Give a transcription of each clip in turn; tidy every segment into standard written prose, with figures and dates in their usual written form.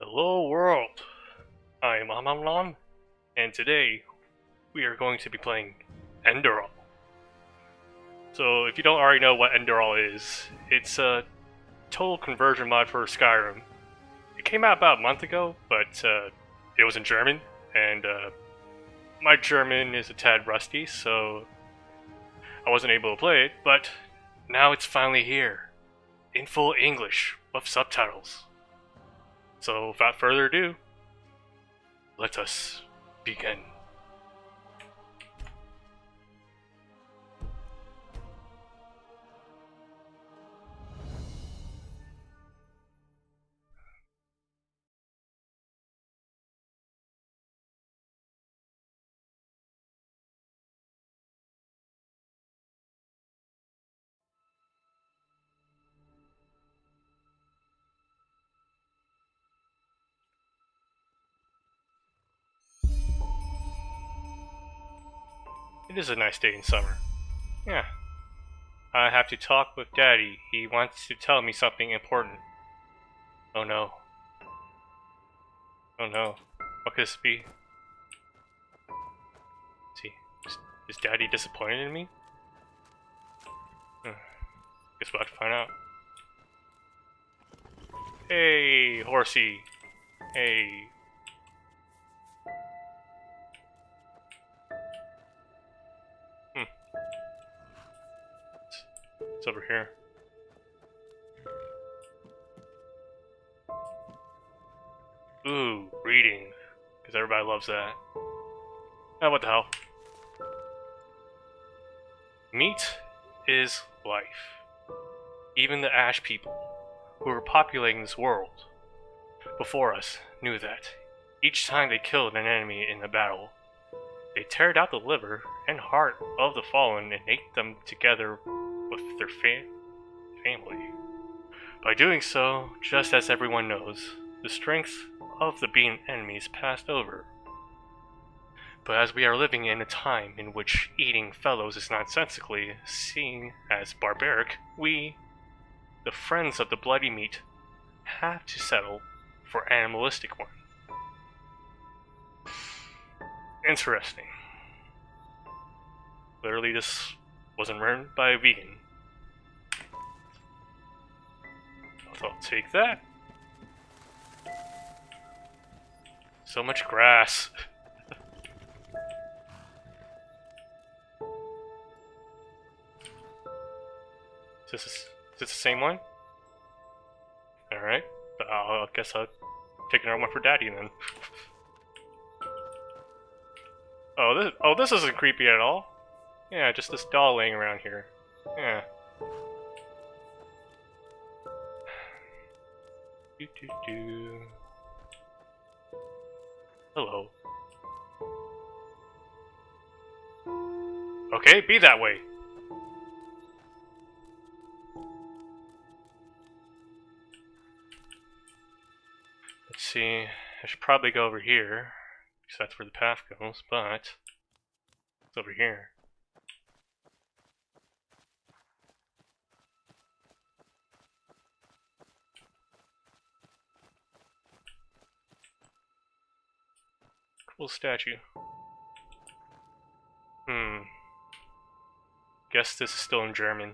Hello world, I am Amamlon, and today we are going to be playing Enderal. So if you don't already know what Enderal is, it's a total conversion mod for Skyrim. It came out about a month ago, but it was in German, and my German is a tad rusty, so I wasn't able to play it, but now it's finally here, in full English, with subtitles. So without further ado, let us begin. It is a nice day in summer. Yeah. I have to talk with Daddy. He wants to tell me something important. Oh no. Oh no. What could this be? See, is Daddy disappointed in me? Guess we'll have to find out. Hey, horsey. Hey. It's over here. Ooh, reading. Because everybody loves that. Oh, what the hell? Meat is life. Even the Ash people, who were populating this world before us, knew that. Each time they killed an enemy in a battle, they teared out the liver and heart of the fallen and ate them together with their family. By doing so, just as everyone knows, the strength of the being enemies passed over. But as we are living in a time in which eating fellows is nonsensically seen as barbaric, we, the friends of the bloody meat, have to settle for animalistic one. Interesting. Literally, this wasn't written by a vegan. So I'll take that. So much grass. Is this the same one? Alright. I guess I'll take another one for Daddy then. This isn't creepy at all. Yeah, just this doll laying around here. Yeah. Do. Hello. Okay, be that way. Let's see. I should probably go over here, because that's where the path goes, but it's over here. Cool statue. Guess this is still in German.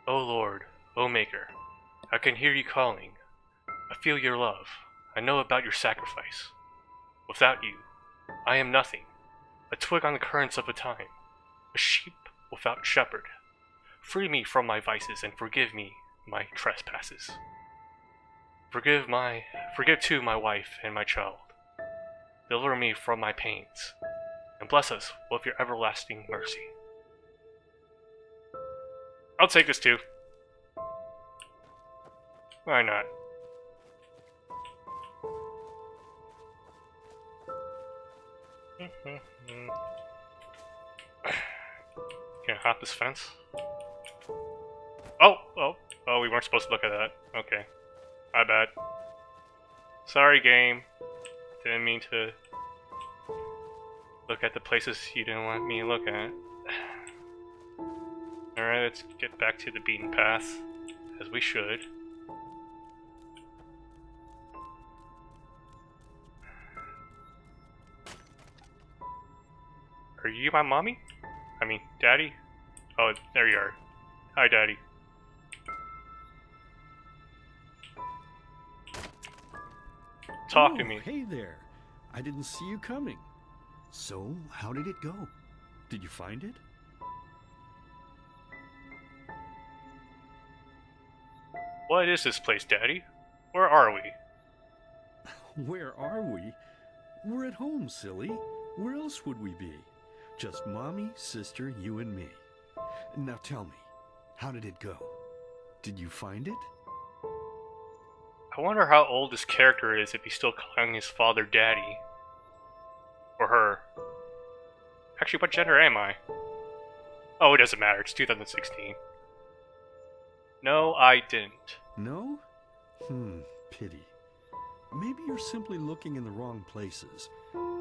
O Lord, O Maker, I can hear you calling. I feel your love. I know about your sacrifice. Without you, I am nothing. A twig on the currents of a time. A sheep without shepherd. Free me from my vices and forgive me my trespasses. Forgive too my wife and my child. Deliver me from my pains, and bless us with your everlasting mercy. I'll take this too. Why not? Can I hop this fence? Oh, we weren't supposed to look at that. Okay. My bad. Sorry, game. Didn't mean to look at the places you didn't want me to look at. Alright, let's get back to the beaten path. as we should. Are you my mommy? I mean, daddy? Oh, there you are. Hi, daddy. Talk to me. Hey there. I didn't see you coming. So, how did it go? Did you find it? What is this place, daddy? Where are we? Where are we? We're at home, silly. Where else would we be? Just mommy, sister, you and me. Now tell me, how did it go? Did you find it? I wonder how old this character is if he's still calling his father daddy. Or her. Actually, what gender am I? Oh, it doesn't matter. It's 2016. No, I didn't. No? Pity. Maybe you're simply looking in the wrong places.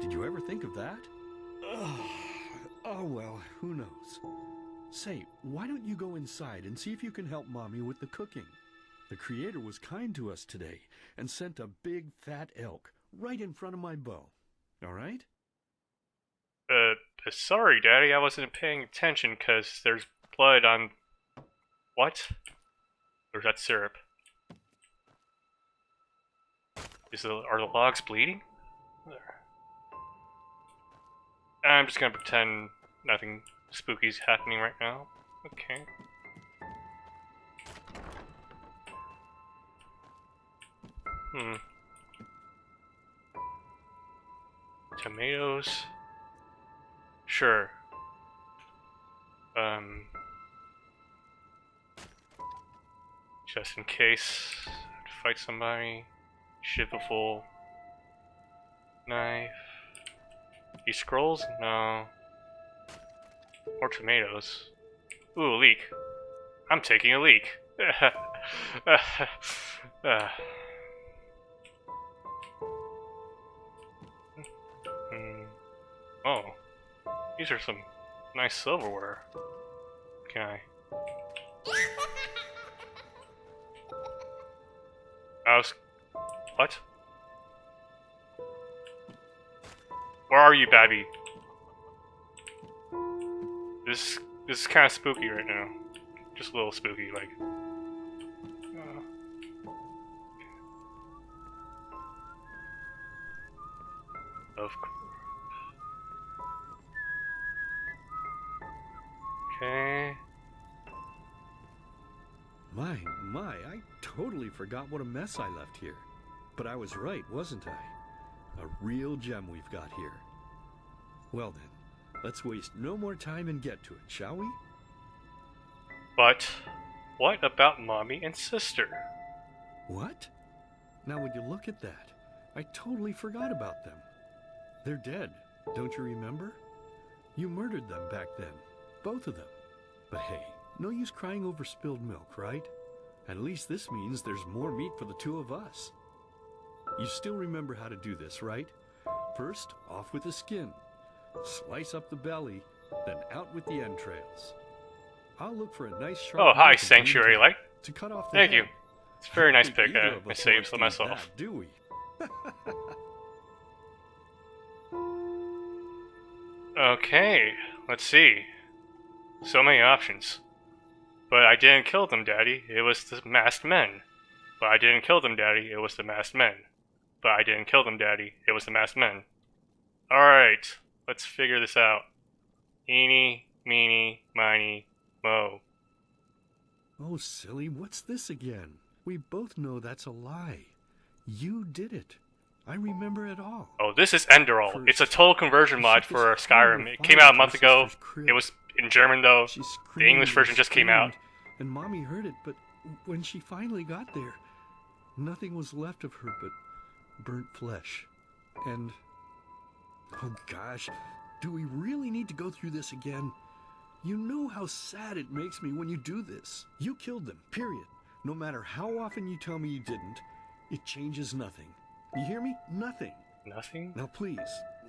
Did you ever think of that? Oh well, who knows? Say, why don't you go inside and see if you can help Mommy with the cooking? The Creator was kind to us today and sent a big fat elk right in front of my bow. All right? Sorry, Daddy, I wasn't paying attention because there's blood on... What? Or is that syrup? Are the logs bleeding? I'm just gonna pretend nothing spooky's happening right now. Okay. Tomatoes. Sure. Just in case I have to fight somebody. Shippable. Knife. These scrolls? No. More tomatoes. Ooh, a leak. I'm taking a leak. Oh. These are some nice silverware. Can I? What? Where are you, Babby? This is kind of spooky right now. Just a little spooky, like. Of course. Okay. My, I totally forgot what a mess I left here. But I was right, wasn't I? A real gem we've got here. Well then, let's waste no more time and get to it, shall we? But what about Mommy and Sister? What? Now would you look at that? I totally forgot about them. They're dead, don't you remember? You murdered them back then, both of them. But hey, no use crying over spilled milk, right? At least this means there's more meat for the two of us. You still remember how to do this, right? First, off with the skin. Slice up the belly, then out with the entrails. I'll look for a nice sharp... Oh, hi, Sanctuary Light. To cut off the Thank head. you. It's a very nice I think pick. either of I us saved wants some to eat myself. that, do we? Okay, let's see. So many options. But I didn't kill them, Daddy. It was the masked men. But I didn't kill them, Daddy. It was the masked men. But I didn't kill them, Daddy. It was the masked men. Alright, let's figure this out. Eeny, meeny, miny, mo. Oh, silly, what's this again? We both know that's a lie. You did it. I remember it all. Oh, this is Enderal. First, It's a total conversion mod she was for Skyrim. It came fire out a to month her ago. sister's crib. It was in German though. She The English screamed version and just came out. screamed, and Mommy heard it, but when she finally got there, nothing was left of her but burnt flesh. And... oh gosh, do we really need to go through this again? You know how sad it makes me when you do this. You killed them, period. No matter how often you tell me you didn't, it changes nothing. You hear me? Nothing. Nothing? Now please,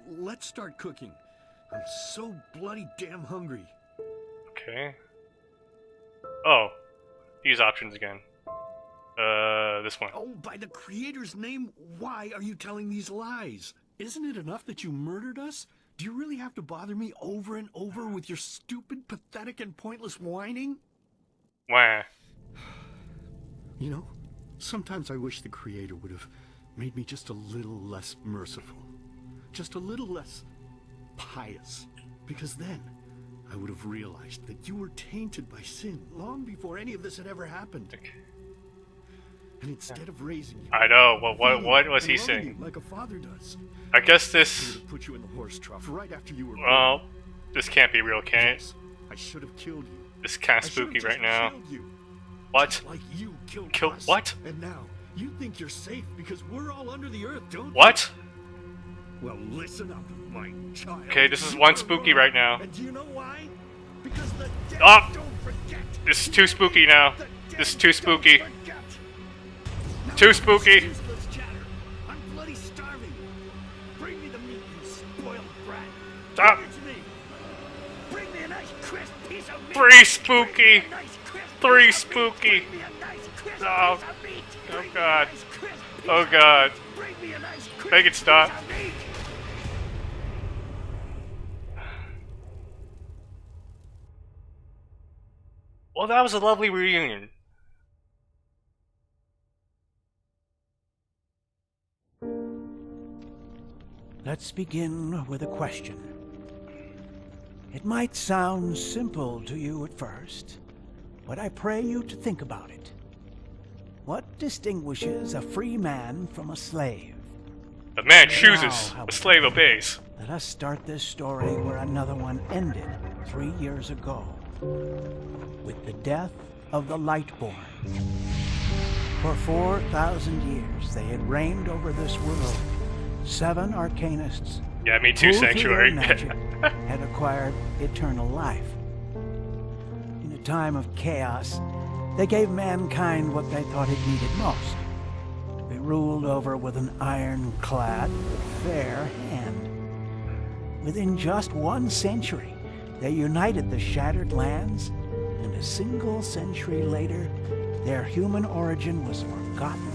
let's start cooking. I'm so bloody damn hungry. Okay. Oh, these options again. This one. Oh, by the Creator's name, why are you telling these lies? Isn't it enough that you murdered us? Do you really have to bother me over and over with your stupid, pathetic, and pointless whining? Wah. You know, sometimes I wish the Creator would have made me just a little less merciful. Just a little less pious. Because then I would have realized that you were tainted by sin long before any of this had ever happened. And instead of raising you, I know. Well, what was he and loving saying? you like a father does, I guess I would this. have put you in the horse trough right after you were born. Well, this can't be real, can it? Yes, I should have killed you. This is kind I of should have spooky just right now. killed you. What? Just like you killed Kill us. what? And now you think you're safe because we're all under the earth, don't What? you? Well, listen up, my child. Okay, this is You one are spooky wrong. right now. And do you know why? Because the dead Ah! don't forget. This is too spooky now. The This is dead too don't spooky. forget. Now Too this spooky. is useless chatter. I'm bloody starving. Bring me the meat, you spoiled brat. Stop. Bring it to me. Bring me a nice crisp piece of meat. Three spooky. Bring me a nice crisp Three piece of meat. spooky. Bring me a nice crisp Oh. piece of meat. Oh, Bring me a God. nice crisp piece Oh, of God. meat. Bring me a nice crisp Make it stop. piece of meat. Well, that was a lovely reunion. Let's begin with a question. It might sound simple to you at first, but I pray you to think about it. What distinguishes a free man from a slave? A man Now, chooses, a however, slave obeys. Let us start this story where another one ended 3 years ago, with the death of the Lightborn. For 4,000 years they had reigned over this world. 7 arcanists, Yeah, me too, who through their Sanctuary. magic had acquired eternal life. In a time of chaos, they gave mankind what they thought it needed most. They ruled over with an ironclad, fair hand. Within just 1 century, they united the shattered lands, and a single century later, their human origin was forgotten.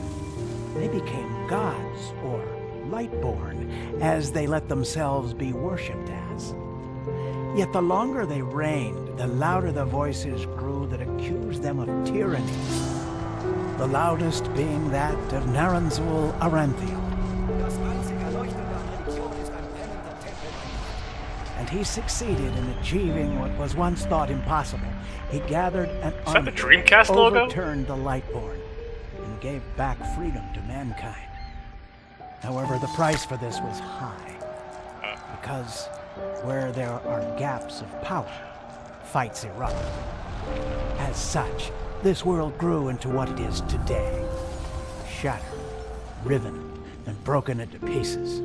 They became gods, or Lightborn, as they let themselves be worshipped as. Yet the longer they reigned, the louder the voices grew that accused them of tyranny. The loudest being that of Naranzul Aranthiel. And he succeeded in achieving what was once thought impossible. He gathered an Is that the army, Dreamcast logo? overturned the Lightborn, and gave back freedom to mankind. However, the price for this was high, because where there are gaps of power, fights erupt. As such, this world grew into what it is today, shattered, riven, and broken into pieces.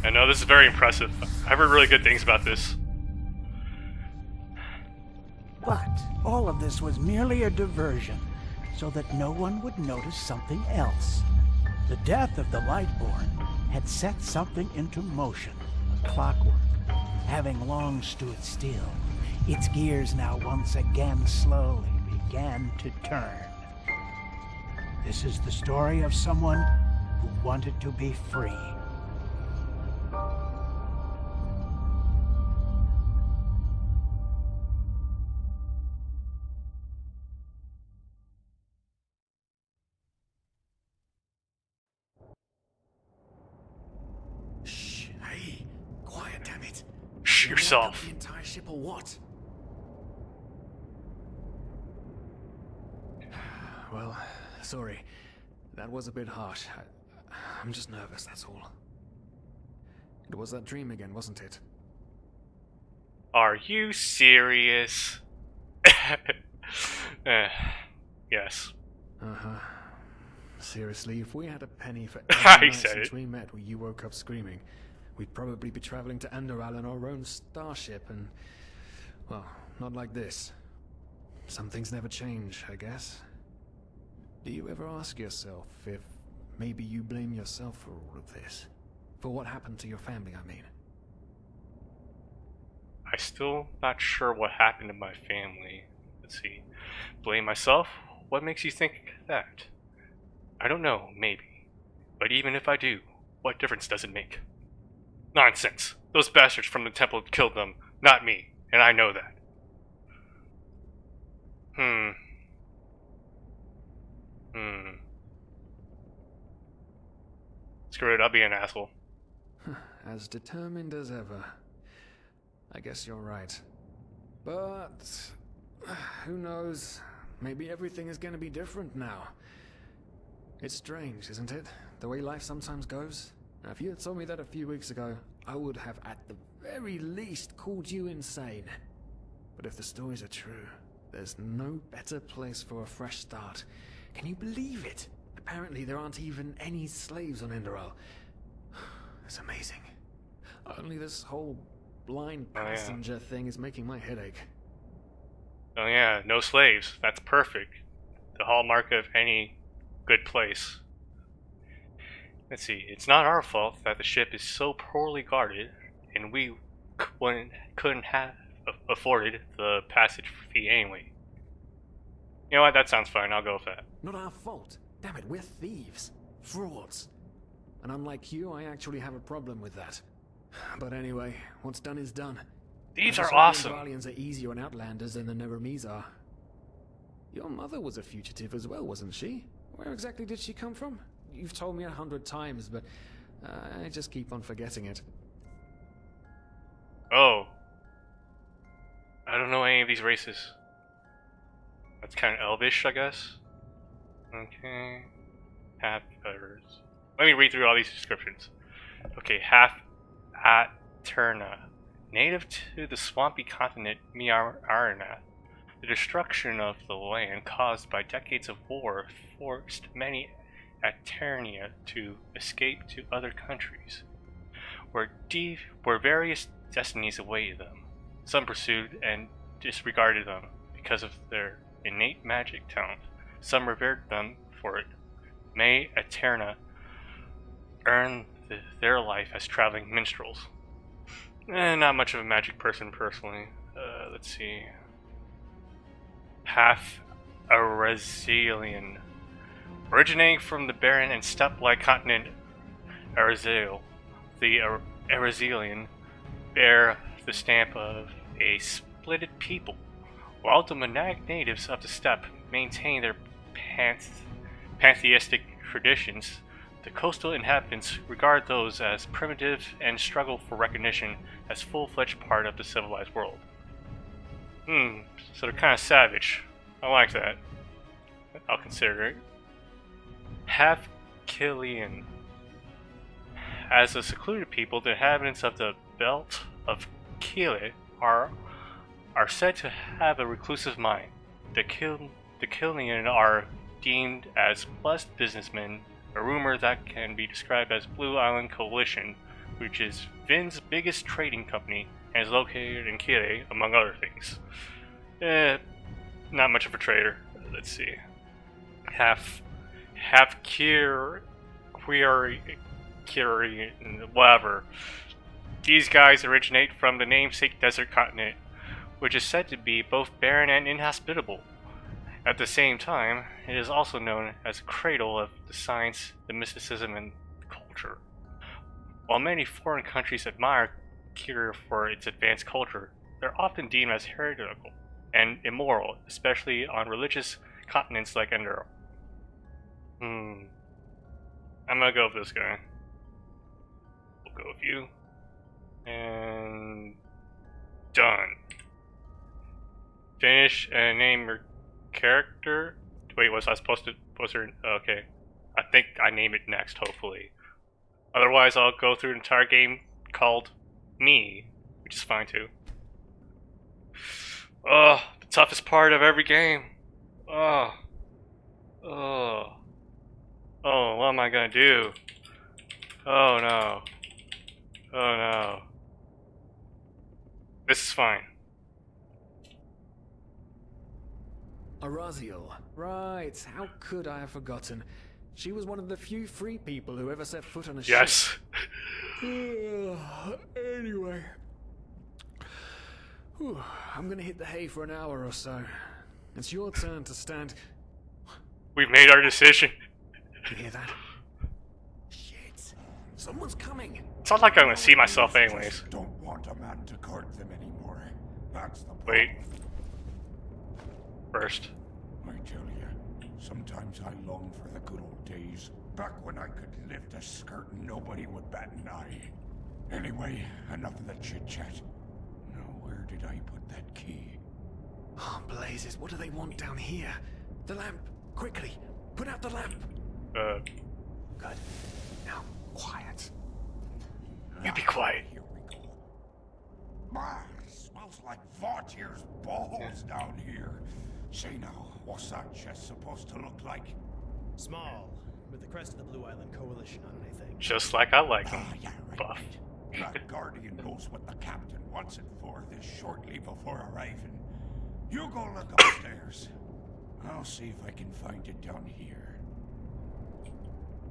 I know this is very impressive. I've heard really good things about this. But all of this was merely a diversion, so that no one would notice something else. The death of the Lightborn had set something into motion, a clockwork, having long stood still. Its gears now once again slowly began to turn. This is the story of someone who wanted to be free. Shh, hey, quiet, damn it. Shh You yourself. locked up the entire ship or what? Well, sorry. That was a bit harsh. I'm just nervous, that's all. It was that dream again, wasn't it? Are you serious? Yes. Uh-huh. Seriously, if we had a penny for He every night said since it. we met where you woke up screaming, we'd probably be traveling to Enderal in our own starship and... well, not like this. Some things never change, I guess. Do you ever ask yourself if maybe you blame yourself for all of this? For what happened to your family, I mean? I'm still not sure what happened to my family. Let's see. Blame myself? What makes you think that? I don't know, maybe. But even if I do, what difference does it make? Nonsense! Those bastards from the temple killed them, not me, and I know that. Screw it, I'll be an asshole. As determined as ever. I guess you're right. But who knows? Maybe everything is going to be different now. It's strange, isn't it? The way life sometimes goes. Now, if you had told me that a few weeks ago, I would have at the very least called you insane. But if the stories are true, there's no better place for a fresh start. Can you believe it? Apparently there aren't even any slaves on Enderal. It's amazing. Only this whole blind passenger thing is making my head ache. Oh yeah, no slaves. That's perfect. The hallmark of any good place. Let's see. It's not our fault that the ship is so poorly guarded, and we couldn't have afforded the passage fee anyway. You know what? That sounds fine. I'll go with that. Not our fault. Damn it, we're thieves. Frauds. And unlike you, I actually have a problem with that. But anyway, what's done is done. Thieves are awesome. The Enderalians are easier on Outlanders than the Neremes are. Your mother was a fugitive as well, wasn't she? Where exactly did she come from? You've told me 100 times, but I just keep on forgetting it. Oh. I don't know any of these races. That's kind of elvish, I guess. Okay. Half feathers. Let me read through all these descriptions. Okay, half Aterna. Native to the swampy continent Miarnath. The destruction of the land caused by decades of war forced many Aternia to escape to other countries, where various destinies awaited them. Some pursued and disregarded them because of their innate magic talent. Some revered them for it. May Aterna earn their life as traveling minstrels. Not much of a magic person, personally. Let's see. Half Arazelian. Originating from the barren and steppe-like continent Arazel, the Arazelian bear the stamp of a splitted people, while the monadic natives of the steppe maintain their pantheistic traditions. The coastal inhabitants regard those as primitive and struggle for recognition as full-fledged part of the civilized world. So they're kind of savage. I like that. I'll consider it. Half Killian. As a secluded people, the inhabitants of the belt of Kile are said to have a reclusive mind. The Killian are deemed as blessed businessmen, a rumor that can be described as Blue Island Coalition, which is Vin's biggest trading company and is located in Kile, among other things. Not much of a trader. Let's see. Half Kiri, whatever. These guys originate from the namesake desert continent, which is said to be both barren and inhospitable. At the same time, it is also known as a cradle of the science, the mysticism, and culture. While many foreign countries admire Kiri for its advanced culture, they're often deemed as heretical and immoral, especially on religious continents like Enderal. I'm gonna go with this guy. We'll go with you. And done. Finish and name your character. Wait, was I supposed to? Was there? Okay. I think I name it next, hopefully. Otherwise, I'll go through an entire game called me, which is fine too. Oh, the toughest part of every game. Oh, what am I gonna do? Oh no. Oh no. This is fine. Araziel. Right, how could I have forgotten? She was one of the few free people who ever set foot on a ship. Yes. Anyway. I'm gonna hit the hay for an hour or so. It's your turn to stand. We've made our decision. You hear that? Shit. Someone's coming. It's not like I'm gonna see myself anyways. Just don't want a man to guard them anymore. That's the problem. Wait. First. I tell you, sometimes I long for the good old days, back when I could lift a skirt and nobody would bat an eye. Anyway, enough of the chit-chat. Now, where did I put that key? Oh, blazes, what do they want down here? The lamp! Quickly! Put out the lamp! Good. Now, quiet. You be quiet. Here we go. Ah, smells like Vaughtier's balls down here. Say now, what's that chest supposed to look like? Small, with the crest of the Blue Island Coalition on it, I think. Just like I like them. Ah, yeah, right. Buff. That Guardian knows what the captain wants it for this shortly before arriving. You go look upstairs. I'll see if I can find it down here.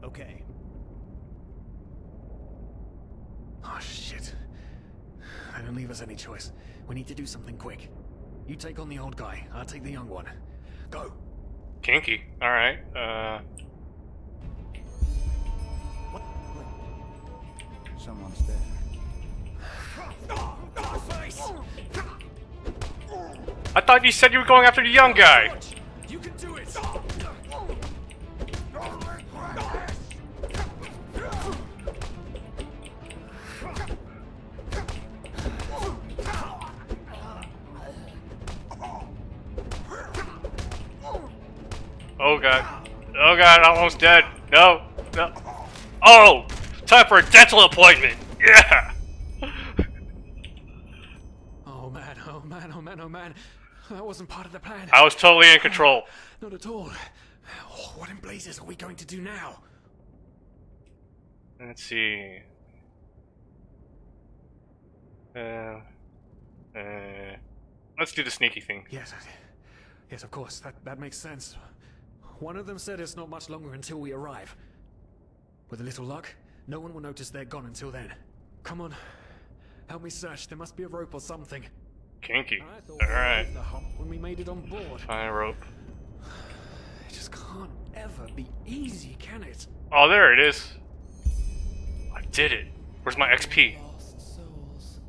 Okay. Oh, shit. They don't leave us any choice. We need to do something quick. You take on the old guy, I'll take the young one. Go! Kinky. Alright. Someone's there. I thought you said you were going after the young guy. You can do it! Oh god. Oh god, I'm almost dead. No. No. Oh! Time for a dental appointment! Yeah! Oh man, oh man, oh man, oh man. That wasn't part of the plan. I was totally in control. Not at all. Oh, what in blazes are we going to do now? Let's see. Let's do the sneaky thing. Yes, yes, of course. That makes sense. One of them said it's not much longer until we arrive. With a little luck, no one will notice they're gone until then. Come on, help me search. There must be a rope or something. Kinky. I thought Alright. we were the hump when we made it on board. Find a rope. It just can't ever be easy, can it? Oh, there it is. I did it. Where's my XP? Lost souls.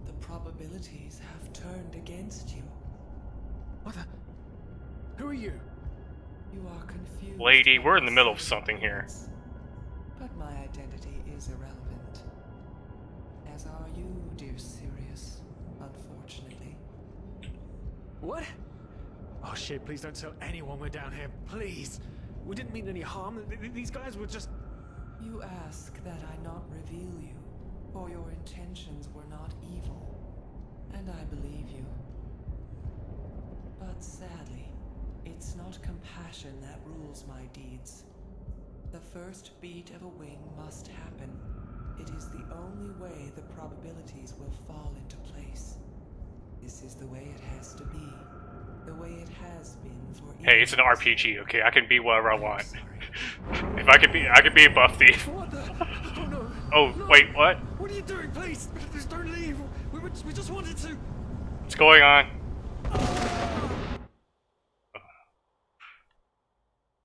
The probabilities have turned against you. What the? Who are you? You are confused. Lady, by we're in the the middle of something here. signs. But my identity is irrelevant. As are you, dear Sirius, unfortunately. What? Oh shit, please don't tell anyone we're down here, please. We didn't mean any harm. These guys were just... You ask that I not reveal you, for your intentions were not evil. And I believe you. But sadly, it's not compassion that rules my deeds. The first beat of a wing must happen. It is the only way the probabilities will fall into place. This is the way it has to be. The way it has been for Hey, it's an eons. RPG, okay? I can be whatever I I'm want. sorry. If I could be a buff thief. What the? Oh no. Oh, No. wait, what? What are you doing, please? Please don't leave. We just wanted to... What's going on?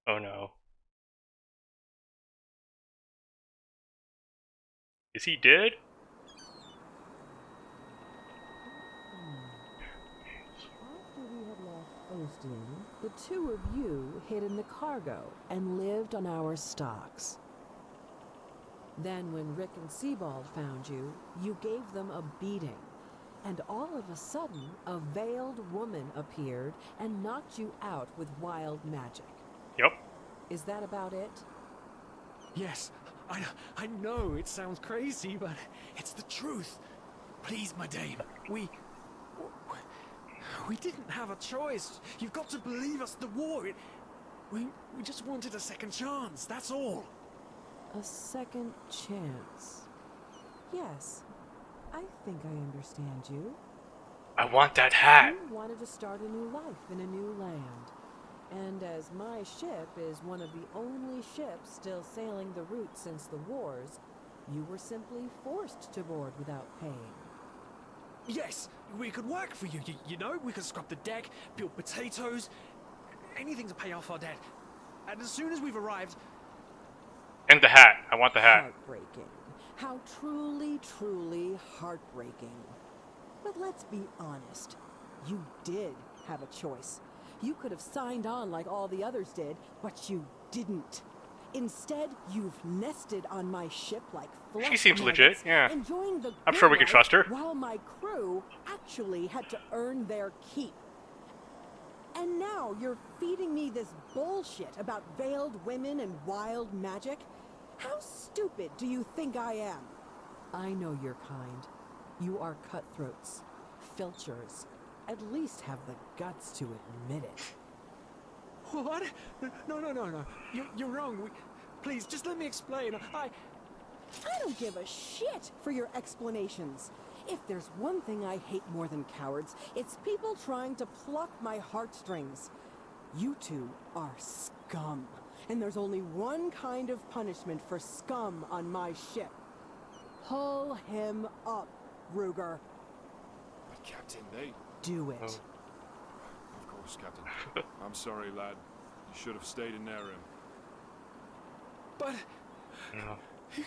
Oh no. Is he dead? After we had left Osteen, the two of you hid in the cargo and lived on our stocks. Then when Rick and Sebald found you, you gave them a beating. And all of a sudden, a veiled woman appeared and knocked you out with wild magic. Yep. Is that about it? Yes, I know it sounds crazy, but it's the truth. Please, my dame, we didn't have a choice. You've got to believe us. The war, we just wanted a second chance. That's all. A second chance. Yes, I think I understand you. I want that hat. You wanted to start a new life in a new land. And as my ship is one of the only ships still sailing the route since the wars, you were simply forced to board without paying. Yes, we could work for you, you know? We could scrub the deck, peel potatoes, anything to pay off our debt. And as soon as we've arrived... And the hat. I want the hat. Heartbreaking. How truly, truly heartbreaking. But let's be honest. You did have a choice. You could have signed on like all the others did, but you didn't. Instead, you've nested on my ship like flesh She seems legit, nuggets, yeah. enjoying the I'm good sure we can life trust her. while my crew actually had to earn their keep. And now you're feeding me this bullshit about veiled women and wild magic? How stupid do you think I am? I know your kind. You are cutthroats, filchers. At least have the guts to admit it. What? No. You're wrong. Please, just let me explain. I don't give a shit for your explanations. If there's one thing I hate more than cowards, it's people trying to pluck my heartstrings. You two are scum. And there's only one kind of punishment for scum on my ship. Pull him up, Ruger. But Captain, they... Do it. Of course, Captain. I'm sorry, lad. You should have stayed in their room. But... No.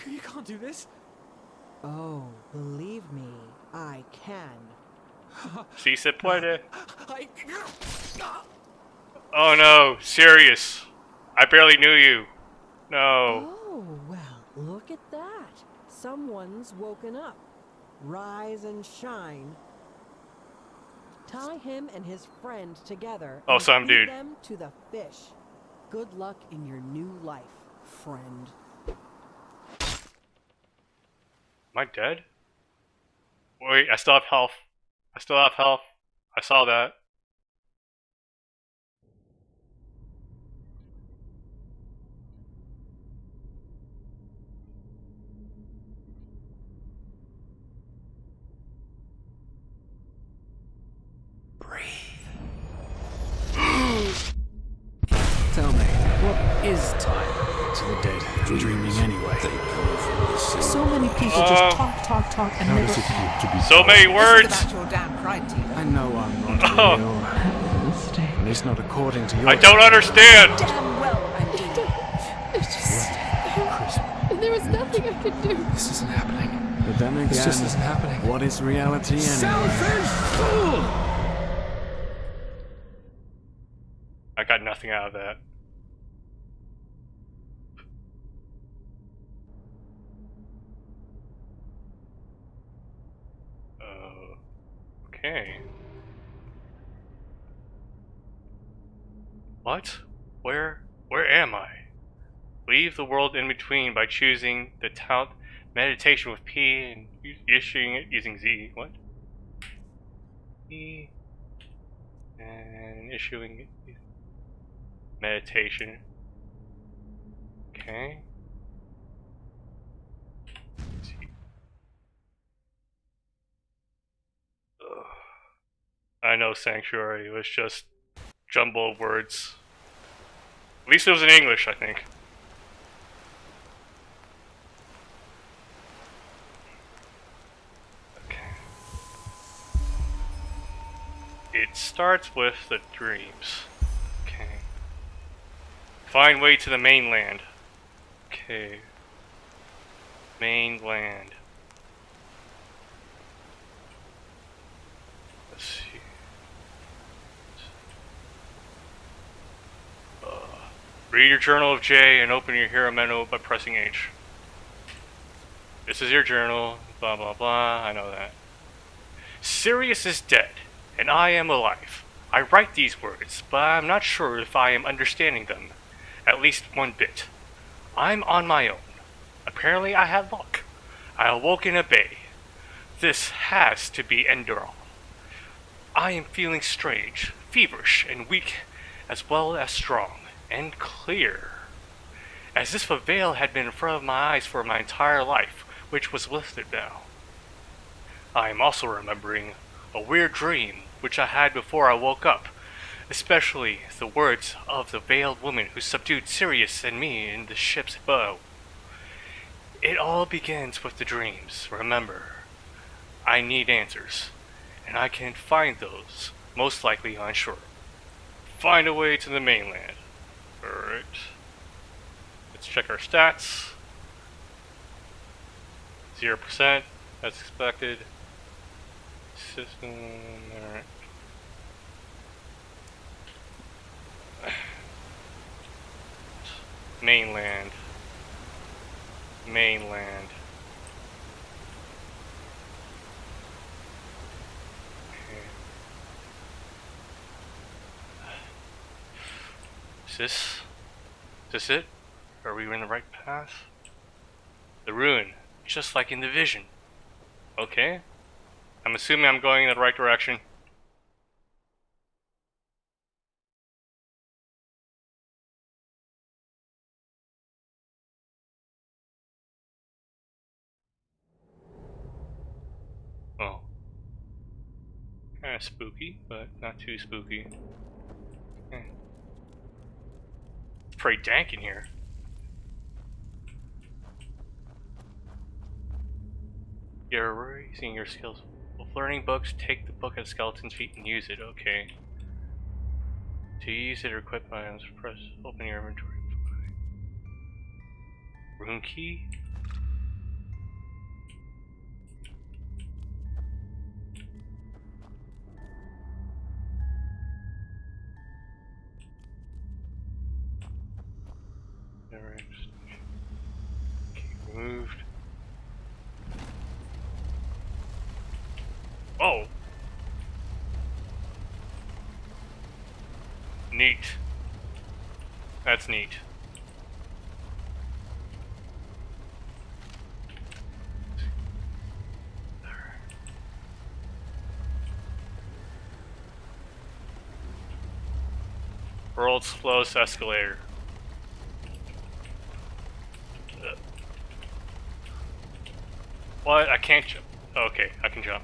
You can't do this. Oh, believe me, I can. Si se puede. I... Oh no, serious. I barely knew you. No. Oh, well, look at that. Someone's woken up. Rise and shine. Tie him and his friend together. Oh, and some feed dude. them to the fish. Good luck in your new life, friend. Am I dead? Wait, I still have health. I saw that. Tell me, what is time to the dead and dreaming anyway? So many people just talk, and never act. So many This is words. about your damn pride, Tina. I know I'm not Oh. real. At least not according to your... I don't understand. Damn well I do. There's just... There was nothing I could do. This isn't happening. But then again, This just isn't happening. what is reality anyway? Selfish fool! I got nothing out of that. Okay. What? Where am I? Leave the world in between by choosing the talent meditation with P and issuing it using Z. What? P and issuing it. Meditation. Okay. Let's see. Ugh. I know Sanctuary was just jumble of words. At least it was in English, I think. Okay. It starts with the dreams. Okay. Find way to the mainland. Okay. Mainland. Let's see. Read your journal of J and open your hero menu by pressing H. This is your journal, blah blah blah, I know that. Sirius is dead, and I am alive. I write these words, but I'm not sure if I am understanding them. At least one bit. I'm on my own. Apparently I had luck. I awoke in a bay. This has to be Enderal. I am feeling strange, feverish, and weak, as well as strong, and clear. As if a veil had been in front of my eyes for my entire life, which was lifted now. I am also remembering a weird dream which I had before I woke up, especially the words of the veiled woman who subdued Sirius and me in the ship's bow. It all begins with the dreams, remember. I need answers. And I can find those, most likely on shore. Find a way to the mainland. Alright. Let's check our stats. 0%, as expected. System, alright. Mainland. Mainland. Okay. Is this it? Are we in the right path? The ruin, just like in the vision. Okay. I'm assuming I'm going in the right direction. Oh. Kinda spooky, but not too spooky. It's pretty dank in here. You're raising your skills. With learning books, take the book at Skeleton's feet and use it, okay. To use it or equip items, press open your inventory. Rune key? Alright. Key removed. Oh! Neat. That's neat. World's slowest escalator. What? I can't jump. Okay, I can jump.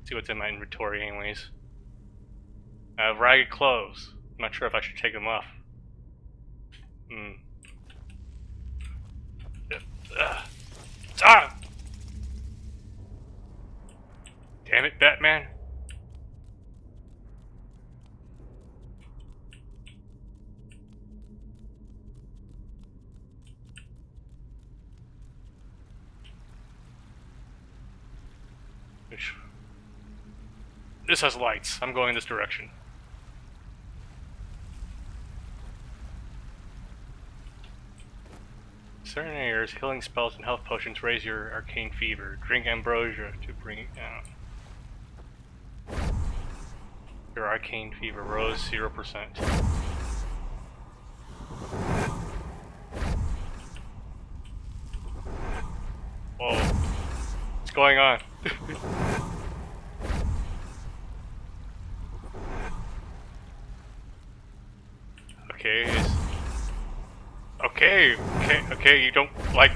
See what's in my inventory anyways. I have ragged clothes. I'm not sure if I should take them off. Ah! Damn it, Batman. This has lights. I'm going this direction. Certain areas, healing spells and health potions raise your arcane fever. Drink ambrosia to bring it down. Your arcane fever rose 0%. Whoa. What's going on? Okay, you don't like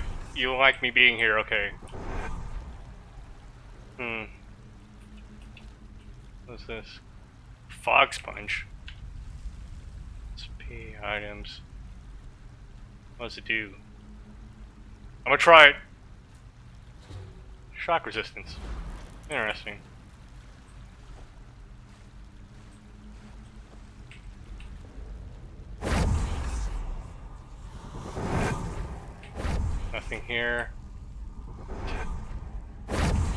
me being here, okay. What's this? Fog sponge. SP items. What does it do? I'm gonna try it. Shock resistance. Interesting. Nothing here.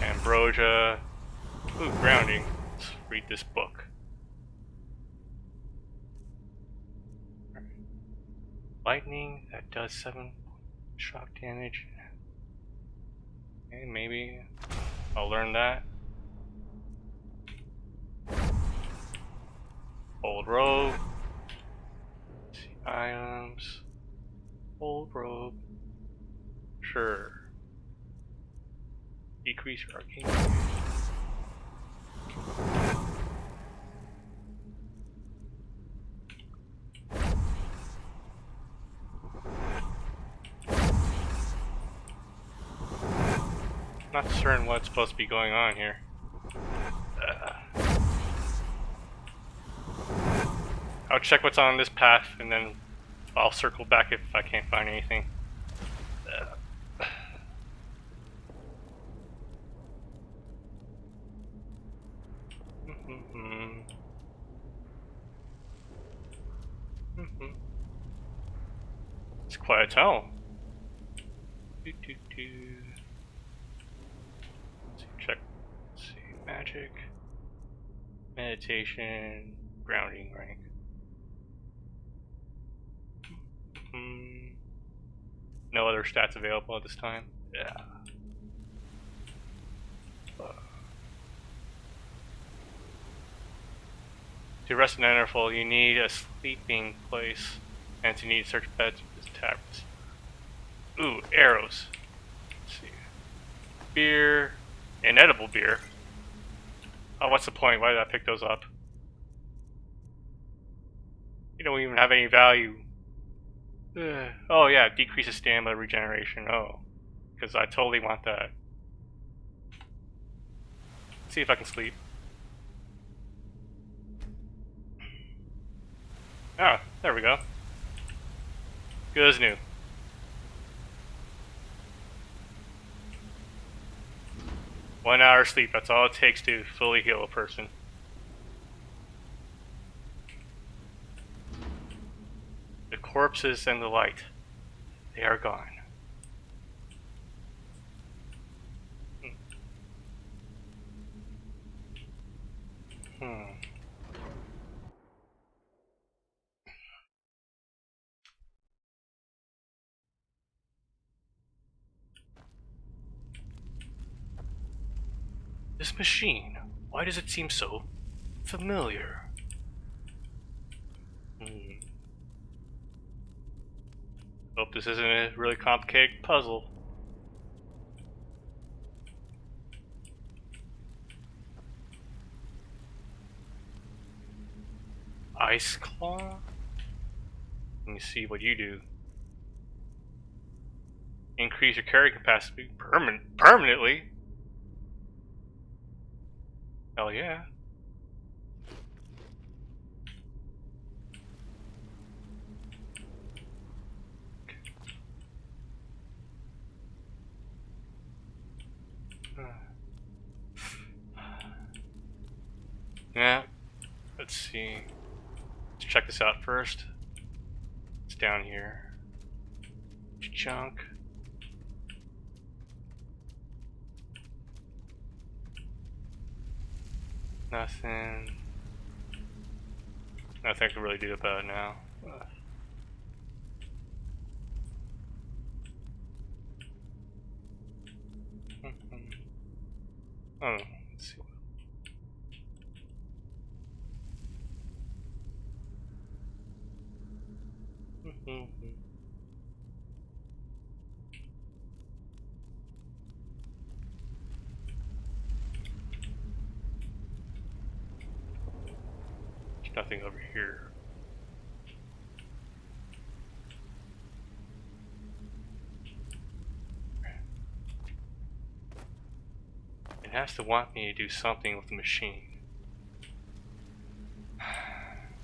Ambrosia. Ooh, grounding. Let's read this book. Lightning that does 7 shock damage. Okay, maybe I'll learn that. Old robe. Let's see, items. Old robe. Sure. Decrease your arcane damage. Not certain what's supposed to be going on here. I'll check what's on this path and then I'll circle back if I can't find anything. quite a tunnel. Let's see, check. Let's see, magic, meditation, grounding rank. No other stats available at this time. Yeah. To rest in Enderal, you need a sleeping place, and to need search beds with tablets. Ooh, arrows. Let's see. Beer, inedible beer. Oh, what's the point? Why did I pick those up? You don't even have any value. Oh yeah, decreases stamina regeneration. Oh, because I totally want that. Let's see if I can sleep. Ah, there we go. Good as new. One hour sleep, that's all it takes to fully heal a person. The corpses and the light, they are gone. This machine, why does it seem so familiar? Hope this isn't a really complicated puzzle. Ice Claw? Let me see what you do. Increase your carry capacity permanently? Hell yeah. Yeah, let's see. Let's check this out first. It's down here. Junk. Nothing. Nothing I can really do about it now. Oh, let's see. There's nothing over here. It has to want me to do something with the machine.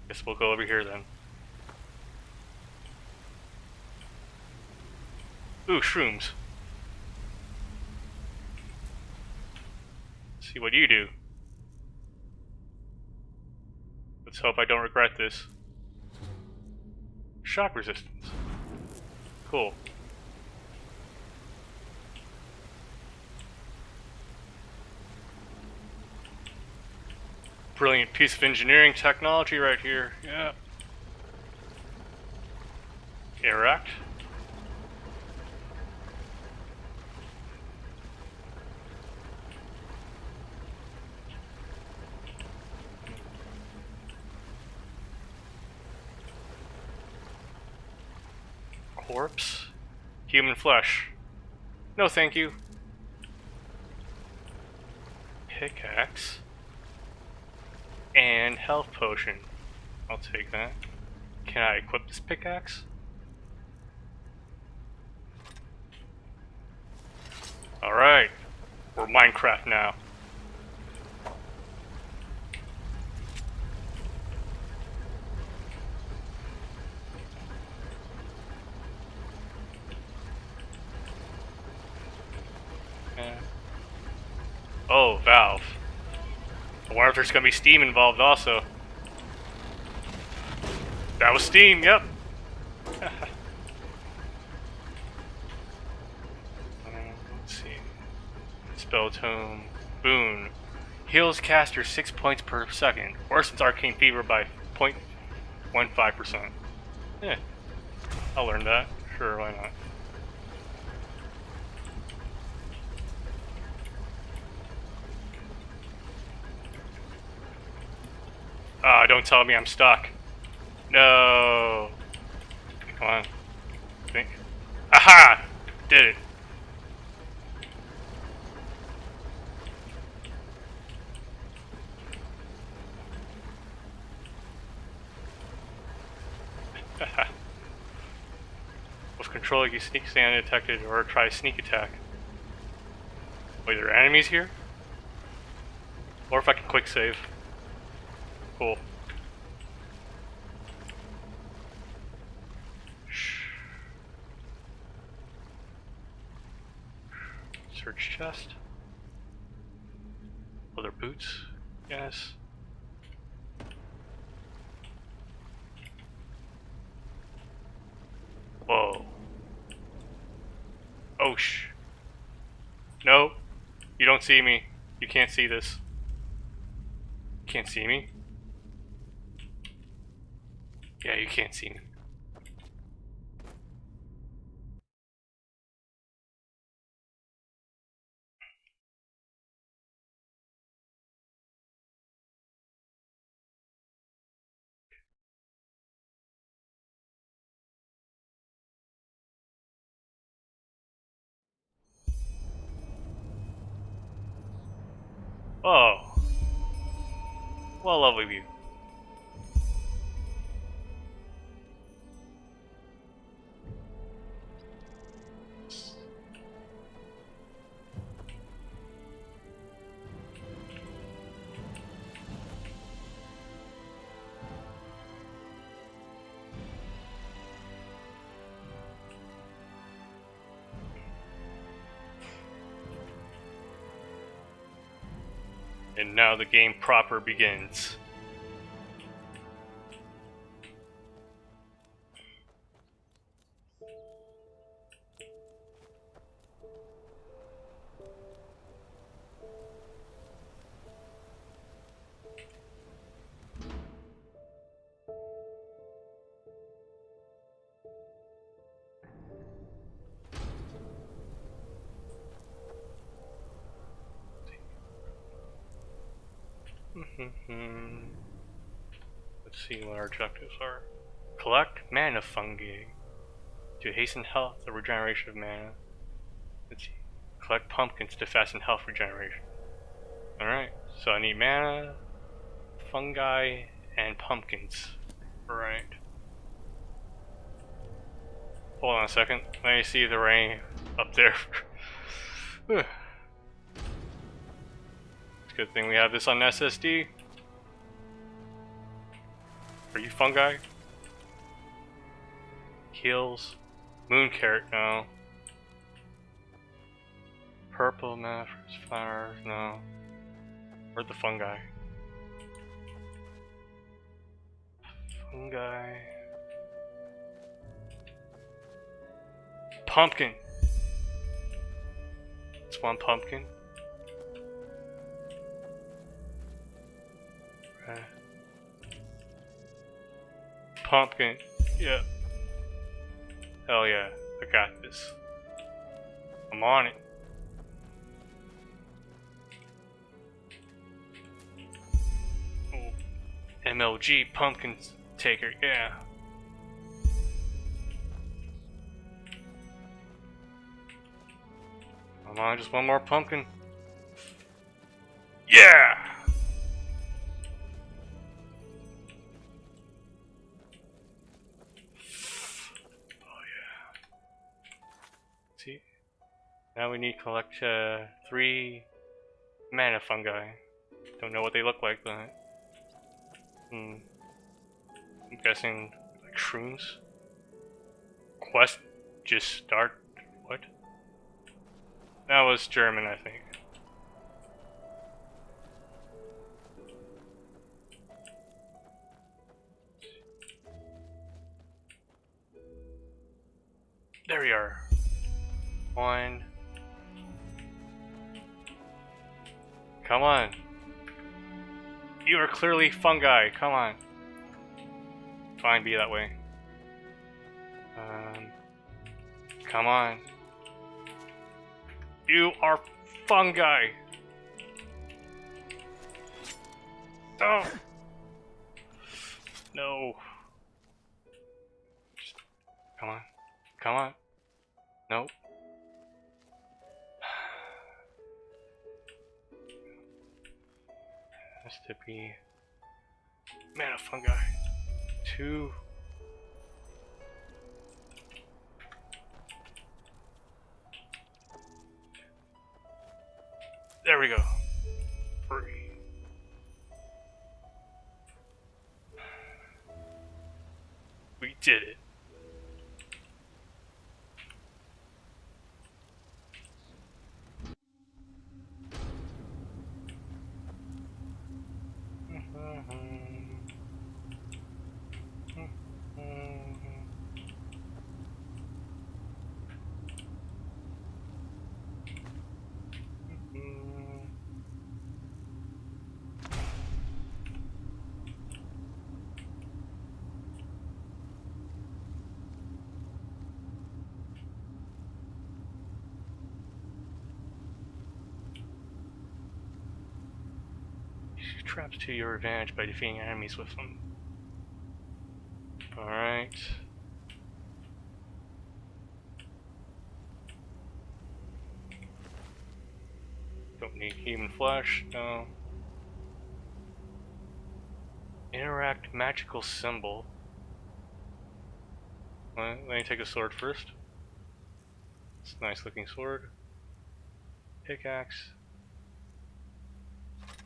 Guess we'll go over here then. Ooh, shrooms. Let's see what you do. Let's hope I don't regret this. Shock resistance. Cool. Brilliant piece of engineering technology right here. Yeah. Interact. Corpse. Human flesh. No thank you. Pickaxe. And health potion. I'll take that. Can I equip this pickaxe? Alright. We're Minecraft now. Oh, valve. I wonder if there's gonna be steam involved also. That was steam, yep. Spell tome. Boon. Heals caster 6 points per second. Worsens arcane fever by 0.15%. Yeah. I'll learn that. Sure, why not? Ah, don't tell me I'm stuck. No. Come on. Think. Aha! Did it. With control, you sneak, stay undetected, or try sneak attack. Wait, there are enemies here? Or if I can quick save. Cool. Search chest. Other boots? Yes. Whoa. Oh No. You don't see me. You can't see this. Can't see me? Yeah, you can't see me. Oh. What a lovely view. And now the game proper begins. Let's see what our objectives are. Collect mana fungi to hasten health or regeneration of mana. Let's see. Collect pumpkins to fasten health regeneration. Alright, so I need mana, fungi, and pumpkins. Alright. Hold on a second. Let me see if there are any up there. It's a good thing we have this on SSD. Are you fungi? Heals. Moon carrot, no. Purple math, flowers, no. Where'd the fungi? Fungi. Pumpkin. It's one pumpkin. Okay. Pumpkin. Yeah. Hell yeah. I got this. I'm on it. Oh. MLG pumpkin taker. Yeah. Come on, just one more pumpkin. Yeah! Oh yeah. See? Now we need to collect 3 mana fungi. Don't know what they look like, but... I'm guessing like shrooms. Quest just start. What? That was German, I think. There we are. 1, Come on. You are clearly fungi. Come on. Fine, be that way. Come on. You are fungi. Oh. No. Come on. Come on. Nope. Has to be mana fungi. 2. There we go. 3. We did it. Use traps to your advantage by defeating enemies with them. Alright. Don't need human flesh, no. Interact magical symbol. Let me take a sword first. It's a nice looking sword. Pickaxe.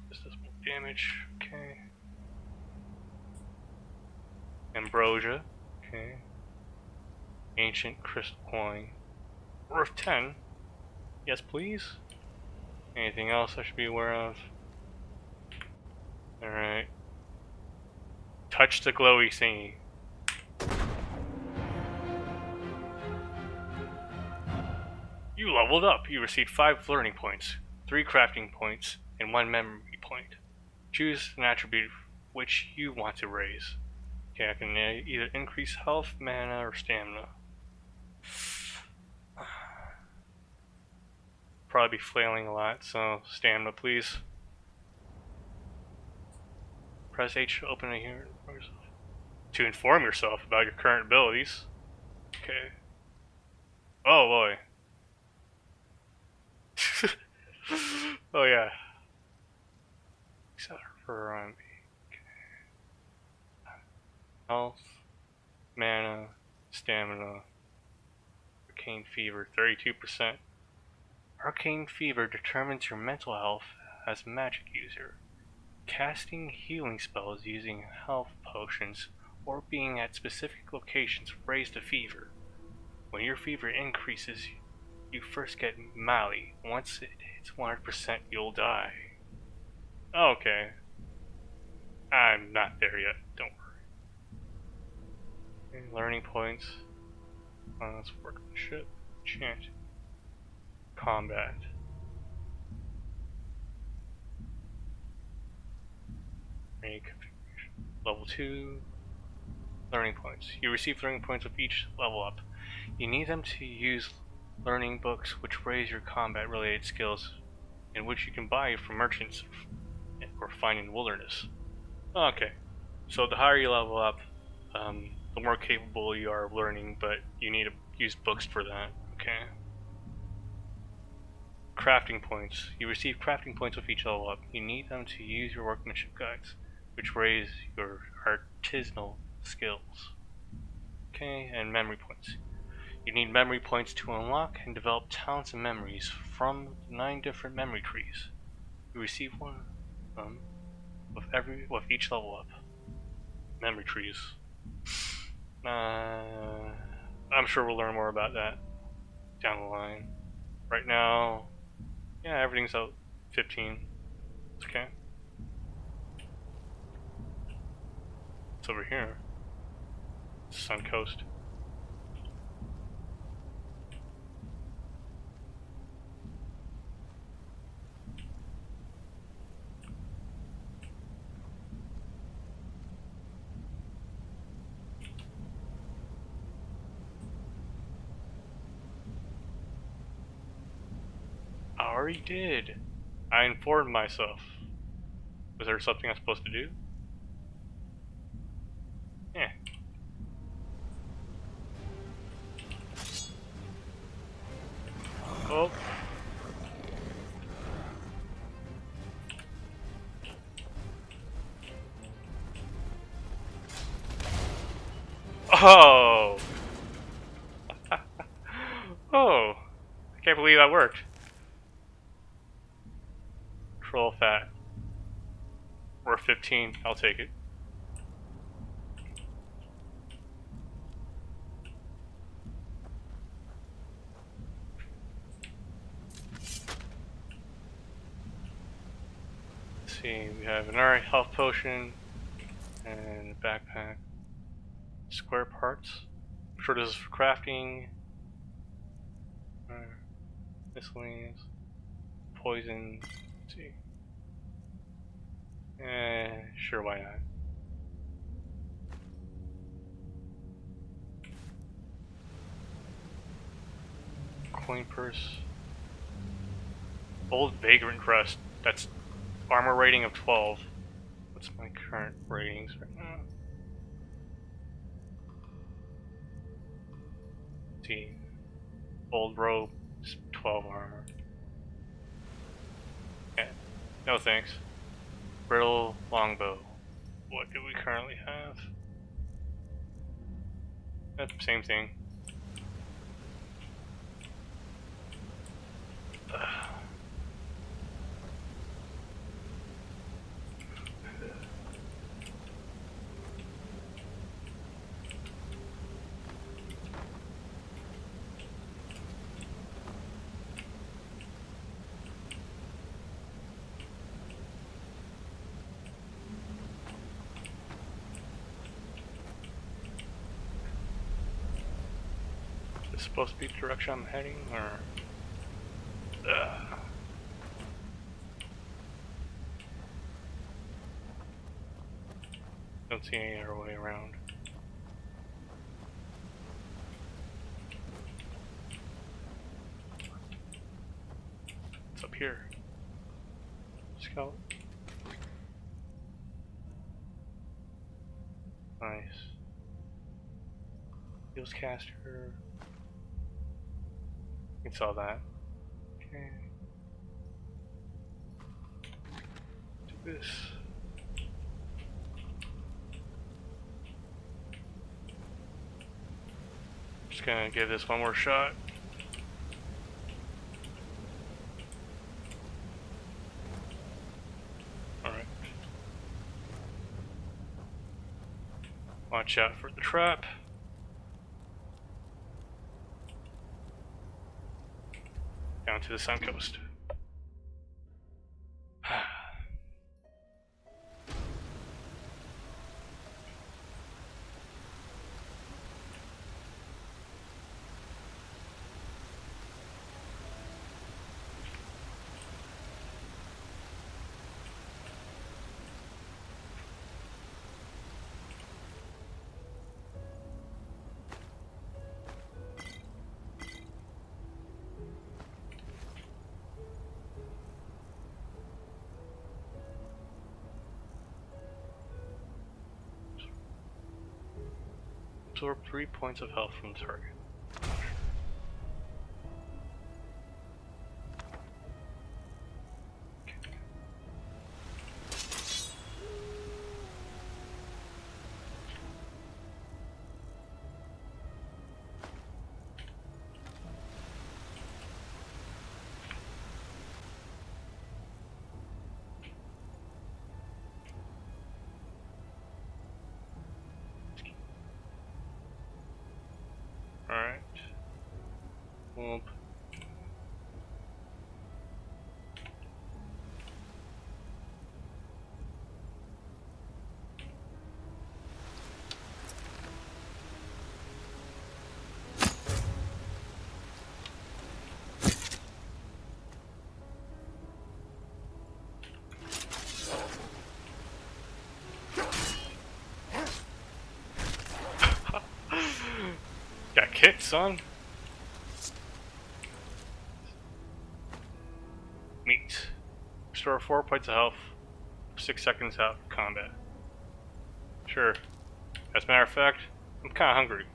This does more damage. Okay. Ambrosia. Okay. Ancient crystal coin. Worth 10. Yes, please. Anything else I should be aware of? Alright. Touch the glowy thingy. You leveled up. You received 5 learning points, 3 crafting points, and 1 memory point. Choose an attribute which you want to raise. Okay, I can either increase health, mana, or stamina. Probably be flailing a lot, so stamina, please. Press H to open a here to inform yourself about your current abilities. Okay. Oh boy. Oh yeah. Except for okay. Health, mana, stamina, arcane fever, 32%. Arcane fever determines your mental health as a magic user. Casting healing spells using health potions or being at specific locations raise the fever. When your fever increases, you first get mally. Once it hits 100%, you'll die. Okay. I'm not there yet, don't worry. Okay, learning points. That's workmanship. Chant. Combat. Make configuration. Level 2. Learning points. You receive learning points with each level up. You need them to use learning books which raise your combat related skills and which you can buy from merchants or find in the wilderness. Okay. So the higher you level up, the more capable you are of learning, but you need to use books for that. Okay. Crafting points. You receive crafting points with each level up. You need them to use your workmanship guides, which raise your artisanal skills. Okay, and memory points. You need memory points to unlock and develop talents and memories from 9 different memory trees. You receive one of them with each level up. Memory trees. I'm sure we'll learn more about that down the line. Right now, yeah, everything's out 15. It's okay. It's over here. Sun Coast. already did. I informed myself. Was there something I'm supposed to do? Yeah. Oh. Oh. Oh. I can't believe that worked. Troll fat. Or 15, I'll take it. Let's see, we have another health potion and a backpack. Square parts. I'm sure this is for crafting. Miscellaneous. Poison. Let's see. Sure, why not? Coin purse. Old Vagrant Crest. That's armor rating of 12. What's my current ratings right now? Let's see. Old robe. 12 armor. Yeah. No thanks. Brittle longbow. What do we currently have? That's the same thing. Is this supposed to be the direction I'm heading, or? Don't see any other way around. It's up here. Scout. Nice. Heals caster. You can sell that. Okay. Do this. Just gonna give this one more shot. Alright. Watch out for the trap. Down to the Sun Coast. Absorb 3 points of health from the target. Alright. Whoop. Got kicked, son. meat. Restore 4 points of health for 6 seconds out of combat. Sure. As a matter of fact, I'm kinda hungry.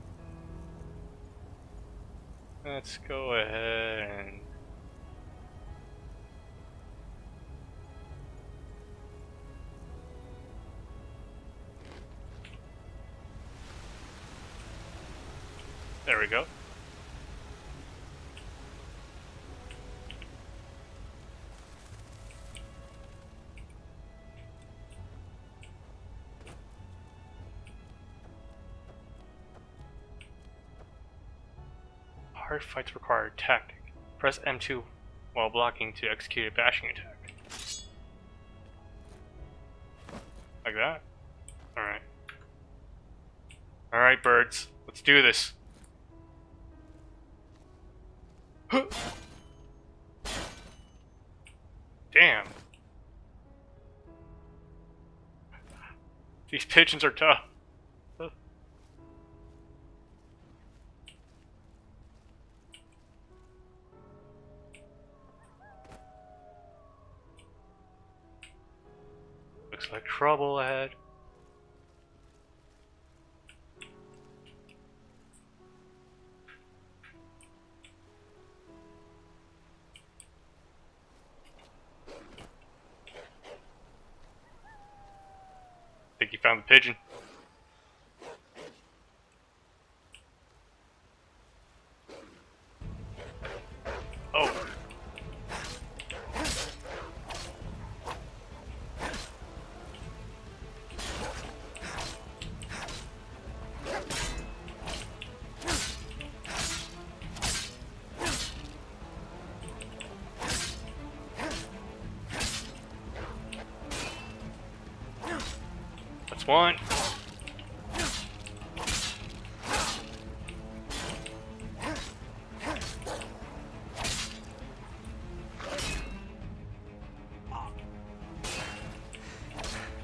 Let's go ahead and... There we go. Hard fights require tactic. Press M2 while blocking to execute a bashing attack. Like that? Alright. Alright, birds. Let's do this. Damn. These pigeons are tough. Looks like trouble ahead. Think you found the pigeon? Oh. That's one.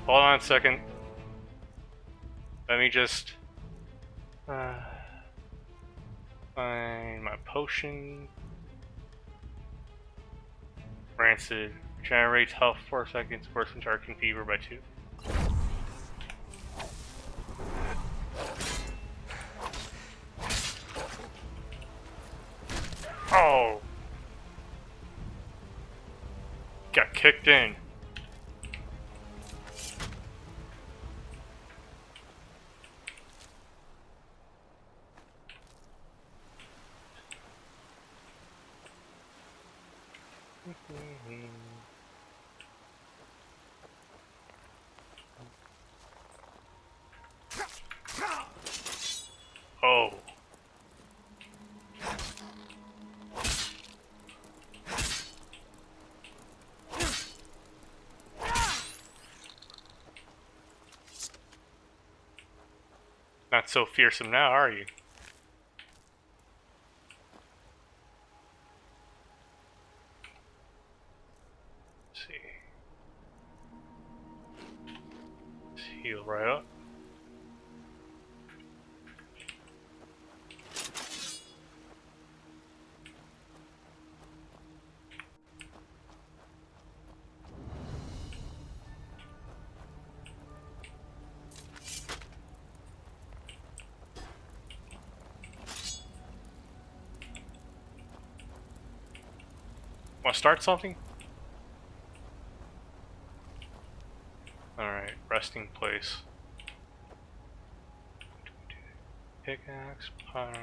Hold on a second. Let me just find my potion. Rancid. Generates health 4 seconds, worsens dark fever by 2. Oh! Got kicked in. Oh. Not so fearsome now, are you? Let's see. Let's heal right up. Want to start something? Alright, resting place. Pickaxe, iron.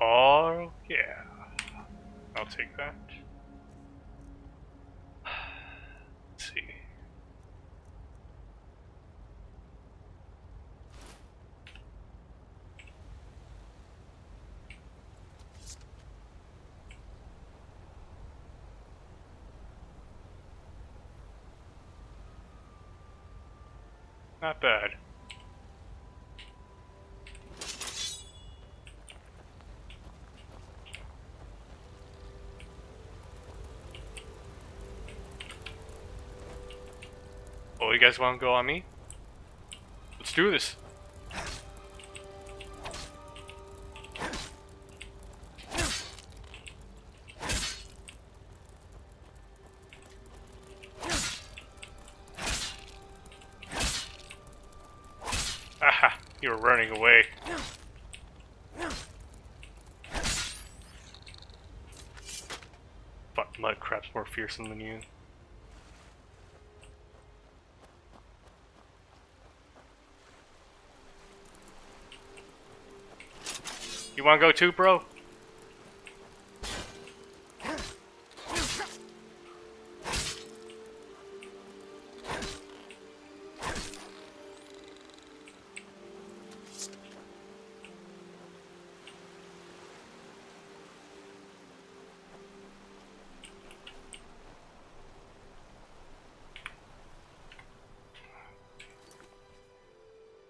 Oh, yeah. I'll take that. Let's see. Not bad. Oh, you guys want to go on me? Let's do this. You were running away. Fuck, Mudcrap's more fearsome than you. You wanna go too, bro?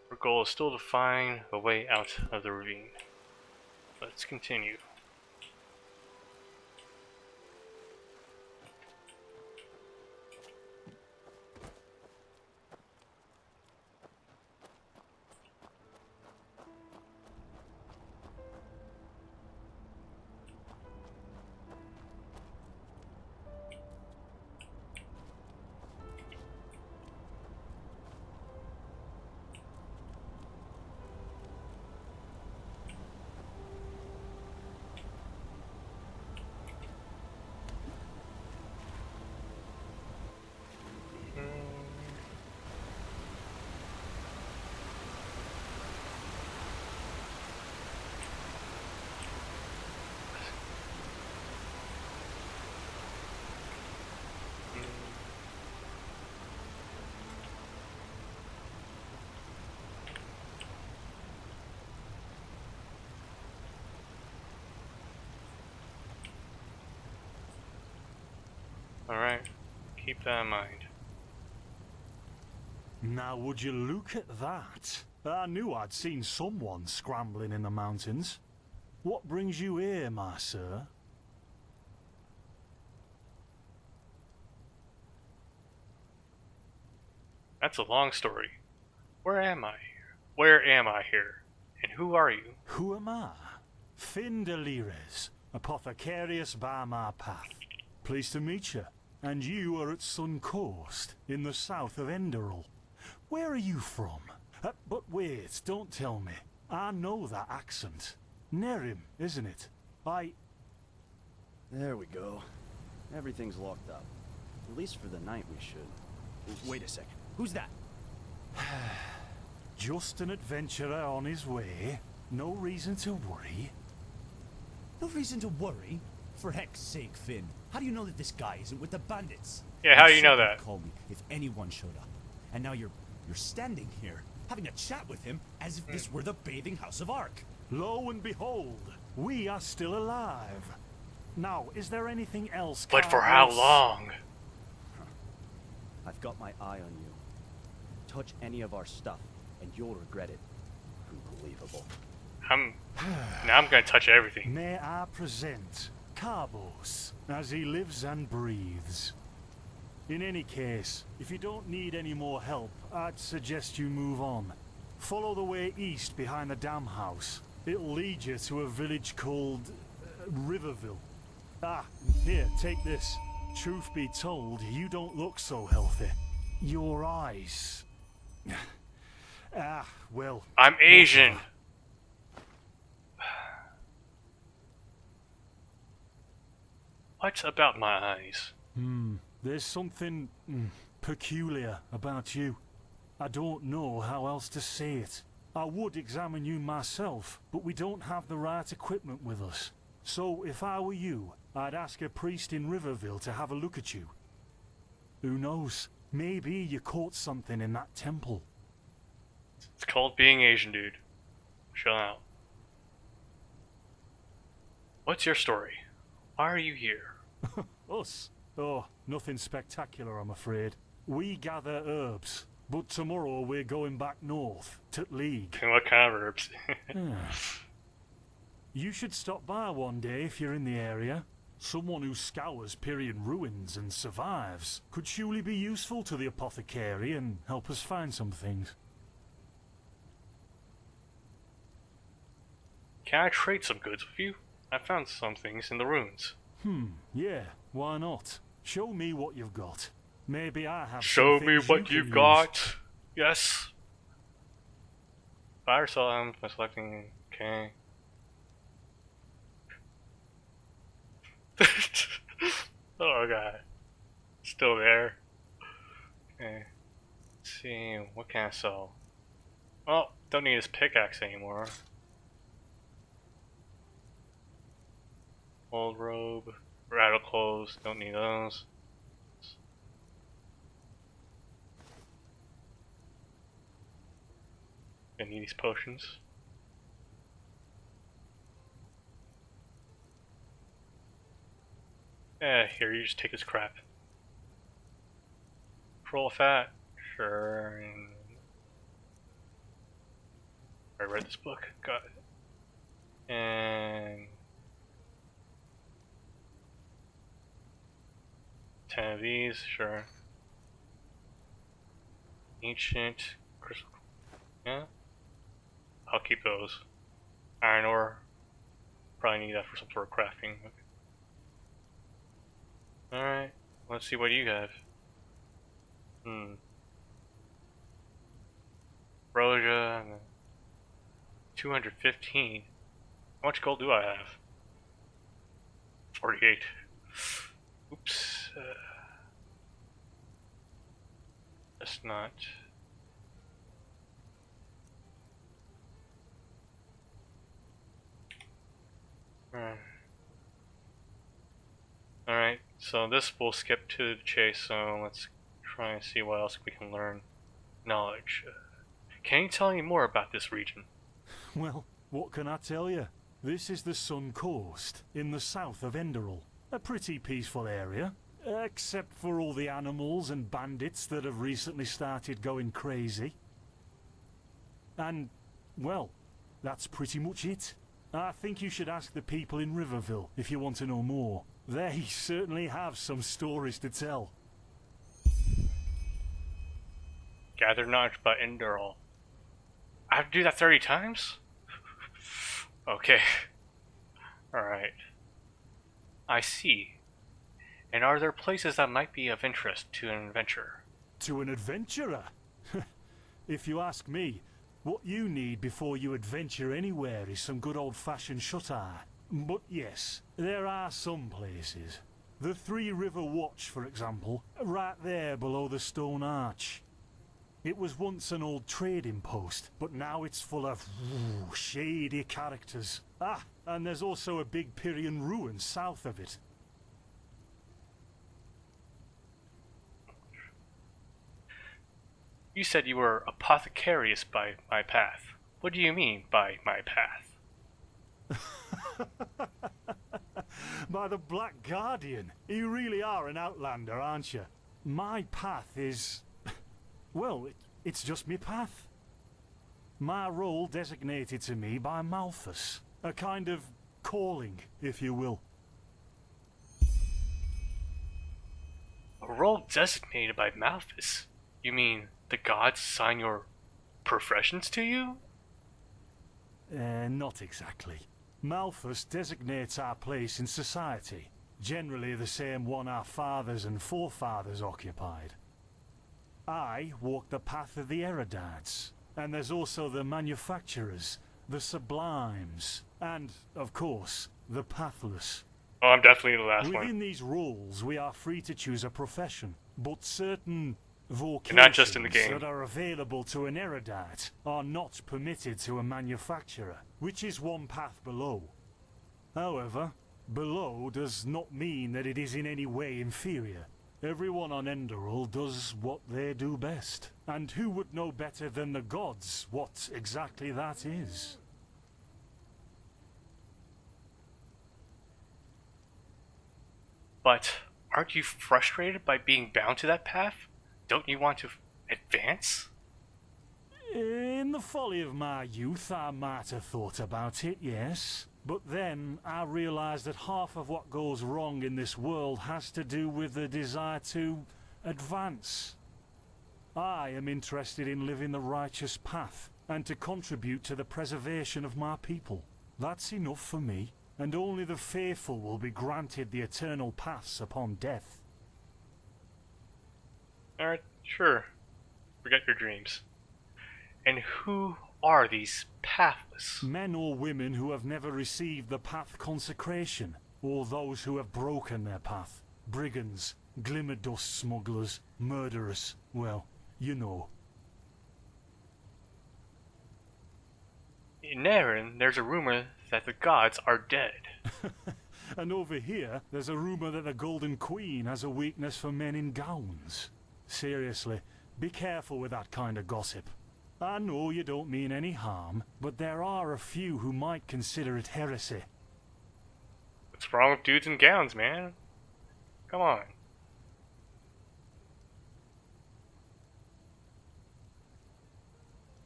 Our goal is still to find a way out of the ravine. Let's continue. Alright, keep that in mind. Now would you look at that? I knew I'd seen someone scrambling in the mountains. What brings you here, my sir? That's a long story. Where am I here? Where am I here? And who are you? Who am I? Finn Delires, apothecarius by my path. Pleased to meet you. And you are at Sun Coast, in the south of Enderal. Where are you from? But wait, don't tell me. I know that accent. Nerim, isn't it? There we go. Everything's locked up. At least for the night we should. Wait a second. Who's that? Just an adventurer on his way. No reason to worry. No reason to worry? For heck's sake, Finn. How do you know that this guy isn't with the bandits? Yeah, how do you know that? Call me if anyone showed up. And now you're standing here, having a chat with him as if this were the bathing house of Ark. Lo and behold, we are still alive. Now, is there anything else? But for how long? I've got my eye on you. Touch any of our stuff, and you'll regret it. Unbelievable. Now I'm gonna touch everything. May I present Carbos, as he lives and breathes. In any case, if you don't need any more help, I'd suggest you move on. Follow the way east behind the dam house. It'll lead you to a village called Riverville. Ah, here, take this. Truth be told, you don't look so healthy. Your eyes... well... I'm Asian! What about my eyes? There's something peculiar about you. I don't know how else to say it. I would examine you myself, but we don't have the right equipment with us. So if I were you, I'd ask a priest in Riverville to have a look at you. Who knows? Maybe you caught something in that temple. It's called being Asian, dude. Chill out. What's your story? Why are you here? Us? Oh, nothing spectacular, I'm afraid. We gather herbs, but tomorrow we're going back north, to League. And what kind of herbs? You should stop by one day if you're in the area. Someone who scours Pyrian ruins and survives could surely be useful to the apothecary and help us find some things. Can I trade some goods with you? I found some things in the ruins. Yeah, why not? Show me what you've got. Maybe I have Show some me things what you you've can got. use. Yes. Buy or sell items by selecting. Okay. Oh god. Still there. Okay. Let's see. What can I sell? Oh, don't need his pickaxe anymore. Old robe. Rattle clothes. Don't need those. I need these potions. Here, you just take this crap. Roll fat. Sure. I read this book. Got it. And 10 of these, sure. Ancient crystal. Yeah. I'll keep those. Iron ore. Probably need that for some sort of crafting. Alright. Let's see what you have. Roja. 215. How much gold do I have? 48. Oops. That's not. Alright, so this will skip to the chase, so let's try and see what else we can learn. Knowledge. Can you tell me more about this region? Well, what can I tell you? This is the Sun Coast, in the south of Enderal. A pretty peaceful area, except for all the animals and bandits that have recently started going crazy. And, well, that's pretty much it. I think you should ask the people in Riverville if you want to know more. They certainly have some stories to tell. Gather knowledge about Enderal. I have to do that 30 times? Okay. Alright. I see. And are there places that might be of interest to an adventurer? To an adventurer? If you ask me, what you need before you adventure anywhere is some good old-fashioned shut-eye. But yes, there are some places. The Three River Watch, for example, right there below the stone arch. It was once an old trading post, but now it's full of shady characters. Ah, and there's also a big Pyrian ruin south of it. You said you were apothecarius by my path. What do you mean by my path? By the Black Guardian. You really are an outlander, aren't you? My path is... well, it's just me path. My role designated to me by Malthus. A kind of calling, if you will. A role designated by Malthus? You mean the gods assign your professions to you? Not exactly. Malthus designates our place in society, generally the same one our fathers and forefathers occupied. I walk the path of the erudites, and there's also the manufacturers, the sublimes, and, of course, the pathless. Oh, I'm definitely the last one. Within these roles, we are free to choose a profession, but certain vocations not just in the game. that are available to an erudite are not permitted to a manufacturer, which is one path below. However, below does not mean that it is in any way inferior. Everyone on Enderal does what they do best, and who would know better than the gods what exactly that is? But aren't you frustrated by being bound to that path? Don't you want to advance? In the folly of my youth, I might have thought about it, yes. But then I realized that half of what goes wrong in this world has to do with the desire to advance. I am interested in living the righteous path and to contribute to the preservation of my people. That's enough for me, and only the faithful will be granted the eternal paths upon death. Alright, sure. Forget your dreams. And who are these pathless? Men or women who have never received the path consecration, or those who have broken their path. Brigands, glimmer dust smugglers, murderers. Well, you know. In Naren, there's a rumor that the gods are dead. And over here, there's a rumor that the Golden Queen has a weakness for men in gowns. Seriously, be careful with that kind of gossip. I know you don't mean any harm, but there are a few who might consider it heresy. What's wrong with dudes in gowns, man? Come on.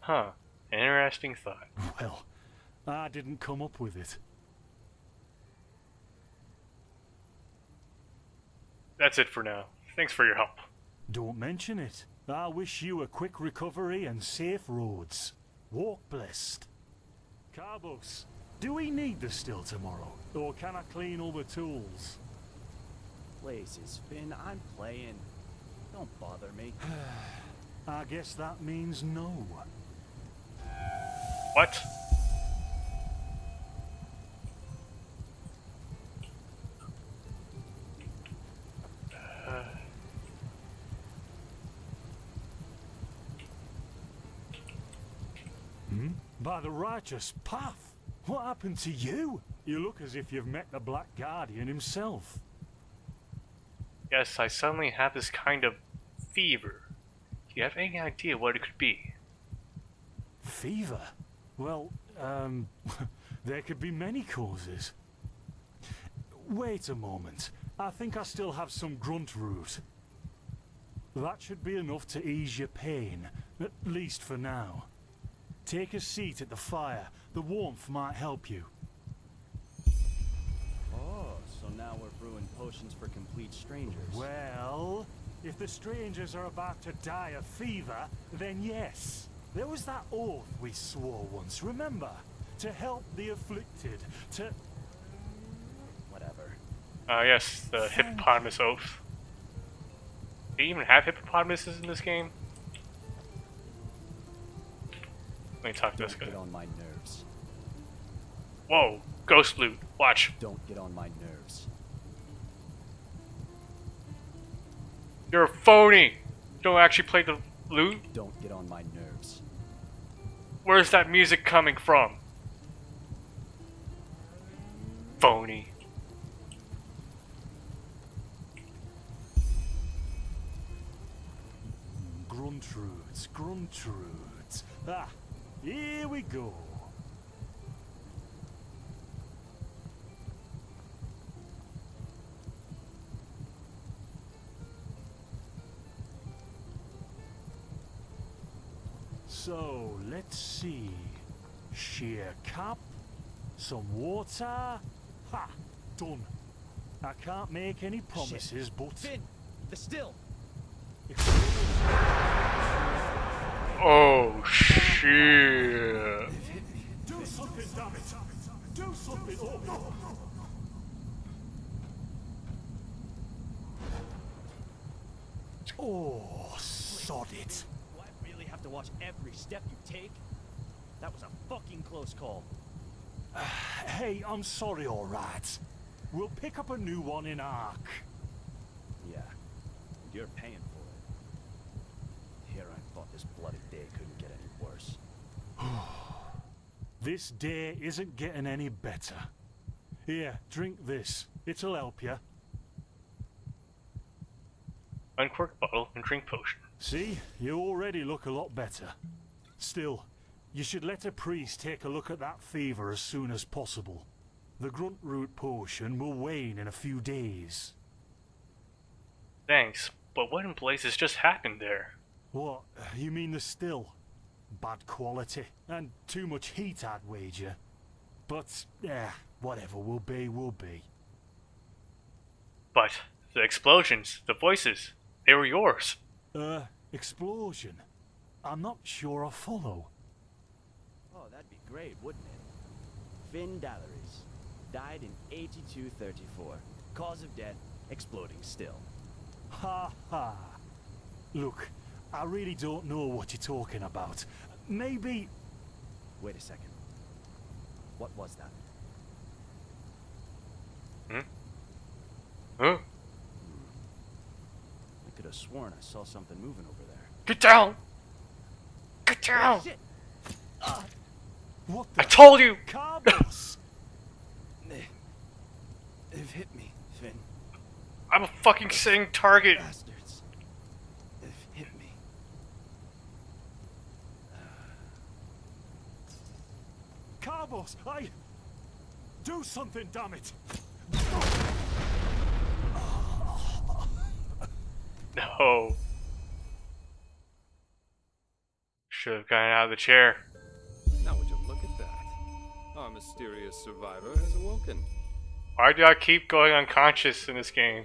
Huh. Interesting thought. Well, I didn't come up with it. That's it for now. Thanks for your help. Don't mention it. I wish you a quick recovery and safe roads. Walk blessed. Carbos, do we need the still tomorrow? Or can I clean all the tools? Places, Finn, I'm playing. Don't bother me. I guess that means no. What? By the righteous path? What happened to you? You look as if you've met the Black Guardian himself. Yes, I suddenly have this kind of fever. Do you have any idea what it could be? Fever? Well, there could be many causes. Wait a moment. I think I still have some grunt root. That should be enough to ease your pain, at least for now. Take a seat at the fire. The warmth might help you. Oh, so now we're brewing potions for complete strangers. Well, if the strangers are about to die of fever, then yes. There was that oath we swore once, remember? To help the afflicted, to... Whatever. Yes, the hippopotamus oath. Do you even have hippopotamuses in this game? Let me talk to this guy. Don't get on my nerves. Whoa, ghost loot. Watch. Don't get on my nerves. You're a phony. Don't actually play the loot. Don't get on my nerves. Where's that music coming from? Phony. Gruntroods, Gruntroods. Ah, here we go. So, let's see. Sheer cap, some water. Ha! Done. I can't make any promises, Shit. but... Finn! The still! Oh, shit. Do something, damn it! Do something! Oh, no! Oh, sod it. Do I really have to watch every step you take? That was a fucking close call. Hey, I'm sorry, alright. We'll pick up a new one in Ark. Yeah, you're paying for it. Here I thought this bloody day couldn't get any worse. This day isn't getting any better. Here, drink this. It'll help you. Uncork bottle and drink potion. See? You already look a lot better. Still, you should let a priest take a look at that fever as soon as possible. The grunt root potion will wane in a few days. Thanks, but what in blazes just happened there? What? You mean the still? Bad quality, and too much heat, I'd wager. But, whatever will be, will be. But the explosions, the voices, they were yours. Explosion? I'm not sure I follow. Oh, that'd be great, wouldn't it? Finn Dalleries. Died in 8234. Cause of death, exploding still. Ha ha. Look, I really don't know what you're talking about. Maybe... Wait a second. What was that? Huh? I could have sworn I saw something moving over there. Get down! Get down! Shit! What I told you! Carbos! They've hit me, Finn. I'm a fucking sitting target. Bastards. They've hit me. Carbos! Do something, damn it! No. Should have gotten out of the chair. Now would you look at that? Our mysterious survivor has awoken. Why do I keep going unconscious in this game?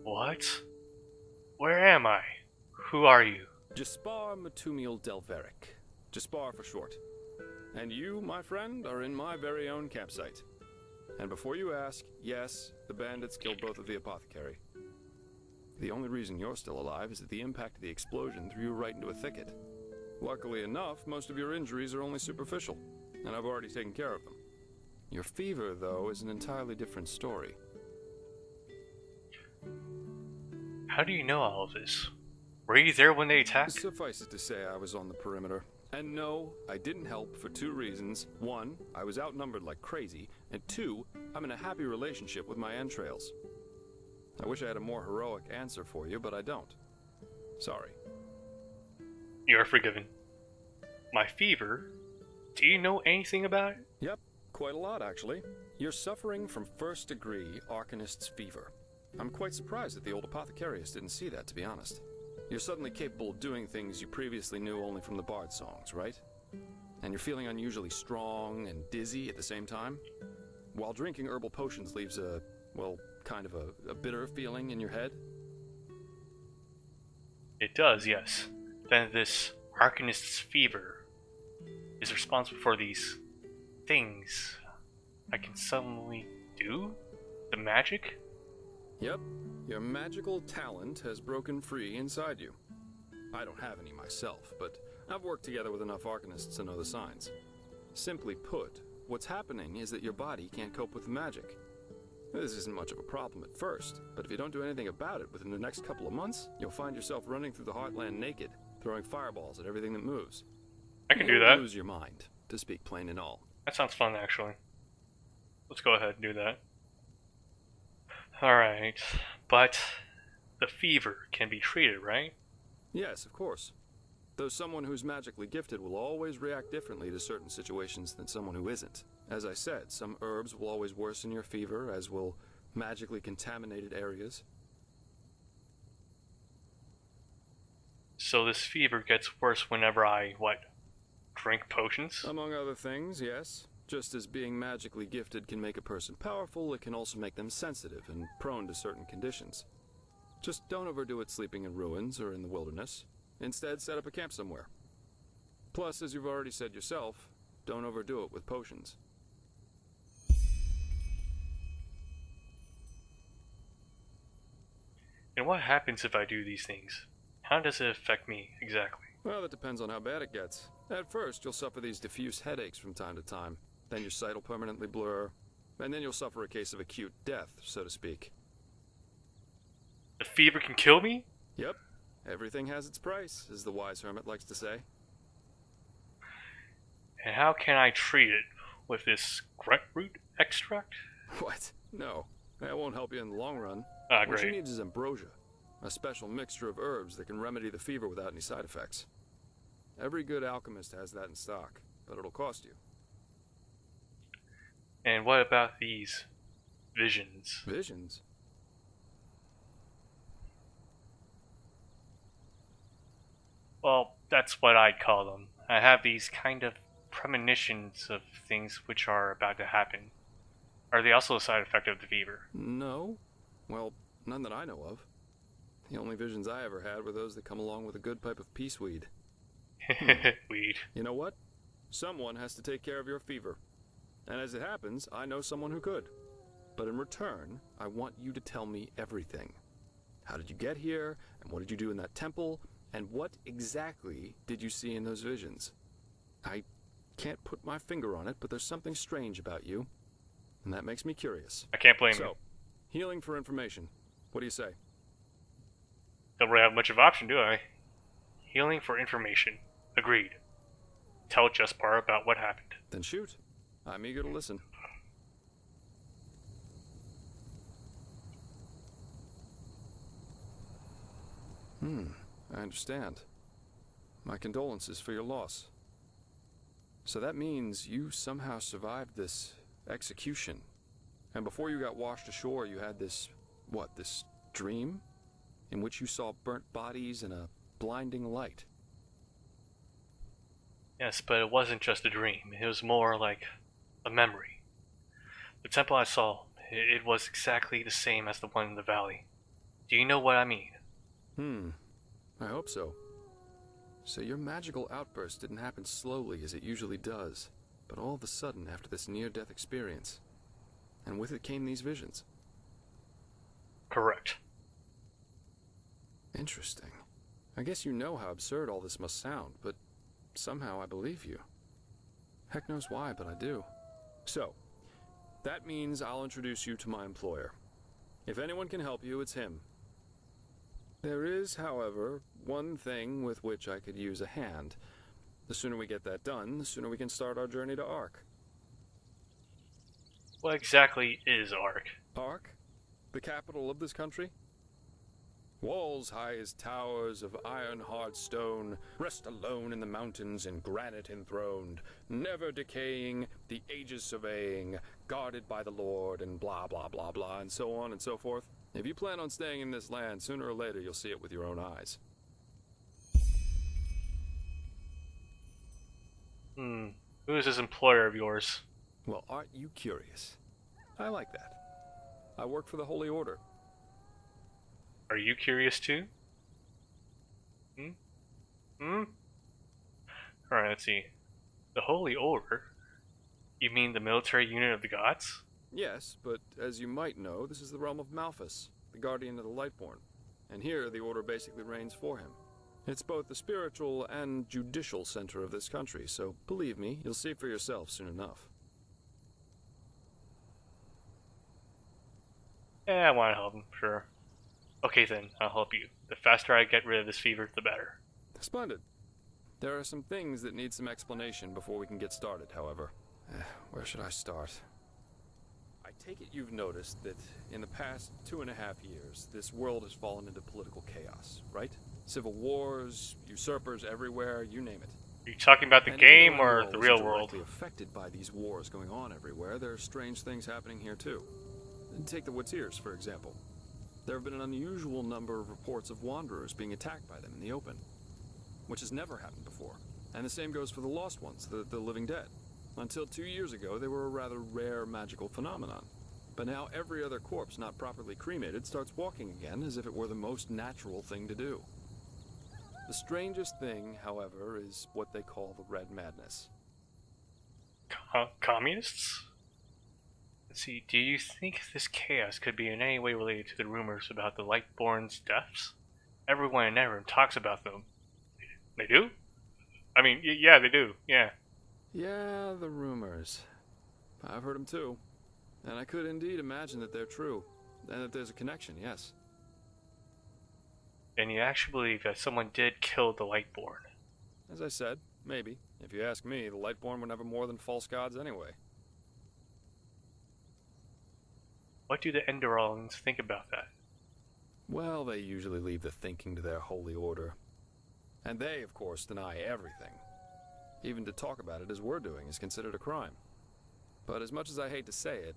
What? Where am I? Who are you? Jaspar Matumiel Delveric. Jaspar for short. And you, my friend, are in my very own campsite. And before you ask, yes, the bandits killed both of the apothecary. The only reason you're still alive is that the impact of the explosion threw you right into a thicket. Luckily enough, most of your injuries are only superficial, and I've already taken care of them. Your fever, though, is an entirely different story. How do you know all of this? Were you there when they attacked? Suffice it to say, I was on the perimeter. And no, I didn't help for two reasons. One, I was outnumbered like crazy, and two, I'm in a happy relationship with my entrails. I wish I had a more heroic answer for you, but I don't. Sorry. You are forgiven. My fever? Do you know anything about it? Yep, quite a lot actually. You're suffering from first-degree Arcanist's fever. I'm quite surprised that the old apothecarius didn't see that, to be honest. You're suddenly capable of doing things you previously knew only from the bard songs, right? And you're feeling unusually strong and dizzy at the same time? While drinking herbal potions leaves a, well, kind of a bitter feeling in your head? It does, yes. Then this Arcanist's fever is responsible for these things I can suddenly do? The magic? Yep, your magical talent has broken free inside you. I don't have any myself, but I've worked together with enough Arcanists to know the signs. Simply put, what's happening is that your body can't cope with the magic. This isn't much of a problem at first, but if you don't do anything about it within the next couple of months, you'll find yourself running through the heartland naked, throwing fireballs at everything that moves. I can do that. Lose your mind, to speak plain and all. That sounds fun, actually. Let's go ahead and do that. Alright, but the fever can be treated, right? Yes, of course. Though someone who's magically gifted will always react differently to certain situations than someone who isn't. As I said, some herbs will always worsen your fever, as will magically contaminated areas. So this fever gets worse whenever I, drink potions? Among other things, yes. Just as being magically gifted can make a person powerful, it can also make them sensitive and prone to certain conditions. Just don't overdo it sleeping in ruins or in the wilderness. Instead, set up a camp somewhere. Plus, as you've already said yourself, don't overdo it with potions. And what happens if I do these things? How does it affect me, exactly? Well, that depends on how bad it gets. At first, you'll suffer these diffuse headaches from time to time. Then your sight will permanently blur. And then you'll suffer a case of acute death, so to speak. The fever can kill me? Yep. Everything has its price, as the wise hermit likes to say. And how can I treat it? With this grunt root extract? What? No. That won't help you in the long run. Ah, What you great. need is ambrosia. A special mixture of herbs that can remedy the fever without any side effects. Every good alchemist has that in stock, but it'll cost you. And what about these visions? Visions? Well, that's what I'd call them. I have these kind of premonitions of things which are about to happen. Are they also a side effect of the fever? No. Well, none that I know of. The only visions I ever had were those that come along with a good pipe of peace weed. Weed. You know what? Someone has to take care of your fever. And as it happens, I know someone who could. But in return, I want you to tell me everything. How did you get here? And what did you do in that temple? And what exactly did you see in those visions? I can't put my finger on it, but there's something strange about you. And that makes me curious. I can't blame you. So, healing for information. What do you say? Don't really have much of an option, do I? Healing for information. Agreed. Tell Jespar about what happened. Then shoot. I'm eager to listen. I understand. My condolences for your loss. So that means you somehow survived this execution. And before you got washed ashore, you had this, this dream? In which you saw burnt bodies and a blinding light. Yes, but it wasn't just a dream. It was more like a memory. The temple I saw, it was exactly the same as the one in the valley. Do you know what I mean? I hope so. So your magical outburst didn't happen slowly as it usually does, but all of a sudden after this near-death experience. And with it came these visions. Correct. Interesting. I guess you know how absurd all this must sound, but somehow I believe you. Heck knows why, but I do. So, that means I'll introduce you to my employer. If anyone can help you, it's him. There is, however, one thing with which I could use a hand. The sooner we get that done, the sooner we can start our journey to Ark. What exactly is Ark? Ark? The capital of this country? Walls high as towers of iron-hard stone, rest alone in the mountains in granite enthroned, never decaying, the ages surveying, guarded by the Lord, and blah blah blah blah, and so on and so forth. If you plan on staying in this land, sooner or later you'll see it with your own eyes. Who is this employer of yours? Well, aren't you curious? I like that. I work for the Holy Order. Are you curious too? Alright, let's see. The Holy Order? You mean the military unit of the gods? Yes, but as you might know, this is the realm of Malphas, the guardian of the Lightborn. And here, the Order basically reigns for him. It's both the spiritual and judicial center of this country, so believe me, you'll see for yourself soon enough. I want to help him, sure. Okay then, I'll help you. The faster I get rid of this fever, the better. Splendid. There are some things that need some explanation before we can get started, however. Where should I start? I take it you've noticed that in the past 2.5 years, this world has fallen into political chaos, right? Civil wars, usurpers everywhere, you name it. Are you talking about the game or the real world? Directly affected by these wars going on everywhere, there are strange things happening here too. Take the Woodsheers, for example. There have been an unusual number of reports of wanderers being attacked by them in the open, which has never happened before. And the same goes for the Lost Ones, the living dead. Until 2 years ago, they were a rather rare magical phenomenon. But now every other corpse not properly cremated starts walking again as if it were the most natural thing to do. The strangest thing, however, is what they call the Red Madness. Communists? Let's see, do you think this chaos could be in any way related to the rumors about the Lightborn's deaths? Everyone in Enderal talks about them. They do? I mean, yeah, they do, yeah. Yeah, the rumors. I've heard them too. And I could indeed imagine that they're true. And that there's a connection, yes. And you actually believe that someone did kill the Lightborn? As I said, maybe. If you ask me, the Lightborn were never more than false gods anyway. What do the Enderalians think about that? Well, they usually leave the thinking to their Holy Order. And they, of course, deny everything. Even to talk about it as we're doing is considered a crime. But as much as I hate to say it,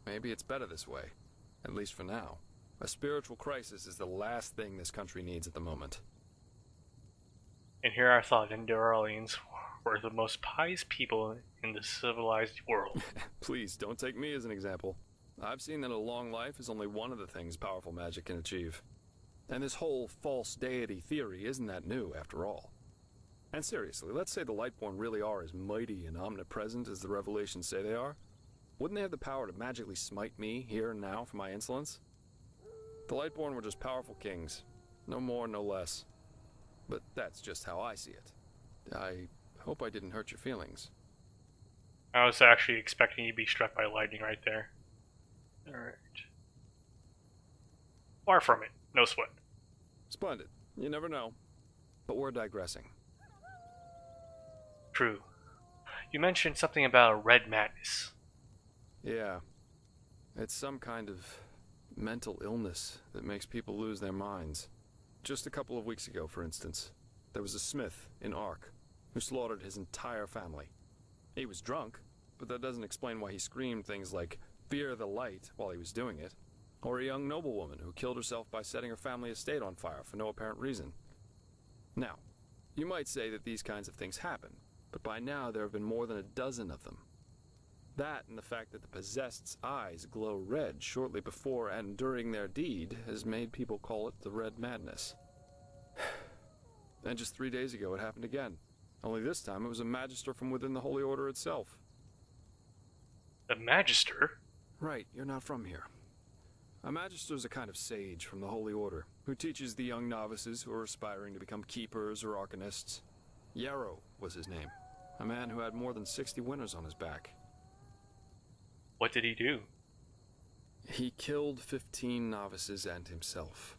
maybe it's better this way. At least for now. A spiritual crisis is the last thing this country needs at the moment. And here I thought Enderalians were the most pious people in the civilized world. Please, don't take me as an example. I've seen that a long life is only one of the things powerful magic can achieve. And this whole false deity theory isn't that new, after all. And seriously, let's say the Lightborn really are as mighty and omnipresent as the revelations say they are. Wouldn't they have the power to magically smite me, here and now, for my insolence? The Lightborn were just powerful kings. No more, no less. but that's just how I see it. I hope I didn't hurt your feelings. I was actually expecting you to be struck by lightning right there. Alright. Far from it. No sweat. Splendid. You never know. But we're digressing. True. You mentioned something about a red madness. Yeah. It's some kind of mental illness that makes people lose their minds. Just a couple of weeks ago, for instance, there was a smith in Ark who slaughtered his entire family. He was drunk, but that doesn't explain why he screamed things like, "Fear the light," while he was doing it. Or a young noblewoman who killed herself by setting her family estate on fire for no apparent reason. Now, you might say that these kinds of things happen, but by now there have been more than a dozen of them. That and the fact that the possessed's eyes glow red shortly before and during their deed has made people call it the Red Madness. And just 3 days ago it happened again. Only this time it was a magister from within the Holy Order itself. The magister? Right, you're not from here. A magister is a kind of sage from the Holy Order who teaches the young novices who are aspiring to become keepers or arcanists. Yarrow was his name, a man who had more than 60 winners on his back. What did he do? He killed 15 novices and himself.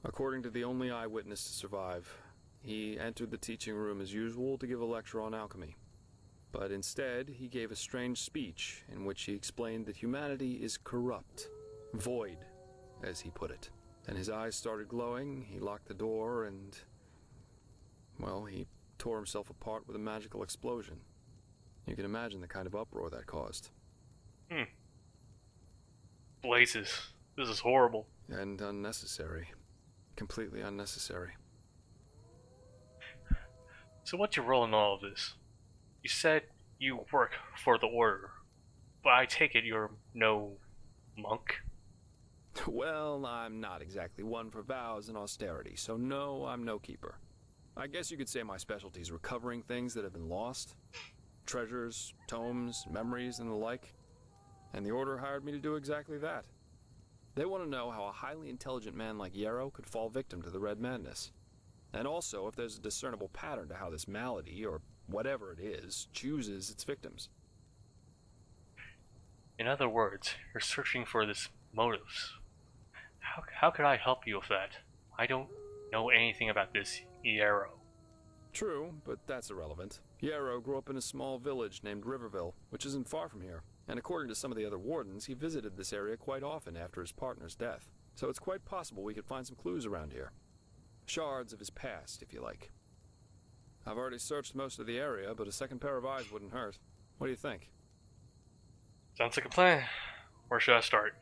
According to the only eyewitness to survive, he entered the teaching room as usual to give a lecture on alchemy. But instead, he gave a strange speech in which he explained that humanity is corrupt, void, as he put it. Then his eyes started glowing, he locked the door, and, well, he tore himself apart with a magical explosion. You can imagine the kind of uproar that caused. Blazes. This is horrible. And unnecessary. Completely unnecessary. So what's your role in all of this? You said you work for the Order, but I take it you're no monk? Well, I'm not exactly one for vows and austerity, so no, I'm no keeper. I guess you could say my specialty is recovering things that have been lost. Treasures, tomes, memories, and the like. And the Order hired me to do exactly that. They want to know how a highly intelligent man like Yarrow could fall victim to the Red Madness. And also if there's a discernible pattern to how this malady, or whatever it is, chooses its victims. In other words, you're searching for this motives. How could I help you with that? I don't know anything about this Yarrow. True, but that's irrelevant. Yarrow grew up in a small village named Riverville, which isn't far from here. And according to some of the other wardens, he visited this area quite often after his partner's death. So it's quite possible we could find some clues around here. Shards of his past, if you like. I've already searched most of the area, but a second pair of eyes wouldn't hurt. What do you think? Sounds like a plan. Where should I start?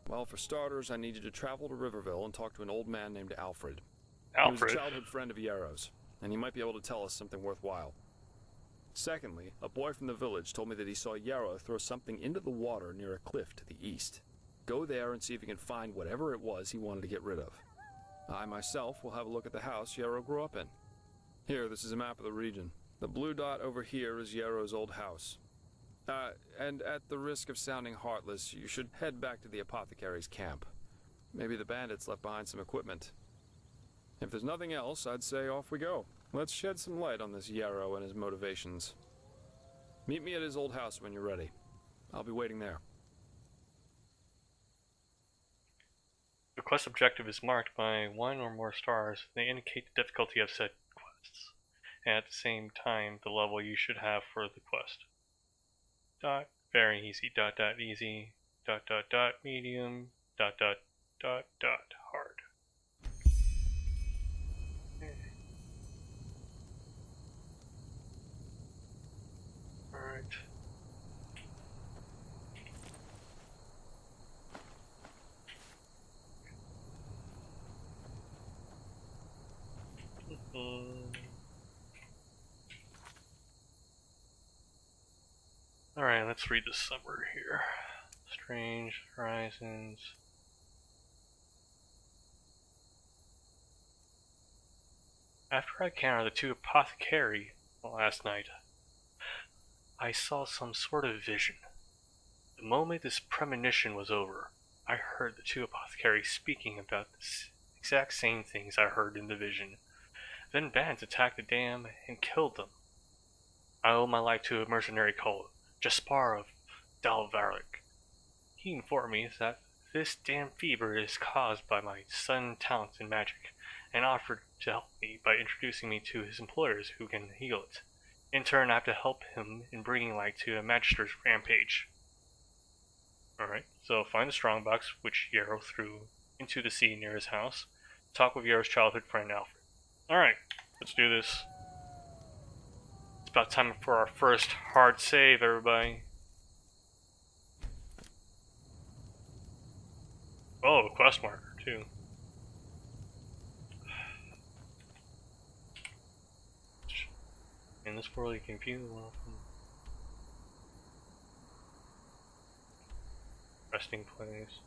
Well, for starters, I need you to travel to Riverville and talk to an old man named Alfred. Alfred? He was a childhood friend of Yarrow's, and he might be able to tell us something worthwhile. Secondly, a boy from the village told me that he saw Yarrow throw something into the water near a cliff to the east. Go there and see if you can find whatever it was he wanted to get rid of. I myself will have a look at the house Yarrow grew up in. Here, this is a map of the region. The blue dot over here is Yarrow's old house. And at the risk of sounding heartless, you should head back to the apothecary's camp. Maybe the bandits left behind some equipment. If there's nothing else, I'd say off we go. Let's shed some light on this Yarrow and his motivations. Meet me at his old house when you're ready. I'll be waiting there. The quest objective is marked by one or more stars. They indicate the difficulty of said quests, and at the same time the level you should have for the quest. Dot, very easy, dot, dot, easy, dot, dot, dot, medium, dot, dot, dot, dot, hard. Alright. Alright, let's read the summary here. Strange Horizons. After I encountered the two apothecary last night, I saw some sort of vision. The moment this premonition was over, I heard the two apothecaries speaking about the exact same things I heard in the vision. Then bands attacked the dam and killed them. I owe my life to a mercenary called Jaspar of Dalvaric. He informed me that this damn fever is caused by my sudden talents in magic, and offered to help me by introducing me to his employers who can heal it. In turn, I have to help him in bringing light to a magister's rampage. Alright, so find the strongbox, which Yarrow threw into the sea near his house. Talk with Yarrow's childhood friend Alfred. Alright, let's do this. It's about time for our first hard save, everybody. Oh, a quest marker, too. In this world, you can view the world from resting place.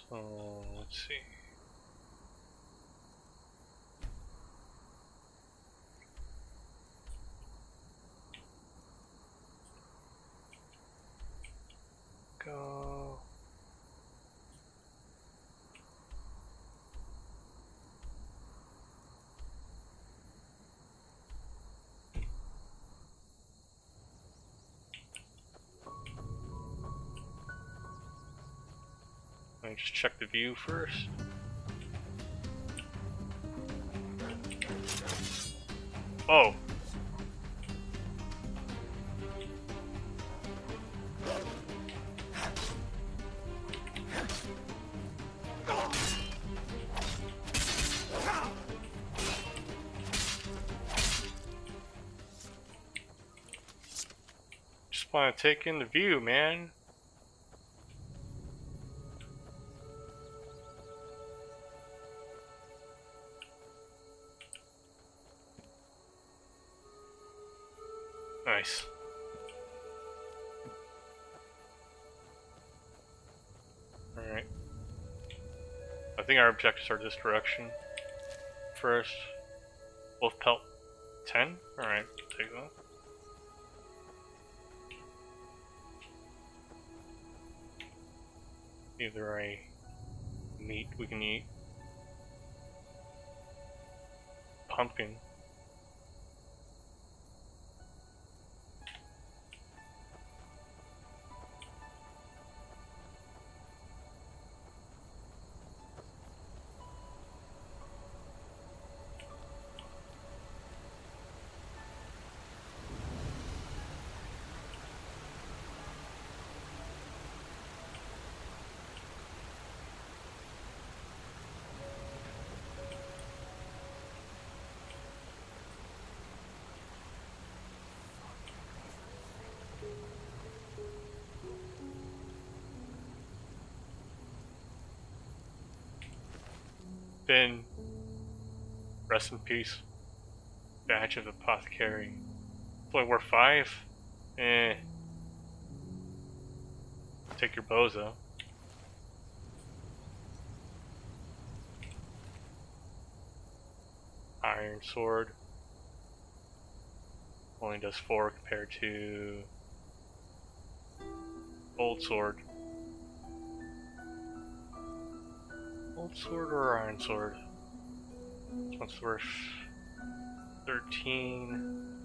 So, let's see. Go. Let me just check the view first. Oh. Just want to take in the view, man. Nice. Alright. I think our objectives are this direction. First, wolf pelt 10? Alright, take that. Either a meat we can eat. Pumpkin. Then, rest in peace. Badge of Apothecary. It's only worth 5? Eh. Take your bows though. Iron sword. Only does 4 compared to old sword. Old sword or iron sword? This one's worth 13.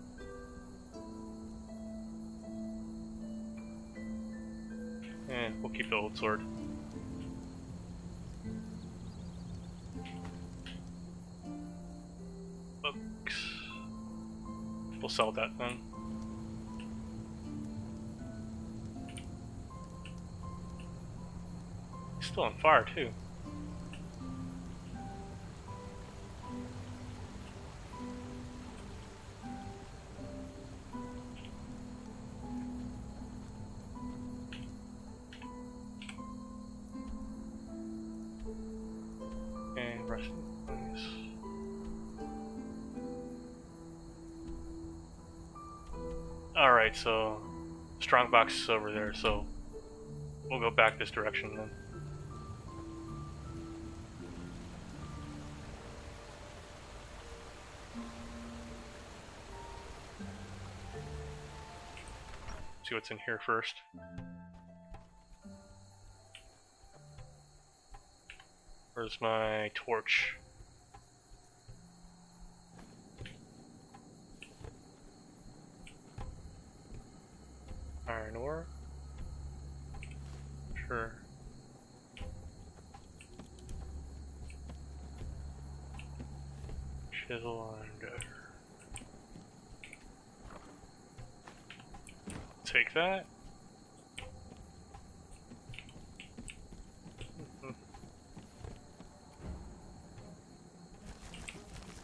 We'll keep the old sword. Books. We'll sell that then. He's still on fire too. And rest in place. Alright, so strong box is over there, so we'll go back this direction then. See what's in here first. Where's my torch? Iron ore? Sure. Chisel and take that.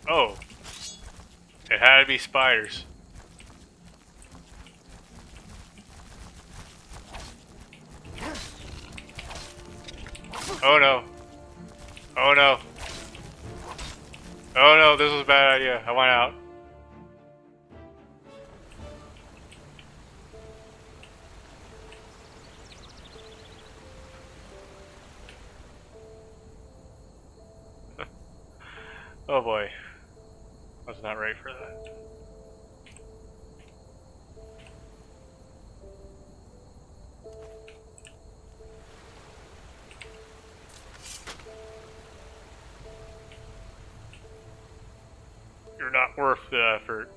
Oh, it had to be spiders. Oh no. Oh no. Oh no, this was a bad idea. I went out. Oh boy. I was not ready for that. You're not worth the effort.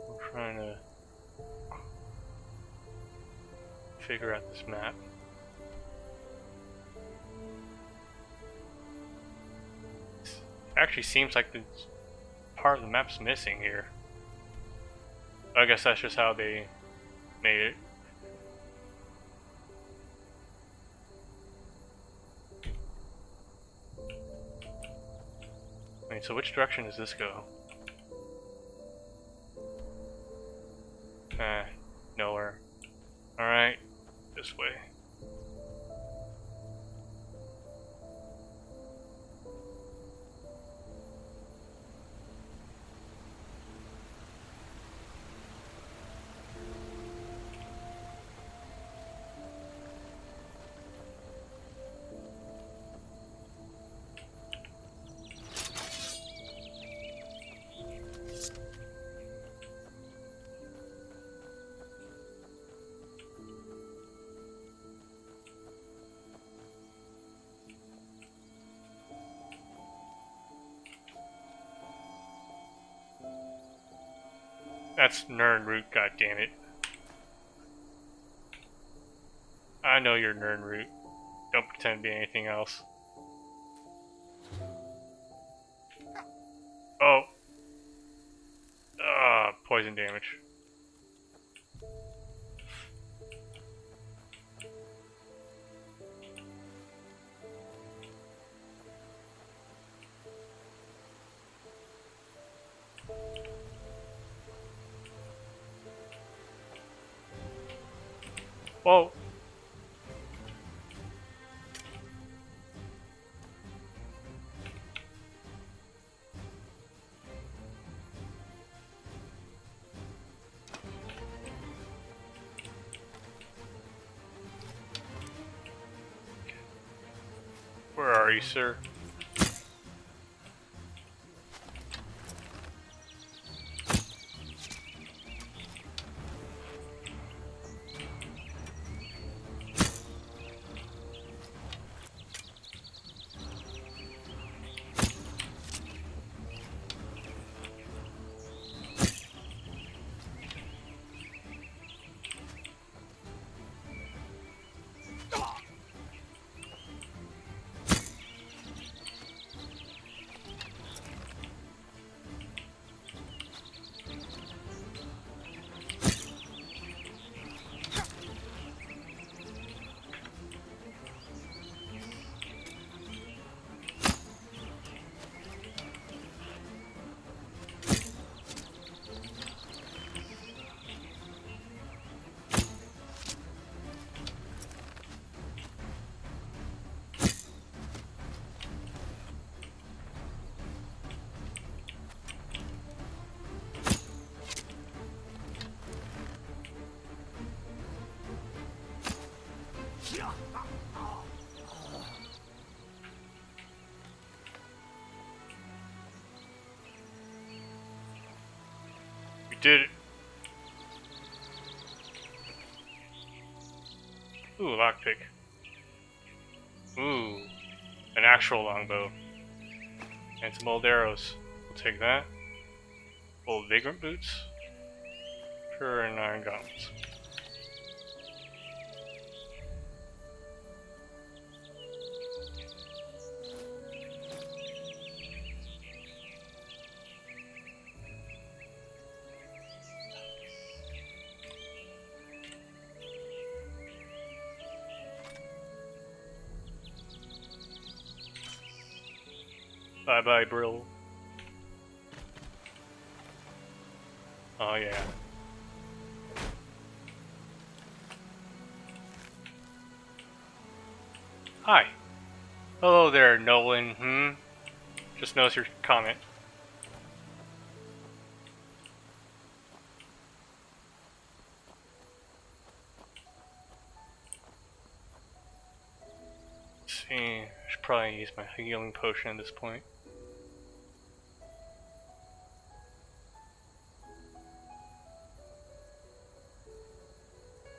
I'm trying to figure out this map. Actually seems like the part of the map's missing here. I guess that's just how they made it. Wait, so which direction does this go? Nowhere. Alright, this way. That's Nern Root, goddammit. I know you're Nern Root. Don't pretend to be anything else. Oh. Poison damage. Whoa. Where are you, sir? did it. Ooh, lockpick. Ooh, an actual longbow. And some old arrows. We'll take that. Old vagrant boots. Sure, and iron gauntlets. Bye bye, Brill. Oh, yeah. Hi. Hello there, Nolan. Just noticed your comment. Let's see. I should probably use my healing potion at this point.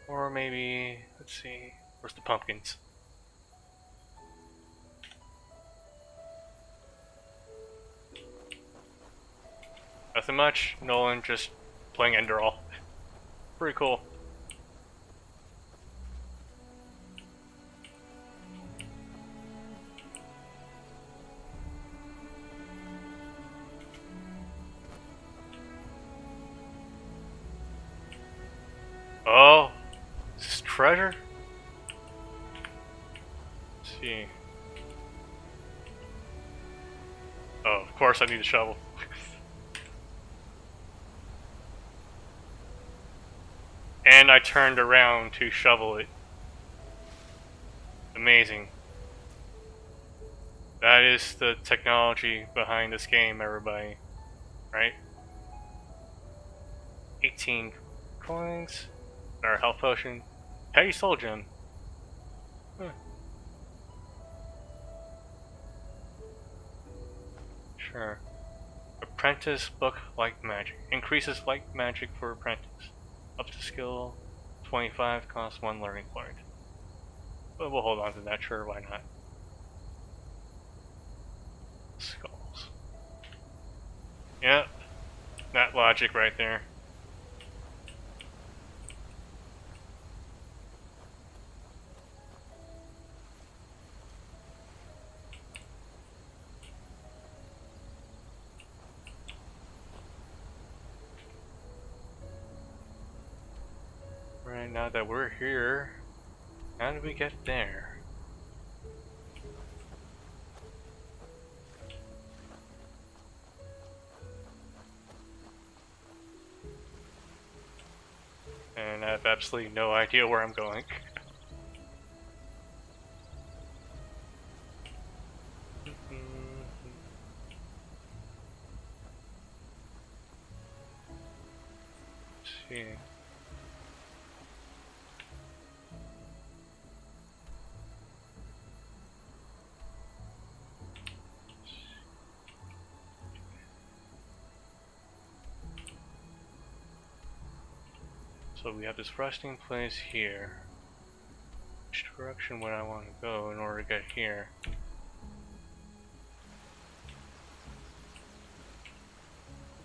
Or maybe, let's see, where's the pumpkins? Nothing much, Nolan just playing Enderal. Pretty cool. Oh, is this treasure? Let's see. Oh, of course I need a shovel. And I turned around to shovel it. Amazing. That is the technology behind this game, everybody. Right? 18 coins. Our health potion. Heavy soul gem. Huh. Sure. Apprentice book like magic. Increases like magic for apprentice. Up to skill 25, costs 1 learning point. But we'll hold on to that, sure, why not? Skulls. Yep. That logic right there. Right, now that we're here, how did we get there? And I have absolutely no idea where I'm going. Let's see. So we have this resting place here. Which direction would I want to go in order to get here?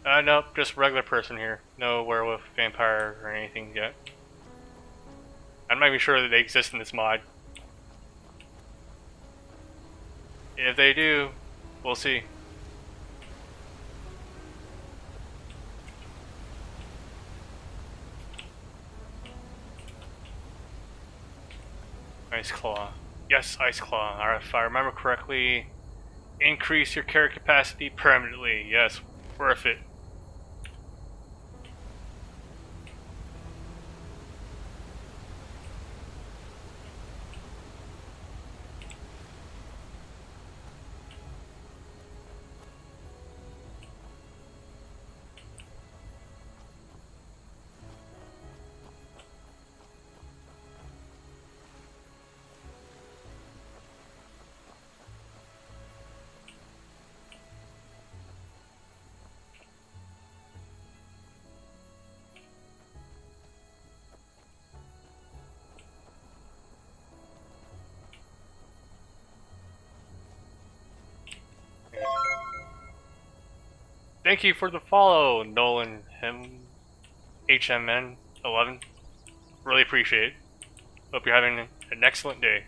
Nope, just regular person here. No werewolf, vampire, or anything yet. I'm not even sure that they exist in this mod. If they do, we'll see. Ice Claw. Yes, Ice Claw. If I remember correctly, increase your character capacity permanently. Yes, worth it. Thank you for the follow, Nolan HMN11. Really appreciate it. Hope you're having an excellent day.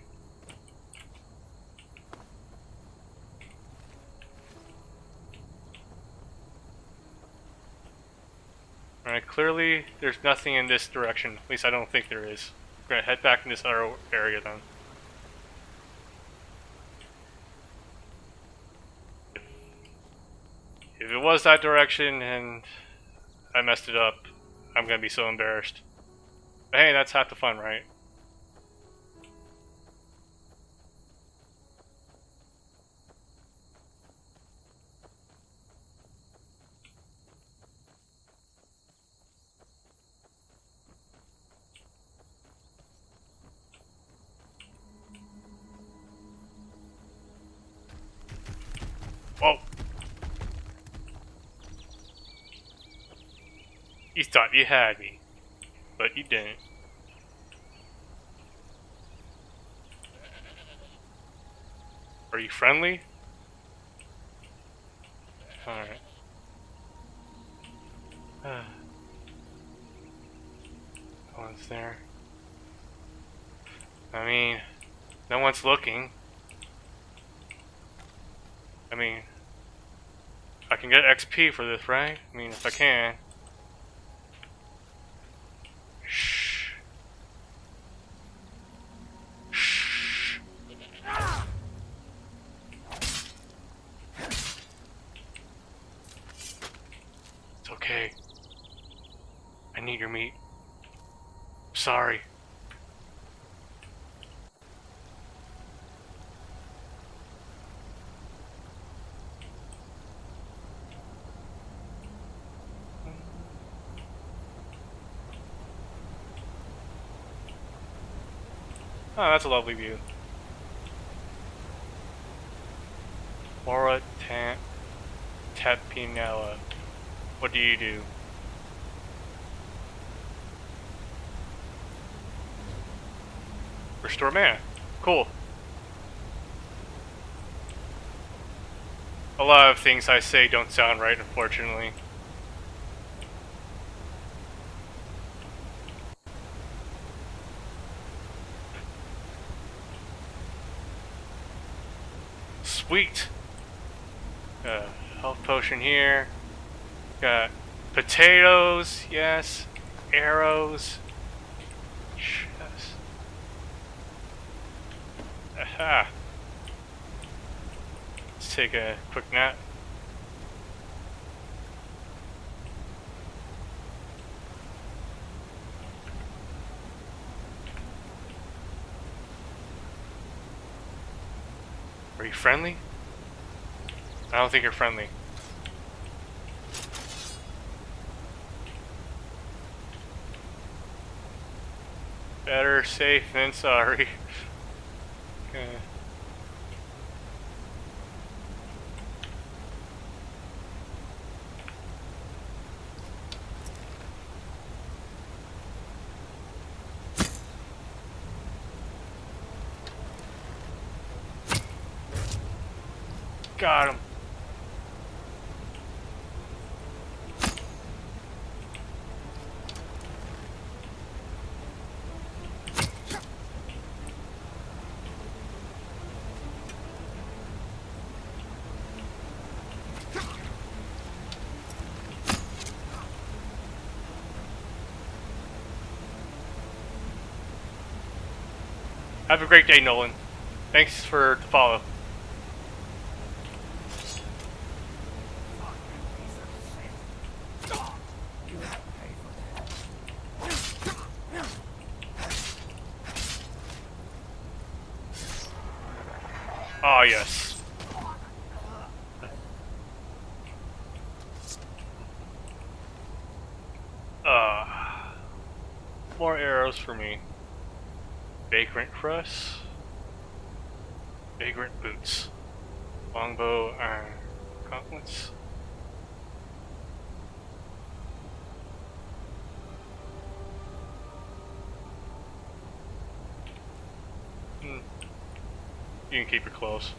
Alright, clearly there's nothing in this direction. At least I don't think there is. We're gonna head back in this other area then. If it was that direction and I messed it up, I'm gonna be so embarrassed. But hey, that's half the fun, right? Whoa! You thought you had me, but you didn't. Are you friendly? Alright. No one's there. I mean, no one's looking. I mean, I can get XP for this, right? I mean, if I can. Shh. Shh. It's okay. I need your meat. Sorry. Oh, that's a lovely view. Laura Tapinella. What do you do? Restore mana. Cool. A lot of things I say don't sound right, unfortunately. Sweet. Health potion here. Got potatoes, yes. Arrows. Yes. Aha. Let's take a quick nap. Are you friendly? I don't think you're friendly. Better safe than sorry. Okay. Got him. Have a great day, Nolan. Thanks for the follow. Ah, yes. More arrows for me. Vagrant crust. Vagrant boots. Longbow iron gauntlets. You can keep your clothes.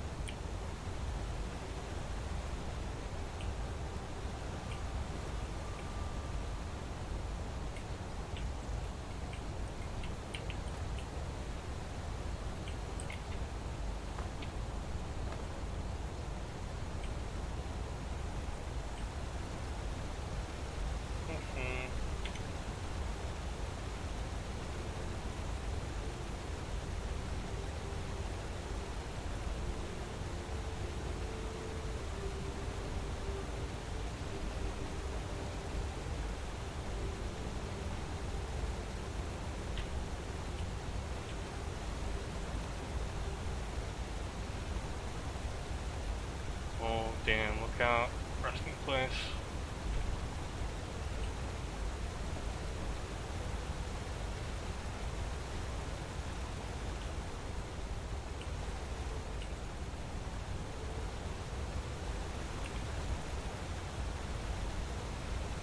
Damn lookout, resting place.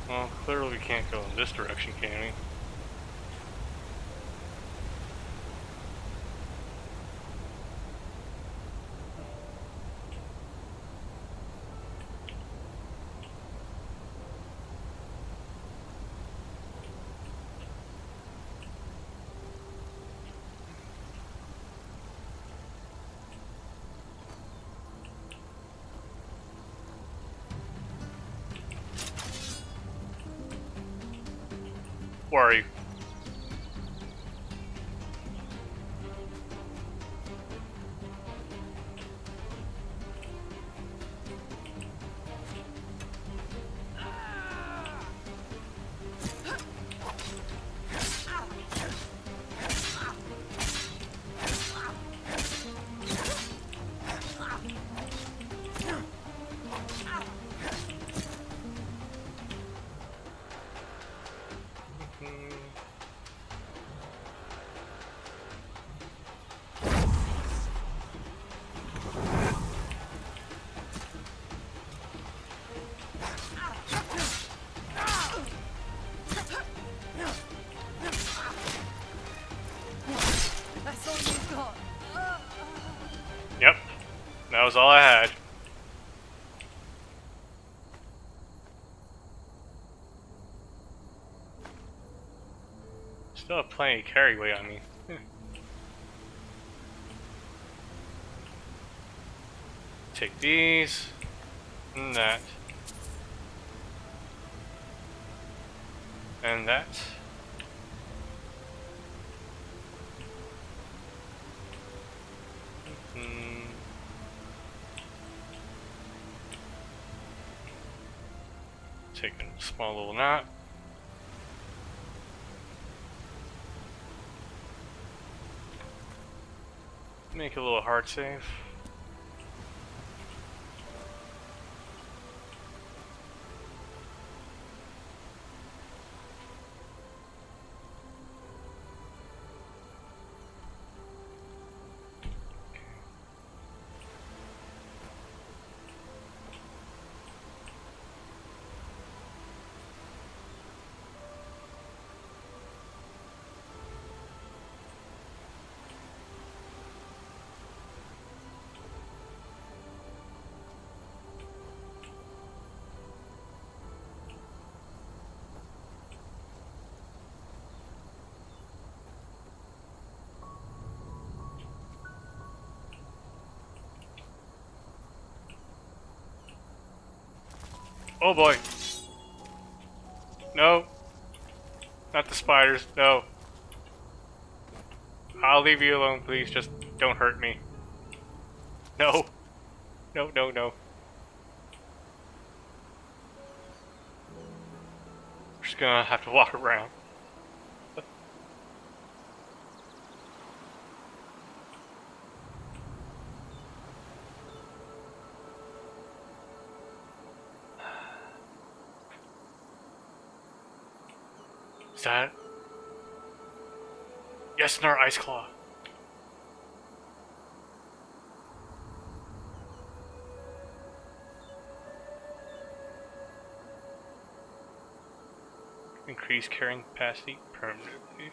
Well, clearly we can't go in this direction, can we? Where are you? That's all you've got. Yep, that was all I had. Still have plenty of carry weight on me. Take these and that and that. Taking a small little knot. Make a little hard save. Oh boy. No. Not the spiders. No. I'll leave you alone, please. Just don't hurt me. No. No, no, no. We're just gonna have to walk around. Is that? Yes, in our ice claw. Increase carrying capacity permanently.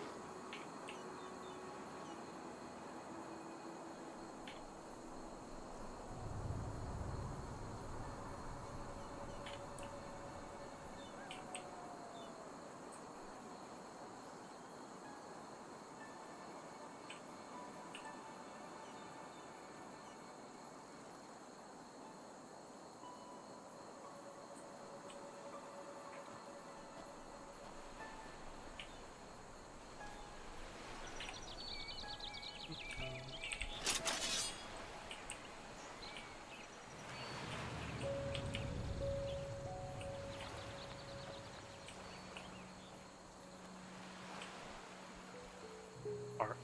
Arc.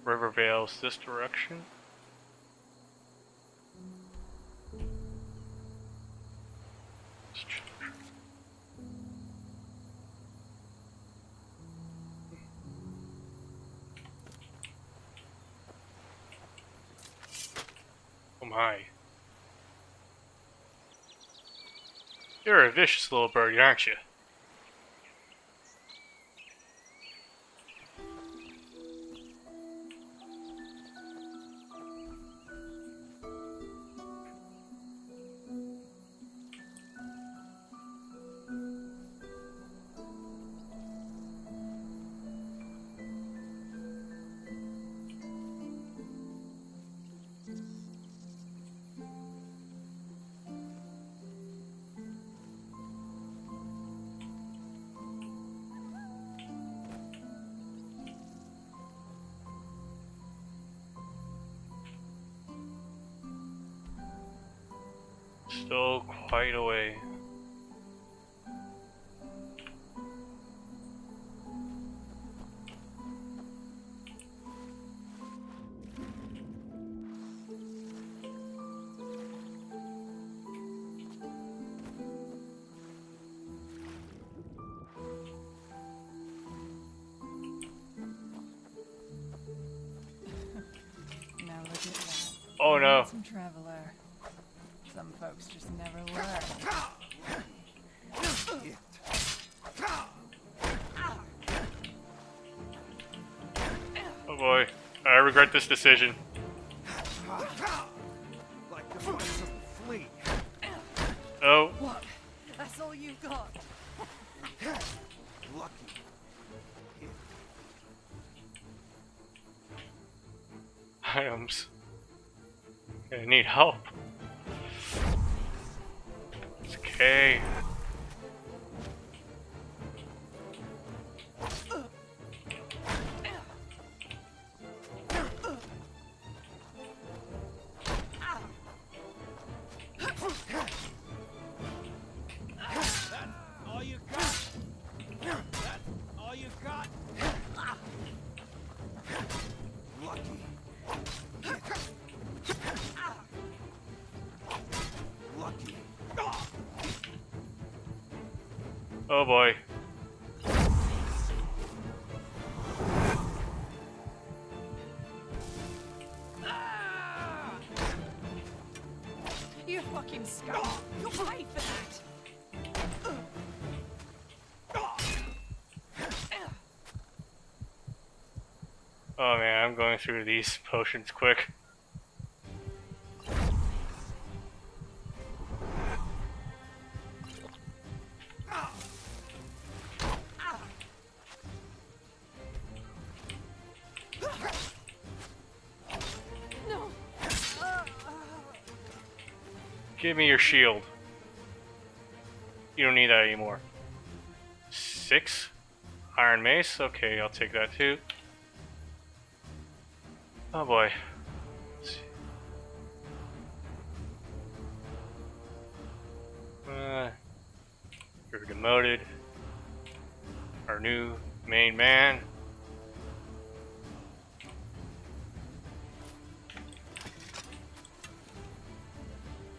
River Vale's this direction. Oh my. You're a vicious little birdie, aren't you? Still quite a way. Now look at that. Oh no. Some traveler. Some folks just never learn. Oh boy. I regret this decision. Like the fights of the flea. Oh. What? That's all you've got? Lucky. Items. I need help. It's okay. All you got? That's all you got? Lucky. Lucky. Oh boy. You fucking scum! You'll pay for that! Oh man, I'm going through these potions quick. No! Give me your shield. You don't need that anymore. 6? Iron Mace? Okay, I'll take that too. Oh boy. Let's see. You're demoted. Our new main man.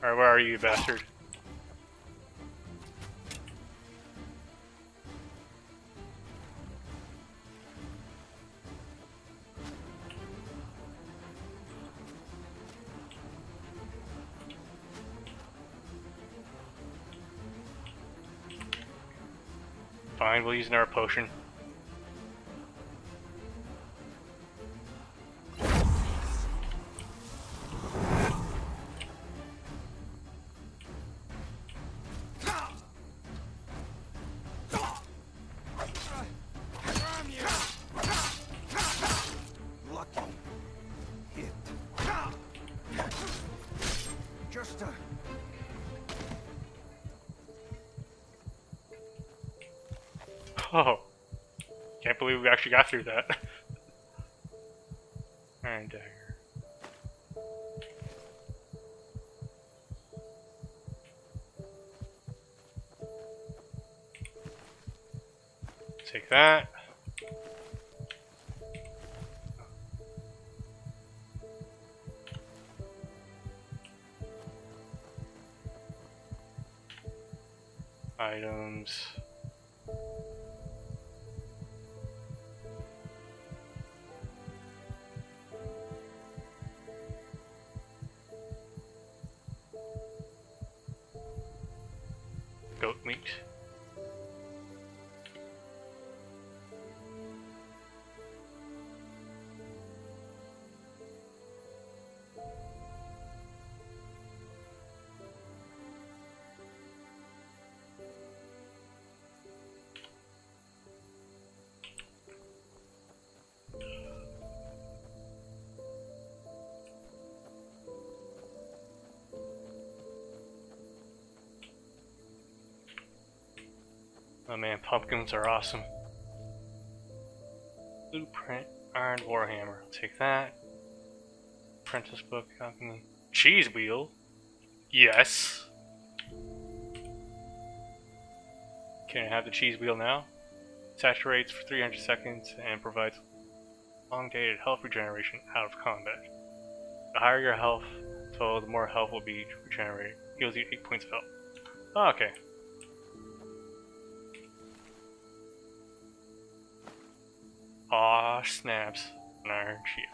Alright, where are you, bastard? Fine, we'll use another potion. Lucky. Hit. Just a... Oh. Can't believe we actually got through that. Iron dagger. Take that. Items. meat. Oh man, pumpkins are awesome. Blueprint, iron warhammer. I'll take that. Apprentice book, company. Cheese wheel? Yes. Can I have the cheese wheel now? Saturates for 300 seconds and provides elongated health regeneration out of combat. The higher your health total, the more health will be regenerated. Heals you 8 points of health. Oh, okay. Aw, snaps. An iron shield.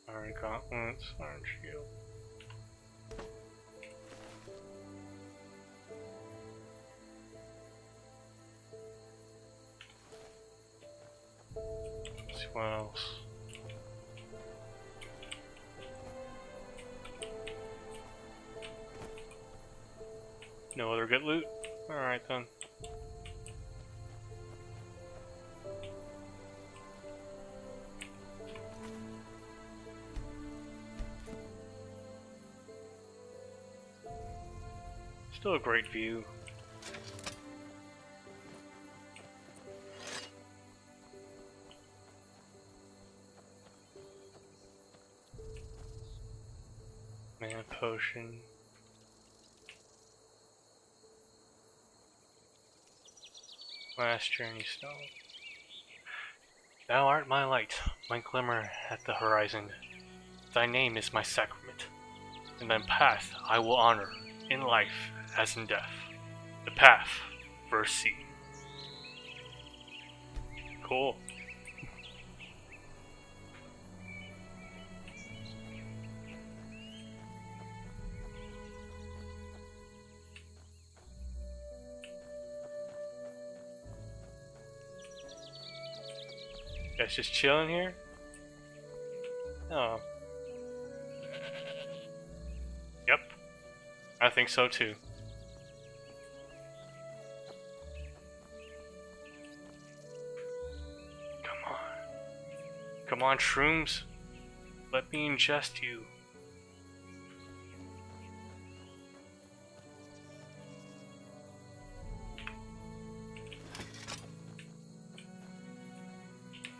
Iron gauntlets, iron shield. Let's see what else. No other good loot? Alright then. Still a great view. Mana potion. Last journey stone. Thou art my light, my glimmer at the horizon. Thy name is my sacrament, and thy path I will honor, in life as in death. The path, verse C. Cool. Guys just chilling here? Oh. Yep. I think so too. Come on. Come on, shrooms. Let me ingest you.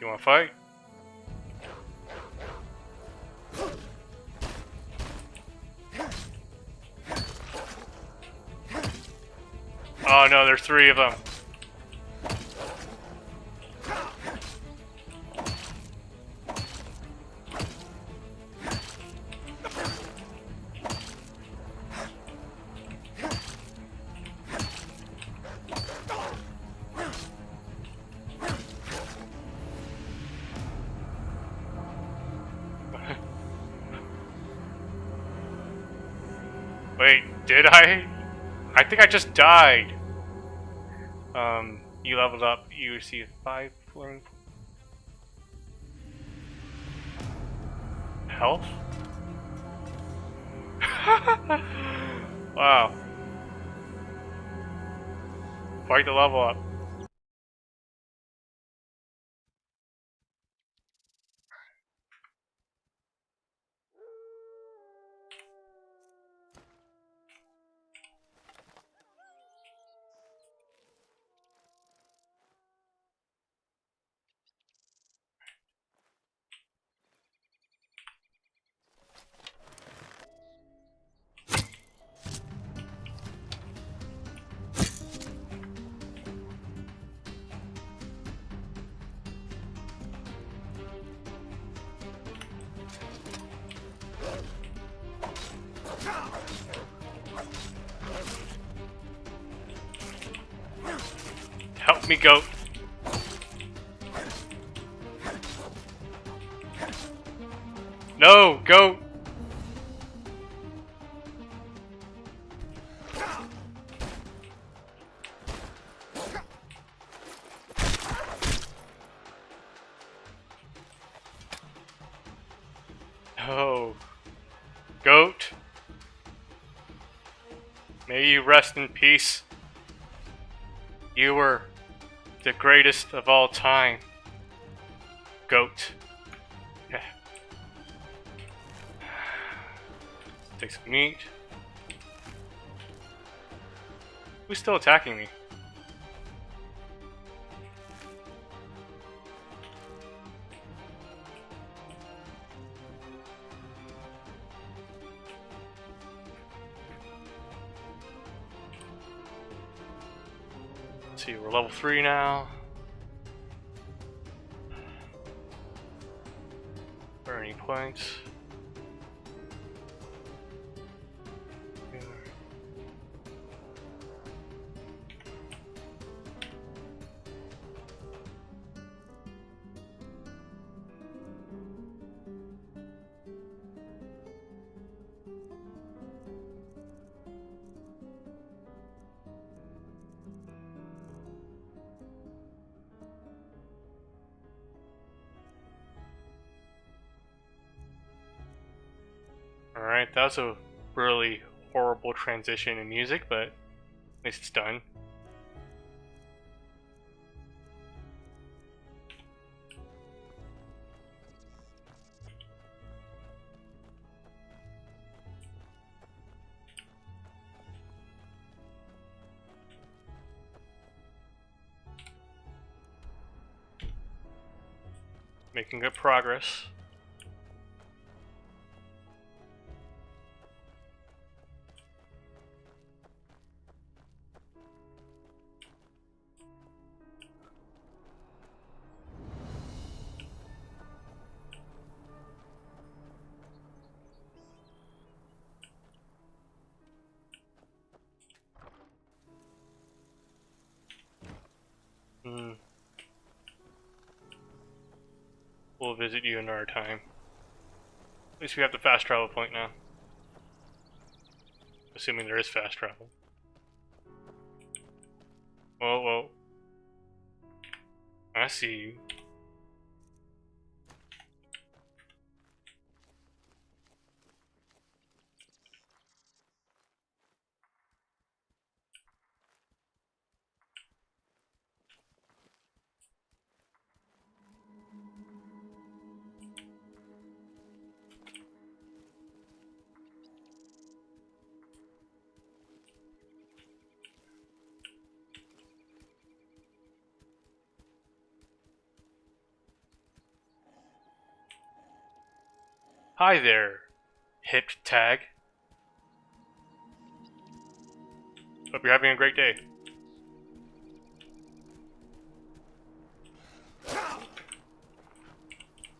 You wanna fight? Oh no, there's 3 of them. Wait, did I? I think I just died. You leveled up, you received 5 floating health? Wow. Quite the level up. Let me go. No, go. Oh, goat. May you rest in peace. You were the greatest of all time. Goat. Yeah. Take some meat. Who's still attacking me? Let's see, we're level 3 now. Burning points. Alright, that was a really horrible transition in music, but at least it's done. Making good progress. We'll visit you another time. At least we have the fast travel point now. Assuming there is fast travel. Whoa, whoa. I see you. Hi there, hip tag. Hope you're having a great day.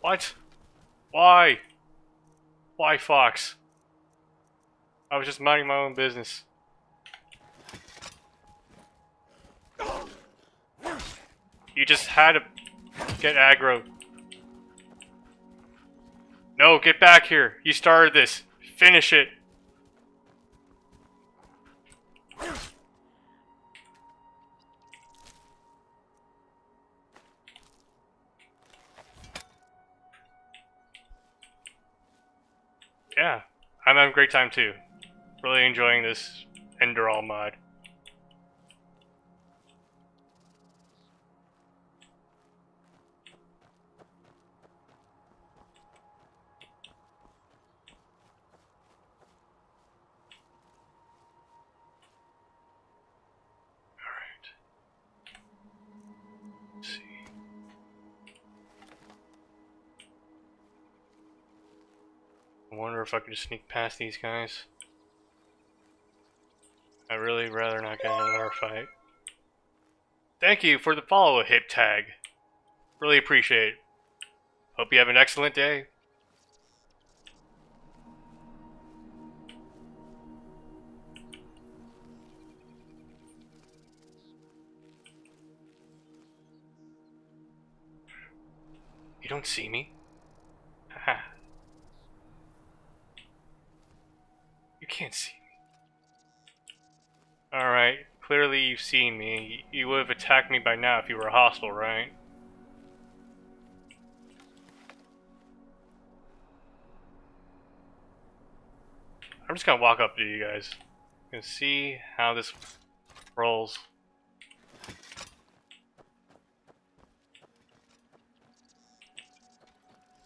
What? Why? Why, Fox? I was just minding my own business. You just had to get aggro. No, get back here. You started this. Finish it. Yeah, I'm having a great time too. Really enjoying this Enderal mod. I wonder if I could just sneak past these guys. I'd really rather not get in another fight. Thank you for the follow, hip tag. Really appreciate it. Hope you have an excellent day. You don't see me? Haha. You can't see me. Alright, clearly you've seen me. You would have attacked me by now if you were hostile, right? I'm just gonna walk up to you guys and see how this rolls.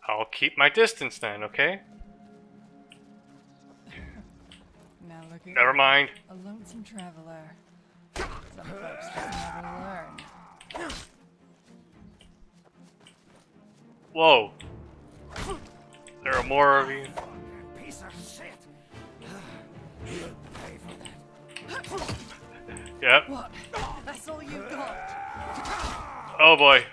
I'll keep my distance then, okay? Now look at Never you, mind. a lonesome traveler. Some folks just never learn. Whoa. There are more of you. Piece of shit. You'll pay for that. Yep. What? That's all you got? Oh boy.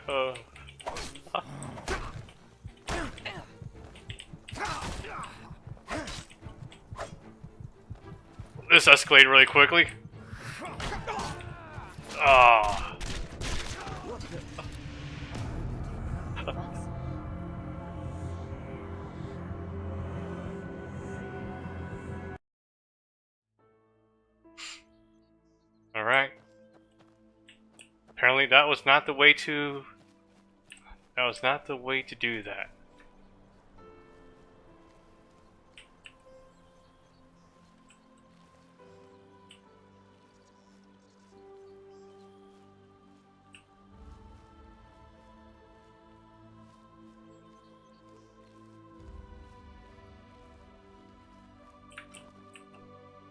This escalated really quickly. Ah. All right. Apparently that was not the way to. That was not the way to do that.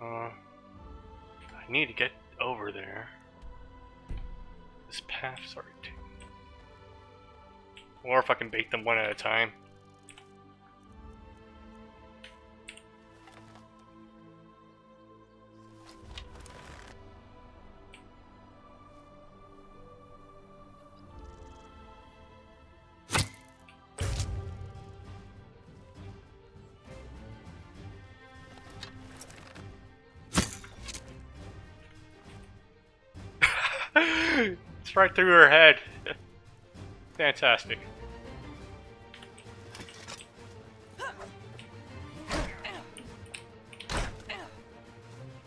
I need to get over there. This path's already too. Or if I can bait them one at a time. It's right through her head. Fantastic.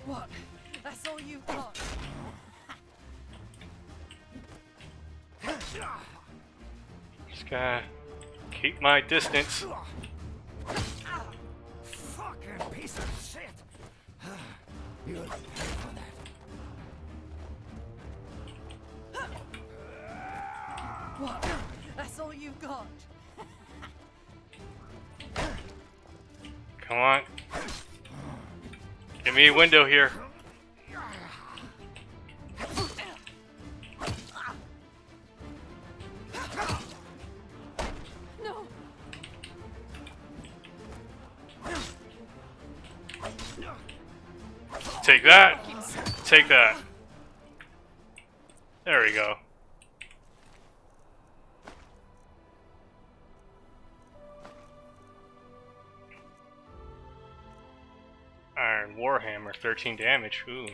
What? That's all you got? Just gotta keep my distance. Fucking piece of shit. You'll pay for that. What? That's all you got? Come on. Give me a window here. No. Take that. Take that. There we go. Iron Warhammer, 13 damage. Ooh.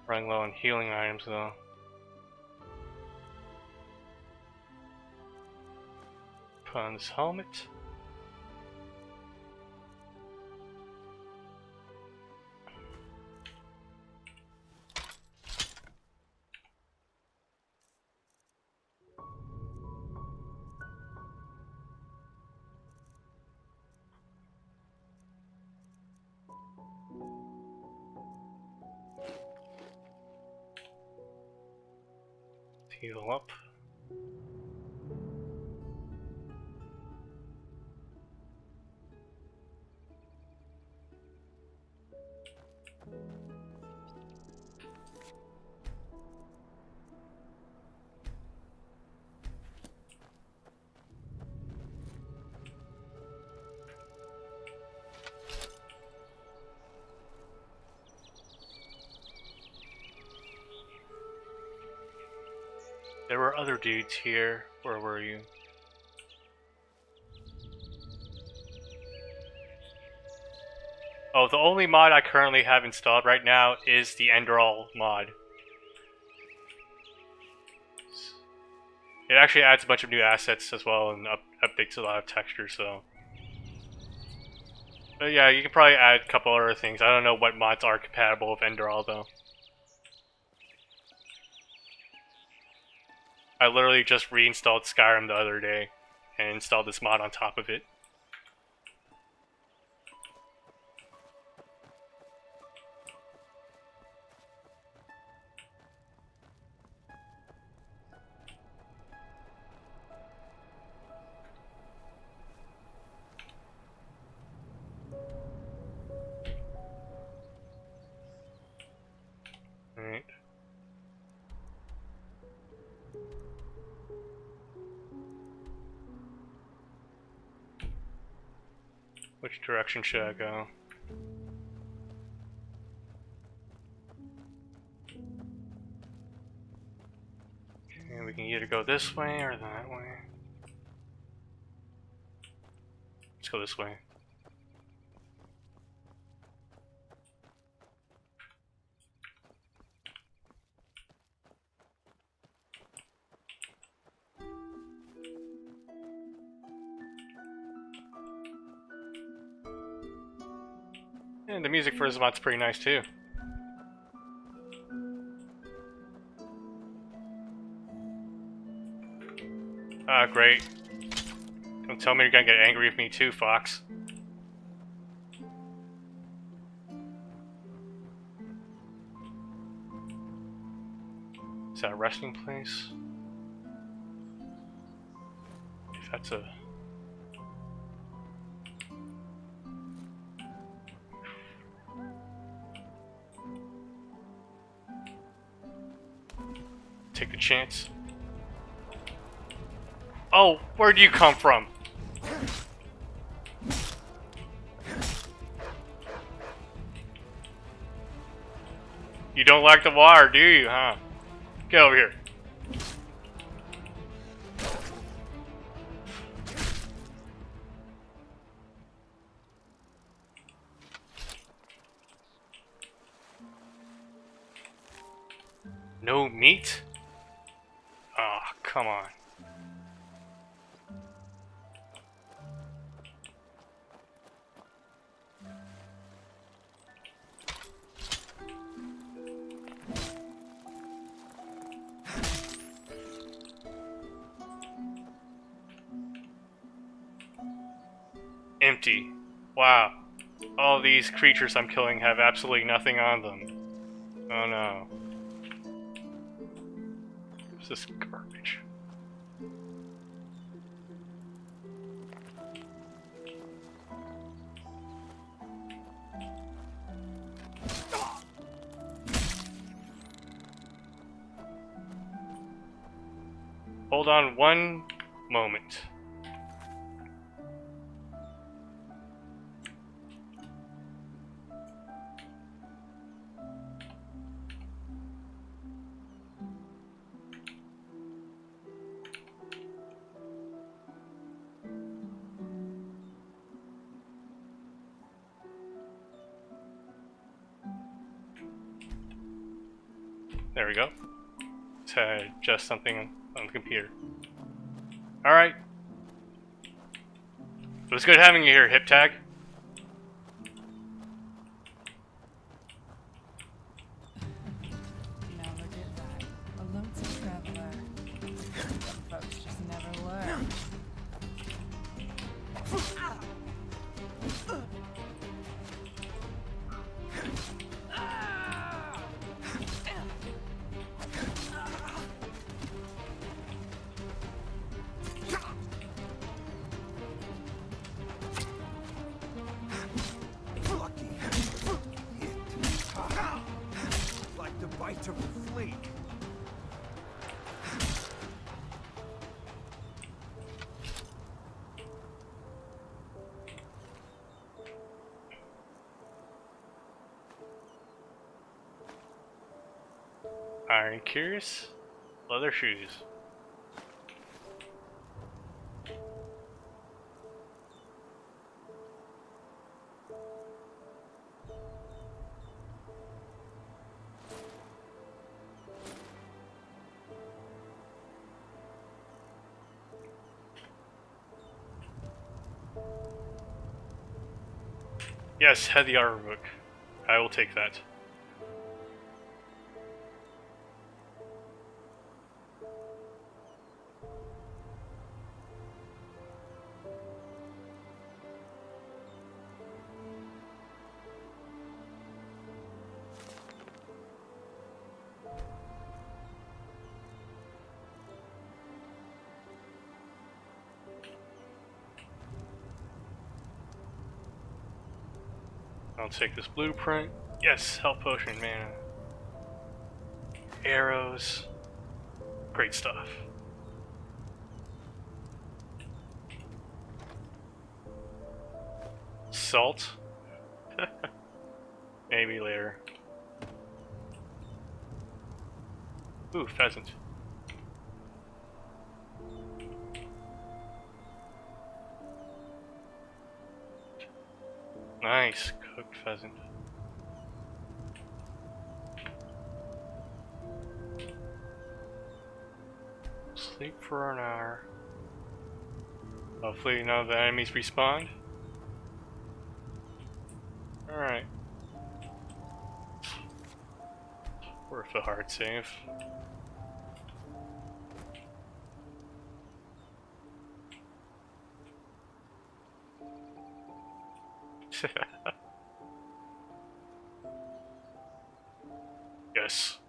Running low on healing items though. Put on this helmet. Heal up. There were other dudes here. Where were you? Oh, the only mod I currently have installed right now is the Enderal mod. It actually adds a bunch of new assets as well and updates a lot of textures, so... But yeah, you can probably add a couple other things. I don't know what mods are compatible with Enderal, though. I literally just reinstalled Skyrim the other day and installed this mod on top of it. Alright. Which direction should I go? Okay, we can either go this way or that way. Let's go this way. And the music for this mod's pretty nice too. Ah, great. Don't tell me you're gonna get angry with me too, Fox. Is that a resting place? If that's a... Take the chance. Oh, where'd you come from? You don't like the water, do you, huh? Get over here. No meat? Oh, come on. Empty. Wow. All these creatures I'm killing have absolutely nothing on them. Oh no. What's this garbage? Hold on one moment. There we go. To adjust something on the computer. Alright. It was good having you here, Hip Tag. Now look at that. A lonesome traveler. Some folks just never learn. Like the bite of a flea. Iron Curious. Leather shoes. Yes, heavy armor book. I will take that. I'll take this blueprint. Yes, health potion, mana. Arrows. Great stuff. Salt. Maybe later. Ooh, pheasant. Nice, cooked pheasant. Sleep for an hour. Hopefully none of the enemies respawn. Alright. Worth a hard save. Yes.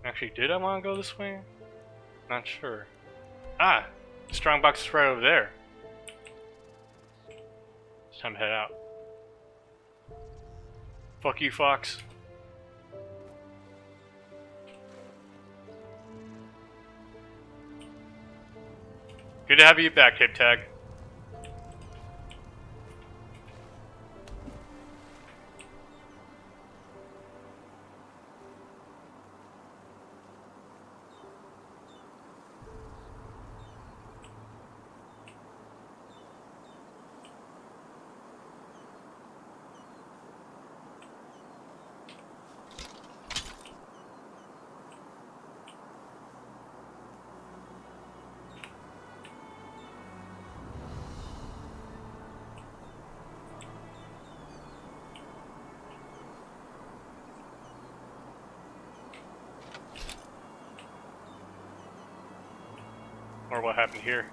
Actually, did I want to go this way? Not sure. Ah! Strong box is right over there. It's time to head out. Fuck you, Fox. Good to have you back, Hip Tag. Or what happened here?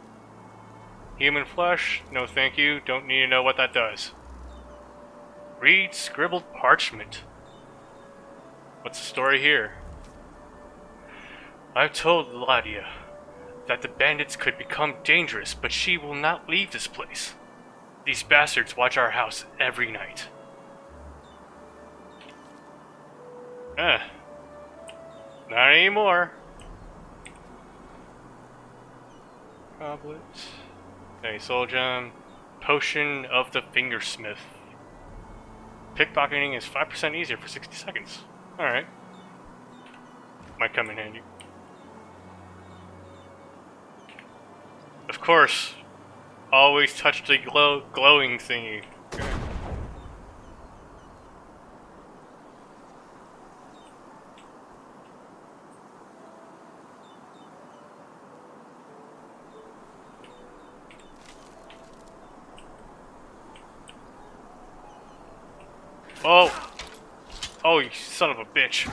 Human flesh? No thank you. Don't need to know what that does. Read scribbled parchment. What's the story here? I've told Ladia that the bandits could become dangerous, but she will not leave this place. These bastards watch our house every night. Not anymore. Goblet. Okay, soul gem. Potion of the Fingersmith. Pickpocketing is 5% easier for 60 seconds. Alright. Might come in handy. Of course. Always touch the glowing thingy. Okay. Oh! Oh, you son of a bitch. You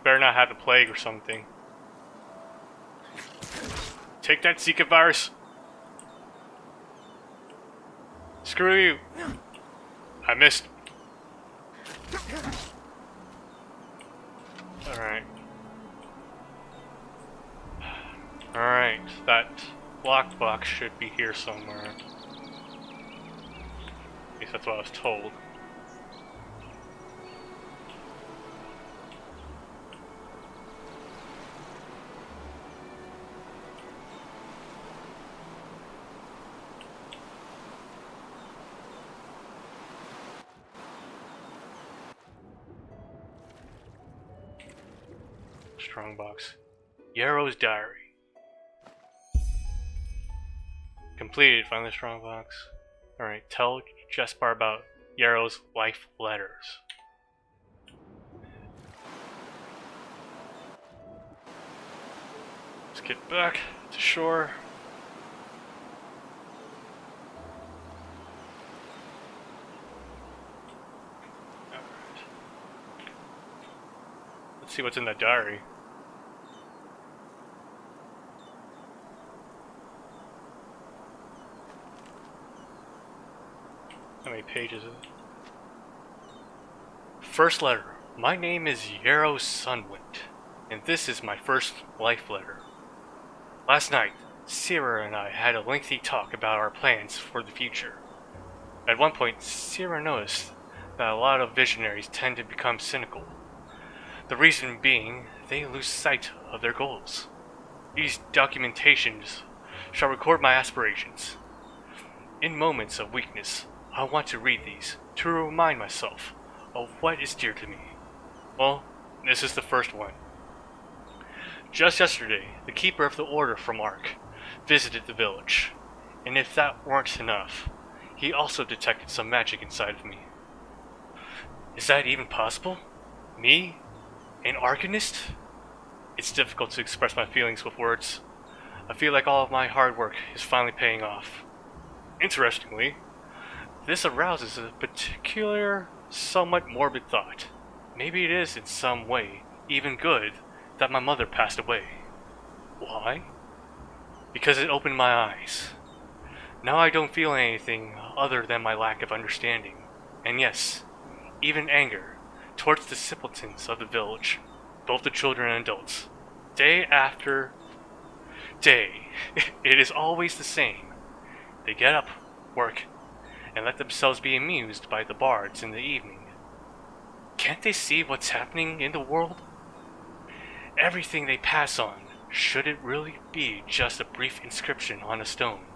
better not have the plague or something. Take that, Zika virus. Screw you. I missed. Alright. Alright, that lockbox should be here somewhere. At least that's what I was told. Strongbox. Yarrow's diary. Completed. Find the strong box. Alright, tell Jespar about Yarrow's life letters. Let's get back to shore. Let's see what's in that diary. How many pages is it? First letter. My name is Yarrow Sunwind, and this is my first life letter. Last night, Sierra and I had a lengthy talk about our plans for the future. At one point, Sierra noticed that a lot of visionaries tend to become cynical. The reason being, they lose sight of their goals. These documentations shall record my aspirations. In moments of weakness, I want to read these to remind myself of what is dear to me. Well, this is the first one. Just yesterday, the keeper of the order from Ark visited the village, and if that weren't enough, he also detected some magic inside of me. Is that even possible? Me? An Arcanist? It's difficult to express my feelings with words. I feel like all of my hard work is finally paying off. Interestingly, this arouses a particular, somewhat morbid thought. Maybe it is in some way even good that my mother passed away. Why? Because it opened my eyes. Now I don't feel anything other than my lack of understanding, and yes, even anger towards the simpletons of the village, both the children and adults. Day after day, it is always the same. They get up, work, and let themselves be amused by the bards in the evening. Can't they see what's happening in the world? Everything they pass on, should it really be just a brief inscription on a stone?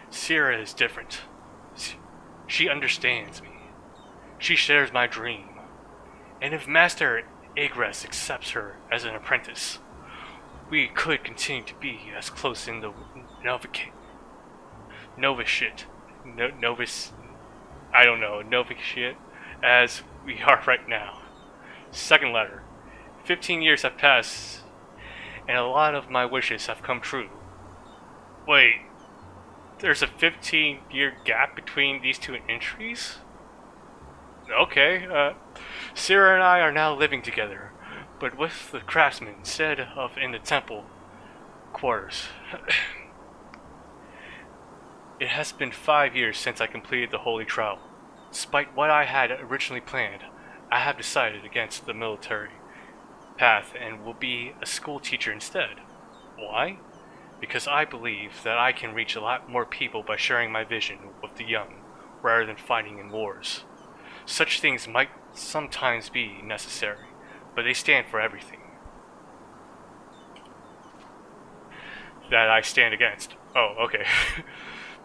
Sierra is different. She understands me. She shares my dream. And if Master Agres accepts her as an apprentice, we could continue to be as close in the novitiate as we are right now. Second letter. 15 years have passed, and a lot of my wishes have come true. Wait, there's a 15-year gap between these two entries? Okay, Sierra and I are now living together, but with the craftsman instead of in the temple quarters. It has been 5 years since I completed the Holy Trial. Despite what I had originally planned, I have decided against the military path and will be a school teacher instead. Why? Because I believe that I can reach a lot more people by sharing my vision with the young, rather than fighting in wars. Such things might sometimes be necessary, but they stand for everything that I stand against. Oh, okay.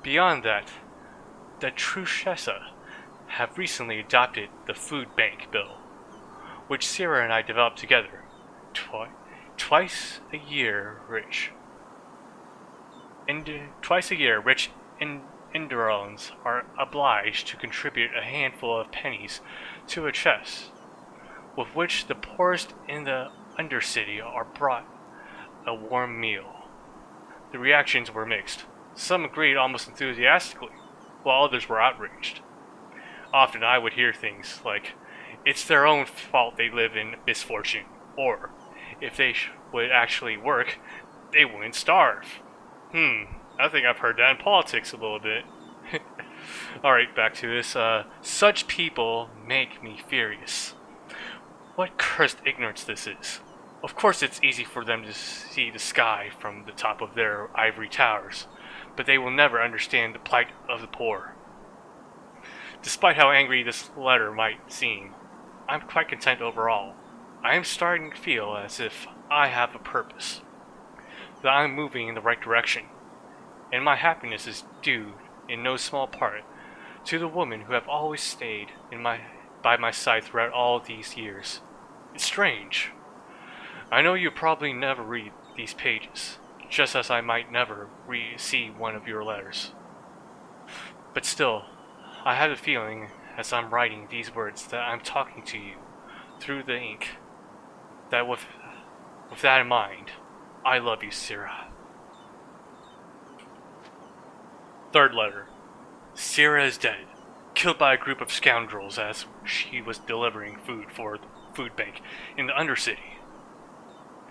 Beyond that, the Truchessa have recently adopted the Food Bank Bill, which Sierra and I developed together. Twice a year, rich Enderals are obliged to contribute a handful of pennies to a chest, with which the poorest in the Undercity are brought a warm meal. The reactions were mixed. Some agreed almost enthusiastically, while others were outraged. Often I would hear things like, it's their own fault they live in misfortune, or, if they would actually work, they wouldn't starve. I think I've heard that in politics a little bit. Alright, back to this. Such people make me furious. What cursed ignorance this is. Of course it's easy for them to see the sky from the top of their ivory towers, but they will never understand the plight of the poor. Despite how angry this letter might seem, I'm quite content overall. I am starting to feel as if I have a purpose, that I'm moving in the right direction, and my happiness is due in no small part to the women who have always stayed by my side throughout all these years. It's strange. I know you probably never read these pages, just as I might never see one of your letters. But still, I have a feeling as I'm writing these words that I'm talking to you through the ink. That with that in mind, I love you, Sierra. Third letter. Sierra is dead, killed by a group of scoundrels as she was delivering food for the food bank in the Undercity.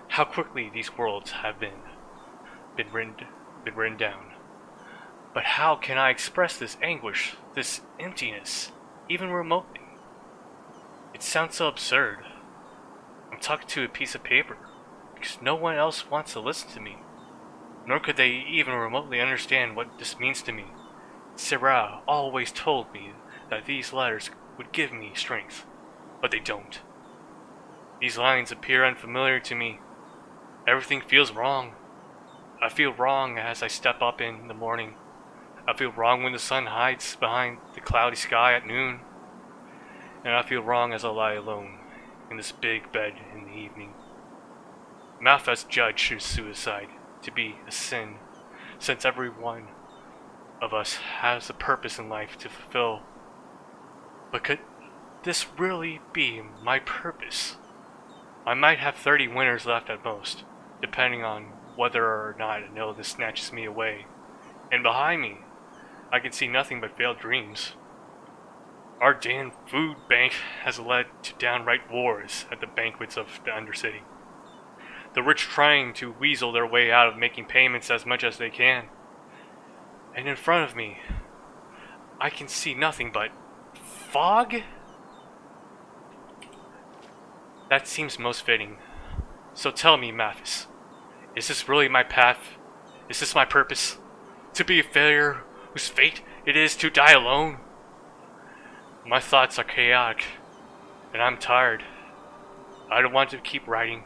How quickly these worlds have been written down. But how can I express this anguish, this emptiness, even remotely? It sounds so absurd. I'm talking to a piece of paper, because no one else wants to listen to me, nor could they even remotely understand what this means to me. Sarah always told me that these letters would give me strength, but they don't. These lines appear unfamiliar to me. Everything feels wrong. I feel wrong as I step up in the morning. I feel wrong when the sun hides behind the cloudy sky at noon. And I feel wrong as I lie alone in this big bed in the evening. Math has judged suicide to be a sin, since every one of us has a purpose in life to fulfill. But could this really be my purpose? I might have 30 winters left at most, depending on whether or not an illness snatches me away. And behind me, I can see nothing but failed dreams. Our damn food bank has led to downright wars at the banquets of the Undercity. The rich trying to weasel their way out of making payments as much as they can. And in front of me, I can see nothing but fog? That seems most fitting. So tell me, Mathis, is this really my path? Is this my purpose? To be a failure whose fate it is to die alone? My thoughts are chaotic, and I'm tired. I don't want to keep writing.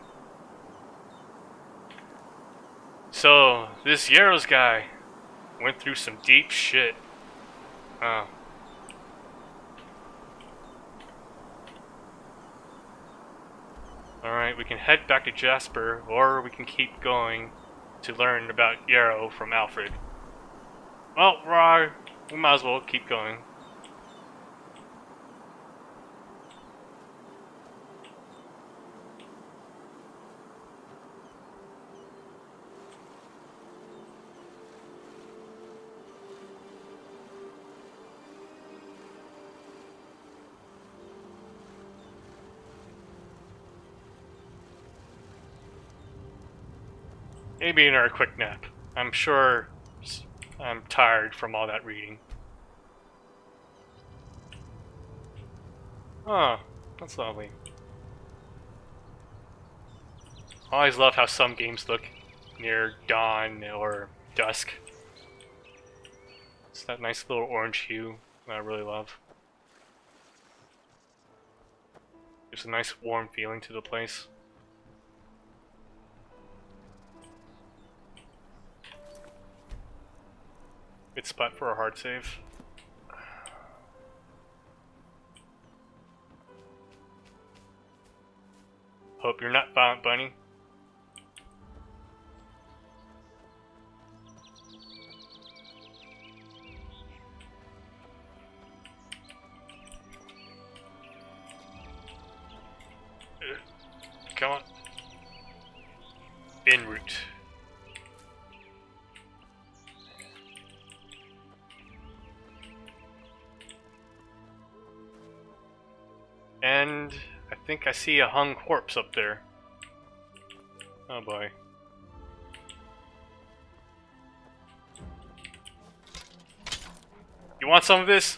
So, this Yarrows guy went through some deep shit. Oh. Alright, we can head back to Jasper, or we can keep going to learn about Yarrow from Alfred. Well, we might as well keep going. Maybe another quick nap. I'm sure I'm tired from all that reading. Oh, that's lovely. I always love how some games look near dawn or dusk. It's that nice little orange hue that I really love. Gives a nice warm feeling to the place. Good spot for a hard save. Hope you're not violent, Bunny. Come on. En route. And I think I see a hung corpse up there. Oh boy. You want some of this?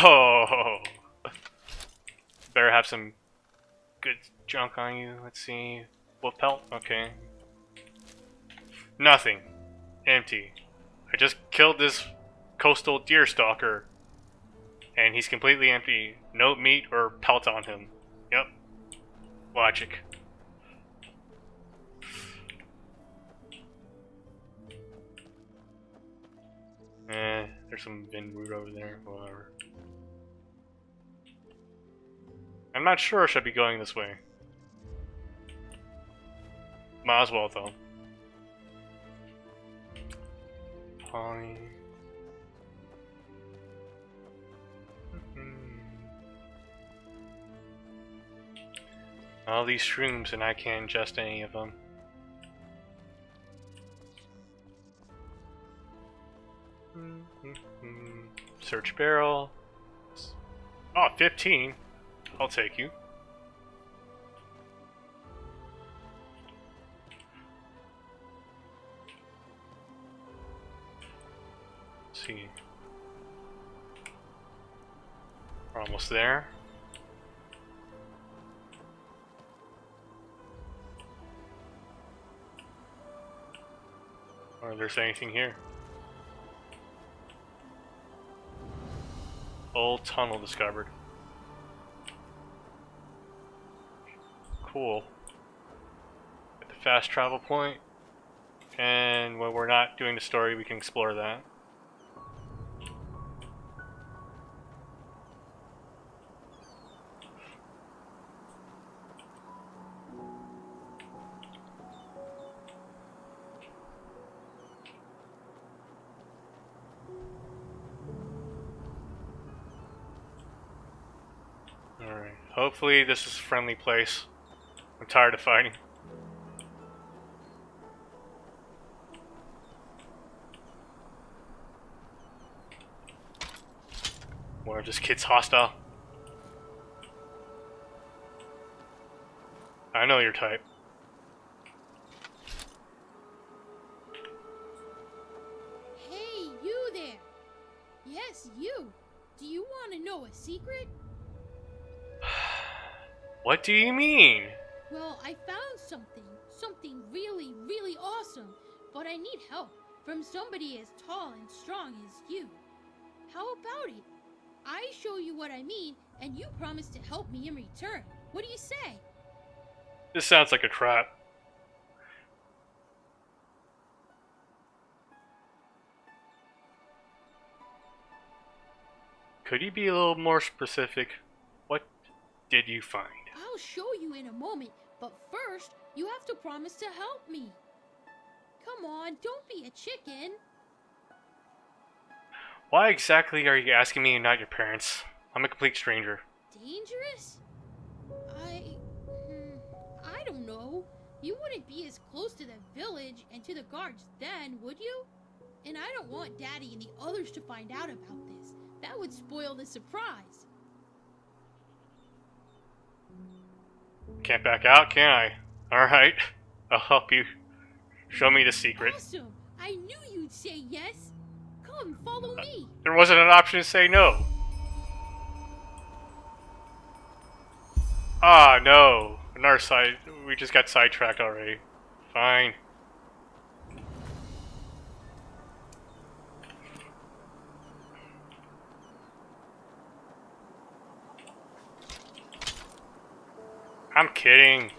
Oh, better have some good junk on you. Let's see. Wolf pelt? Okay. Nothing. Empty. I just killed this coastal deer stalker, and he's completely empty. No meat or pelt on him. Yep. Logic. There's some bin root over there. Whatever. I'm not sure I should be going this way. Might as well, though. Pawnee. All these shrooms and I can't ingest any of them. Search barrel. Oh, 15. I'll take you. Let's see. We're almost there. Or if there's anything here. Old tunnel discovered. Cool. At the fast travel point. And when we're not doing the story, we can explore that. Alright. Hopefully this is a friendly place. I'm tired of fighting. Or if this kid's hostile. I know your type. Hey, you there! Yes, you! Do you want to know a secret? What do you mean? Well, I found something. Something really, really awesome. But I need help from somebody as tall and strong as you. How about it? I show you what I mean, and you promise to help me in return. What do you say? This sounds like a trap. Could you be a little more specific? What did you find? I'll show you in a moment, but first, you have to promise to help me. Come on, don't be a chicken. Why exactly are you asking me and not your parents? I'm a complete stranger. Dangerous? I don't know. You wouldn't be as close to the village and to the guards then, would you? And I don't want Daddy and the others to find out about this. That would spoil the surprise. Can't back out, can I? Alright, I'll help you. Show me the secret. Awesome! I knew you'd say yes. Come, follow me. There wasn't an option to say no. Ah, no. Another side. We just got sidetracked already. Fine. I'm kidding.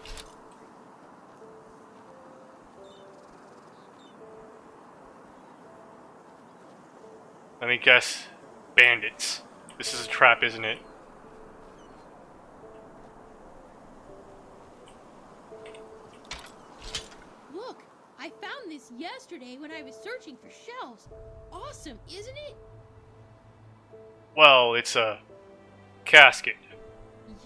Let me guess. Bandits. This is a trap, isn't it? Look, I found this yesterday when I was searching for shells. Awesome, isn't it? Well, it's a casket.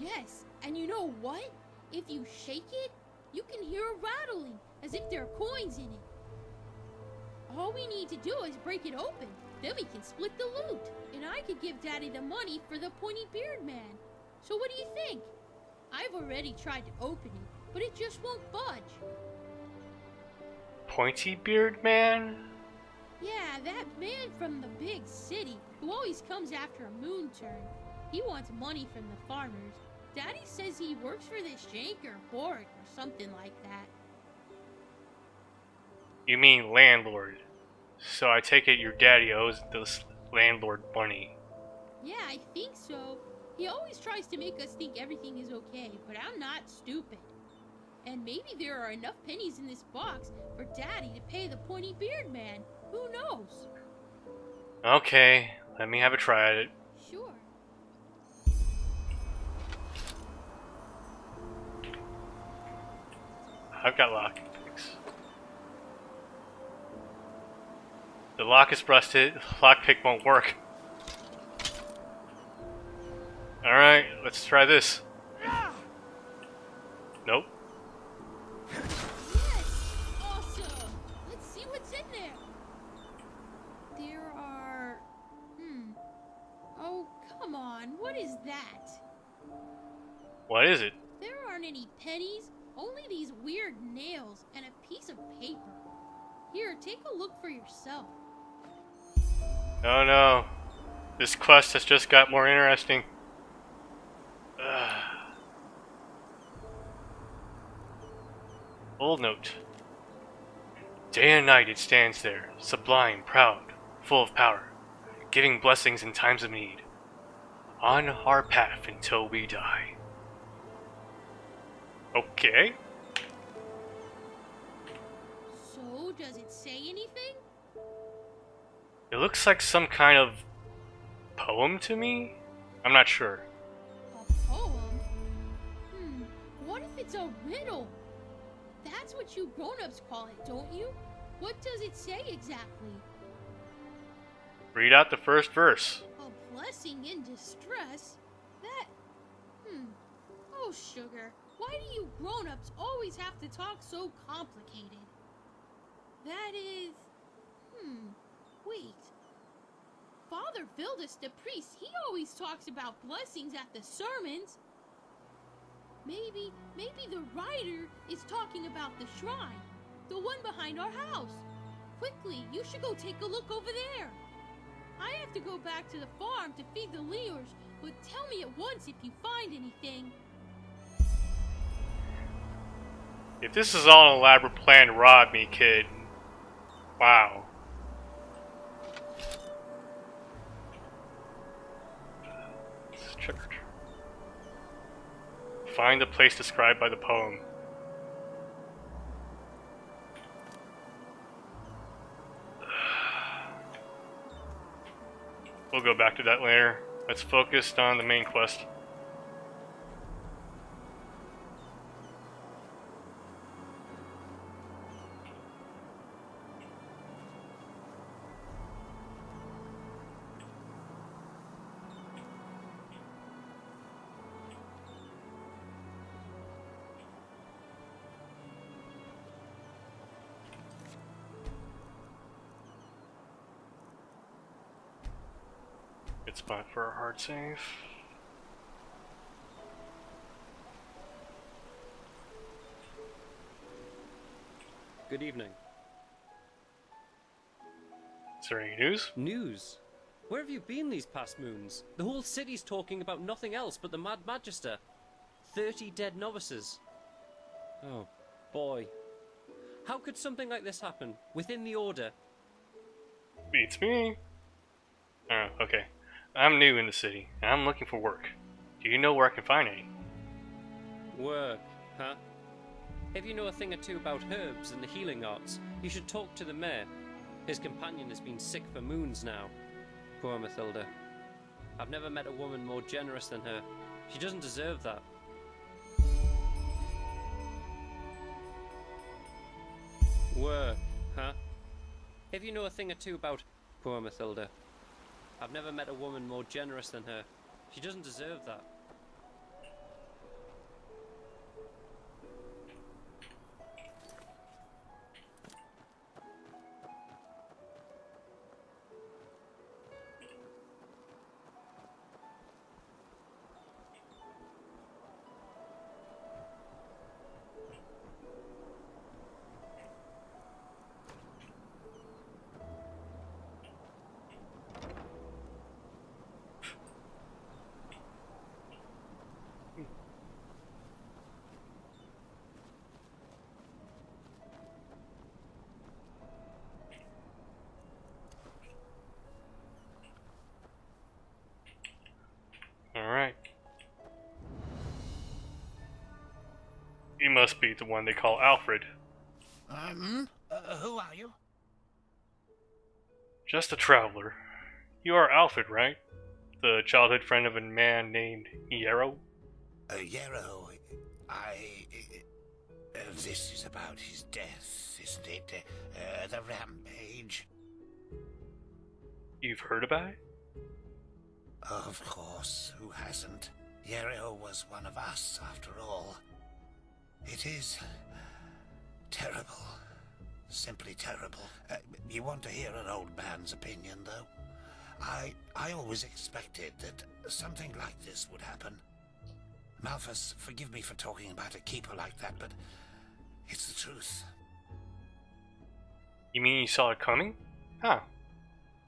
Yes, and you know what? If you shake it, you can hear a rattling, as if there are coins in it. All we need to do is break it open. Then we can split the loot, and I could give Daddy the money for the pointy beard man. So what do you think? I've already tried to open it, but it just won't budge. Pointy beard man? Yeah, that man from the big city who always comes after a moon turn. He wants money from the farmers. Daddy says he works for this Jank or Boric or something like that. You mean landlord. So I take it your daddy owes this landlord money. Yeah, I think so. He always tries to make us think everything is okay, but I'm not stupid. And maybe there are enough pennies in this box for Daddy to pay the pointy beard man. Who knows? Okay, let me have a try at it. Sure. I've got lockpicks. The lock is rusted. The lockpick won't work. Alright, let's try this. Nope. Yes! Awesome! Let's see what's in there. There are... Oh, come on. What is that? What is it? There aren't any pennies. Only these weird nails and a piece of paper. Here, take a look for yourself. Oh no. This quest has just got more interesting. Ugh. Old note. Day and night it stands there, sublime, proud, full of power, giving blessings in times of need. On our path until we die. Okay. So, does it say anything? It looks like some kind of poem to me? I'm not sure. A poem? What if it's a riddle? That's what you grown-ups call it, don't you? What does it say exactly? Read out the first verse. A blessing in distress? That... Oh, sugar. Why do you grown-ups always have to talk so complicated? That is... Wait. Father Vildus the priest, he always talks about blessings at the sermons. Maybe the writer is talking about the shrine. The one behind our house. Quickly, you should go take a look over there. I have to go back to the farm to feed the Leors, but tell me at once if you find anything. If this is all an elaborate plan to rob me, kid. Wow. Church. Find the place described by the poem. We'll go back to that later. Let's focus on the main quest. Good spot for a hard save. Good evening. Is there any news? News? Where have you been these past moons? The whole city's talking about nothing else but the Mad Magister. 30 dead novices. Oh, boy. How could something like this happen? Within the Order? Beats me. Oh, okay. I'm new in the city, and I'm looking for work. Do you know where I can find any? Work, huh? If you know a thing or two about herbs and the healing arts, you should talk to the mayor. His companion has been sick for moons now. Poor Mathilda. I've never met a woman more generous than her. She doesn't deserve that. Work, huh? If you know a thing or two about poor Mathilda. I've never met a woman more generous than her. She doesn't deserve that. Alright. You must be the one they call Alfred. Who are you? Just a traveler. You are Alfred, right? The childhood friend of a man named Yarrow? Yarrow. This is about his death, isn't it? The rampage. You've heard about it? Of course, who hasn't? Yarrow was one of us, after all. It is terrible. Simply terrible. You want to hear an old man's opinion, though? I always expected that something like this would happen. Malthus, forgive me for talking about a keeper like that, but it's the truth. You mean you saw it coming? Huh.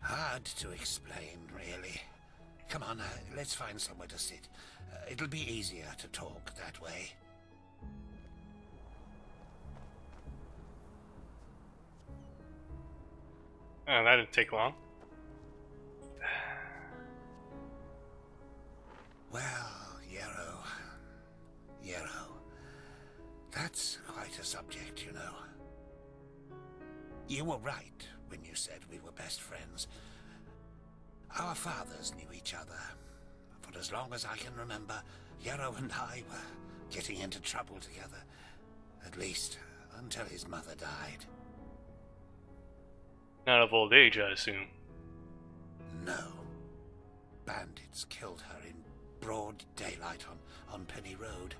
Hard to explain, really. Come on, let's find somewhere to sit. It'll be easier to talk that way. Oh, that didn't take long. Well, Yarrow. That's quite a subject, you know. You were right when you said we were best friends. Our fathers knew each other. For as long as I can remember, Yarrow and I were getting into trouble together. At least, until his mother died. Not of old age, I assume. No. Bandits killed her in broad daylight on Penny Road.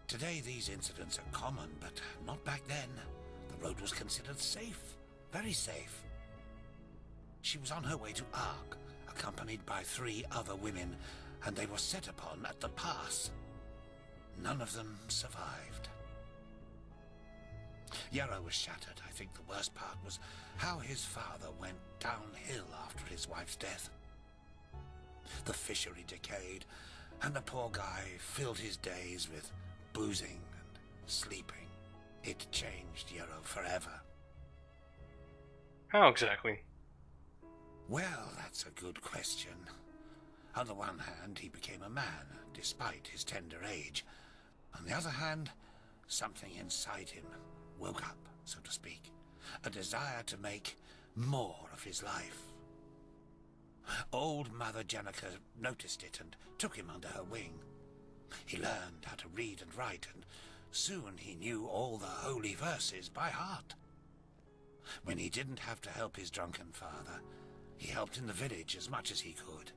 Today these incidents are common, but not back then. The road was considered safe. Very safe. She was on her way to Ark, accompanied by 3 other women, and they were set upon at the pass. None of them survived. Yarrow was shattered. I think the worst part was how his father went downhill after his wife's death. The fishery decayed, and the poor guy filled his days with boozing and sleeping. It changed Yarrow forever. How exactly? Well, that's a good question. On the one hand, he became a man, despite his tender age. On the other hand, something inside him woke up, so to speak. A desire to make more of his life. Old Mother Jenica noticed it and took him under her wing. He learned how to read and write, and soon he knew all the holy verses by heart. When he didn't have to help his drunken father, he helped in the village as much as he could.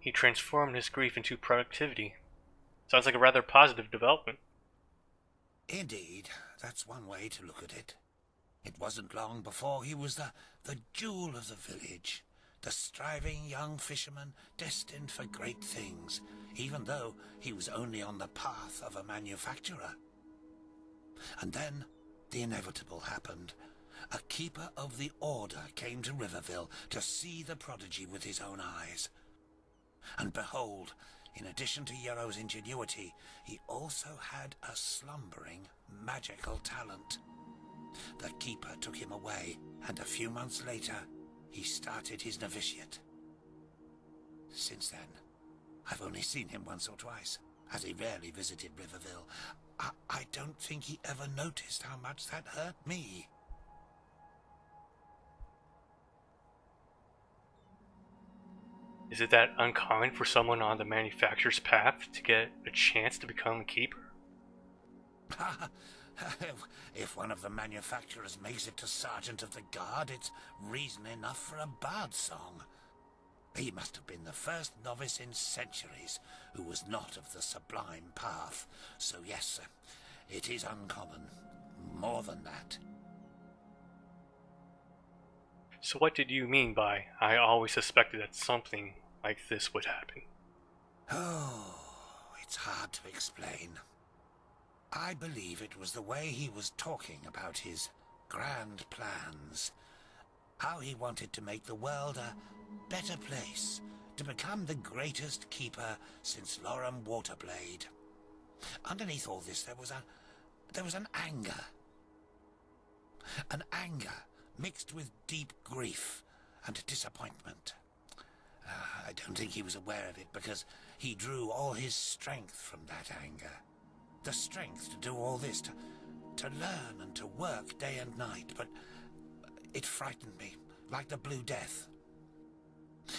He transformed his grief into productivity. Sounds like a rather positive development. Indeed, that's one way to look at it. It wasn't long before he was the jewel of the village, the striving young fisherman destined for great things, even though he was only on the path of a manufacturer. And then the inevitable happened. A keeper of the order came to Riverville to see the prodigy with his own eyes. And behold, in addition to Yarrow's ingenuity, he also had a slumbering magical talent. The keeper took him away, and a few months later, he started his novitiate. Since then, I've only seen him once or twice, as he rarely visited Riverville. I don't think he ever noticed how much that hurt me. Is it that uncommon for someone on the manufacturer's path to get a chance to become a keeper? If one of the manufacturers makes it to Sergeant of the Guard, it's reason enough for a bard song. He must have been the first novice in centuries who was not of the sublime path. So yes, it is uncommon. More than that. So what did you mean by, I always suspected that something like this would happen? Oh, it's hard to explain. I believe it was the way he was talking about his grand plans. How he wanted to make the world a better place, to become the greatest keeper since Loram Waterblade. Underneath all this there was an anger. An anger mixed with deep grief and disappointment. I don't think he was aware of it because he drew all his strength from that anger. The strength to do all this, to learn and to work day and night, but it frightened me, like the Blue Death.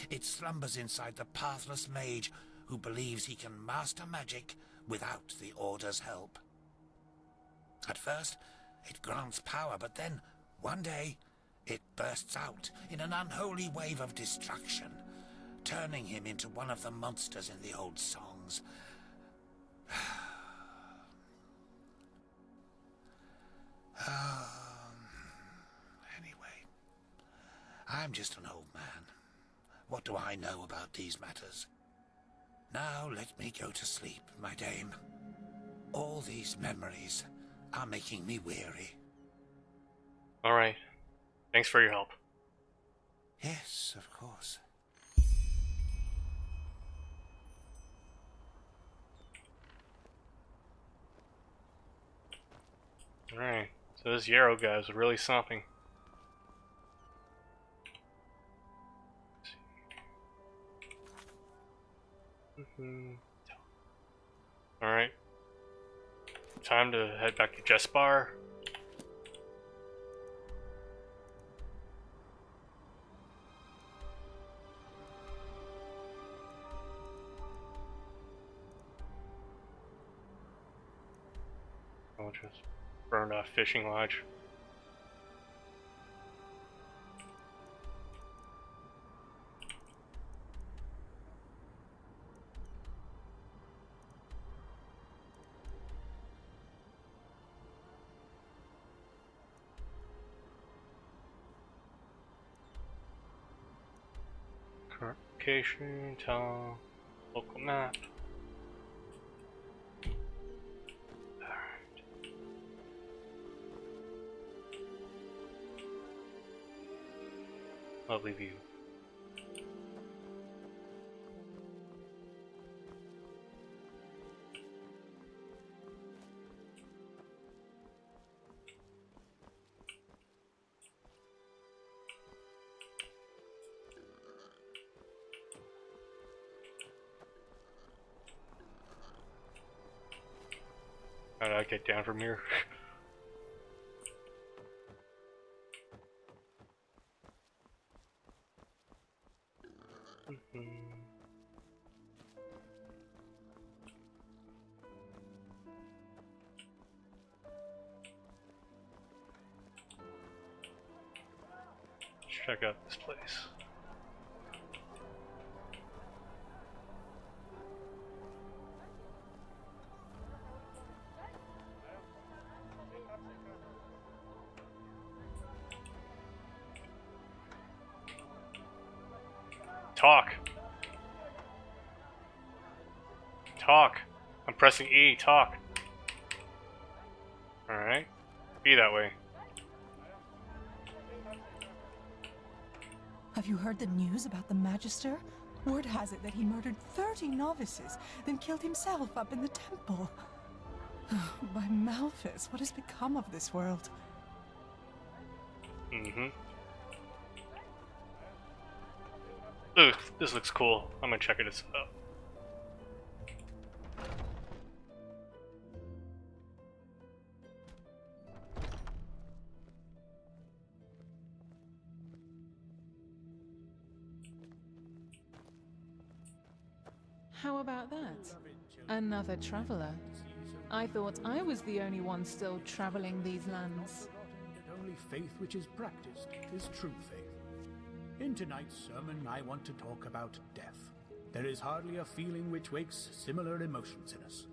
It slumbers inside the pathless mage who believes he can master magic without the Order's help. At first, it grants power, but then, one day, it bursts out in an unholy wave of destruction, turning him into one of the monsters in the old songs. Anyway, I'm just an old man. What do I know about these matters? Now let me go to sleep, my dame. All these memories are making me weary. Alright. Thanks for your help. Yes, of course. Alright. So this Yarrow guy is really something. Alright. Time to head back to Jespar. I'll just burn a fishing lodge. Current location, tell local map. Lovely view. How do I get down from here? Let's check out this place. Talk. Talk. I'm pressing E. Talk. Alright. Be that way. Have you heard the news about the Magister? Word has it that he murdered 30 novices, then killed himself up in the temple. By Malphas, what has become of this world? Mm-hmm. Ugh, this looks cool. I'm gonna check it out. How about that? Another traveler. I thought I was the only one still traveling these lands. That only faith which is practiced is true faith. In tonight's sermon, I want to talk about death. There is hardly a feeling which wakes similar emotions in us.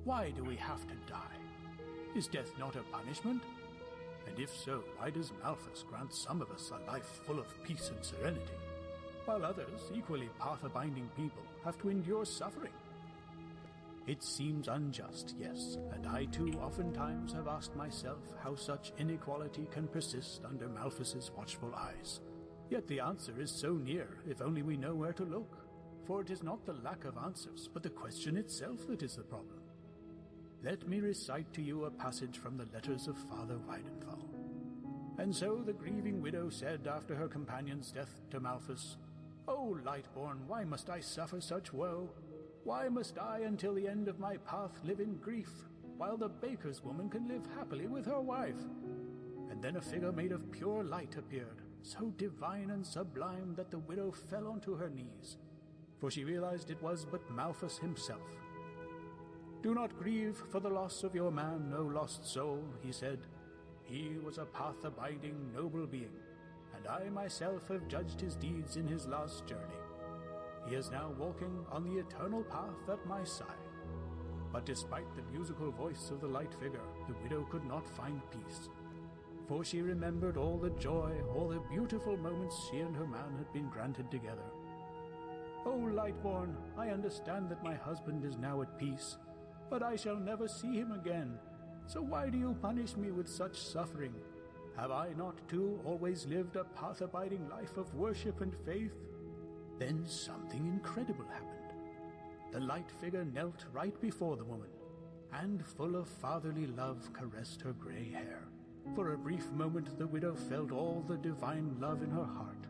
Why do we have to die? Is death not a punishment? And if so, why does Malphas grant some of us a life full of peace and serenity, while others, equally path-abiding people, have to endure suffering? It seems unjust, yes, and I too oftentimes have asked myself how such inequality can persist under Malphas's watchful eyes. Yet the answer is so near, if only we know where to look. For it is not the lack of answers, but the question itself that is the problem. Let me recite to you a passage from the letters of Father Weidenfall. And so the grieving widow said after her companion's death to Malphas, "O Lightborn, why must I suffer such woe? Why must I until the end of my path live in grief, while the baker's woman can live happily with her wife?" And then a figure made of pure light appeared, so divine and sublime that the widow fell onto her knees, for she realized it was but Malphas himself. Do not grieve for the loss of your man, O lost soul, he said. He was a path-abiding, noble being, and I myself have judged his deeds in his last journey. He is now walking on the eternal path at my side. But despite the musical voice of the light figure, the widow could not find peace. For she remembered all the joy, all the beautiful moments she and her man had been granted together. O Lightborn, I understand that my husband is now at peace, but I shall never see him again. So why do you punish me with such suffering? Have I not, too, always lived a path-abiding life of worship and faith? Then something incredible happened. The light figure knelt right before the woman, and full of fatherly love caressed her gray hair. For a brief moment the widow felt all the divine love in her heart.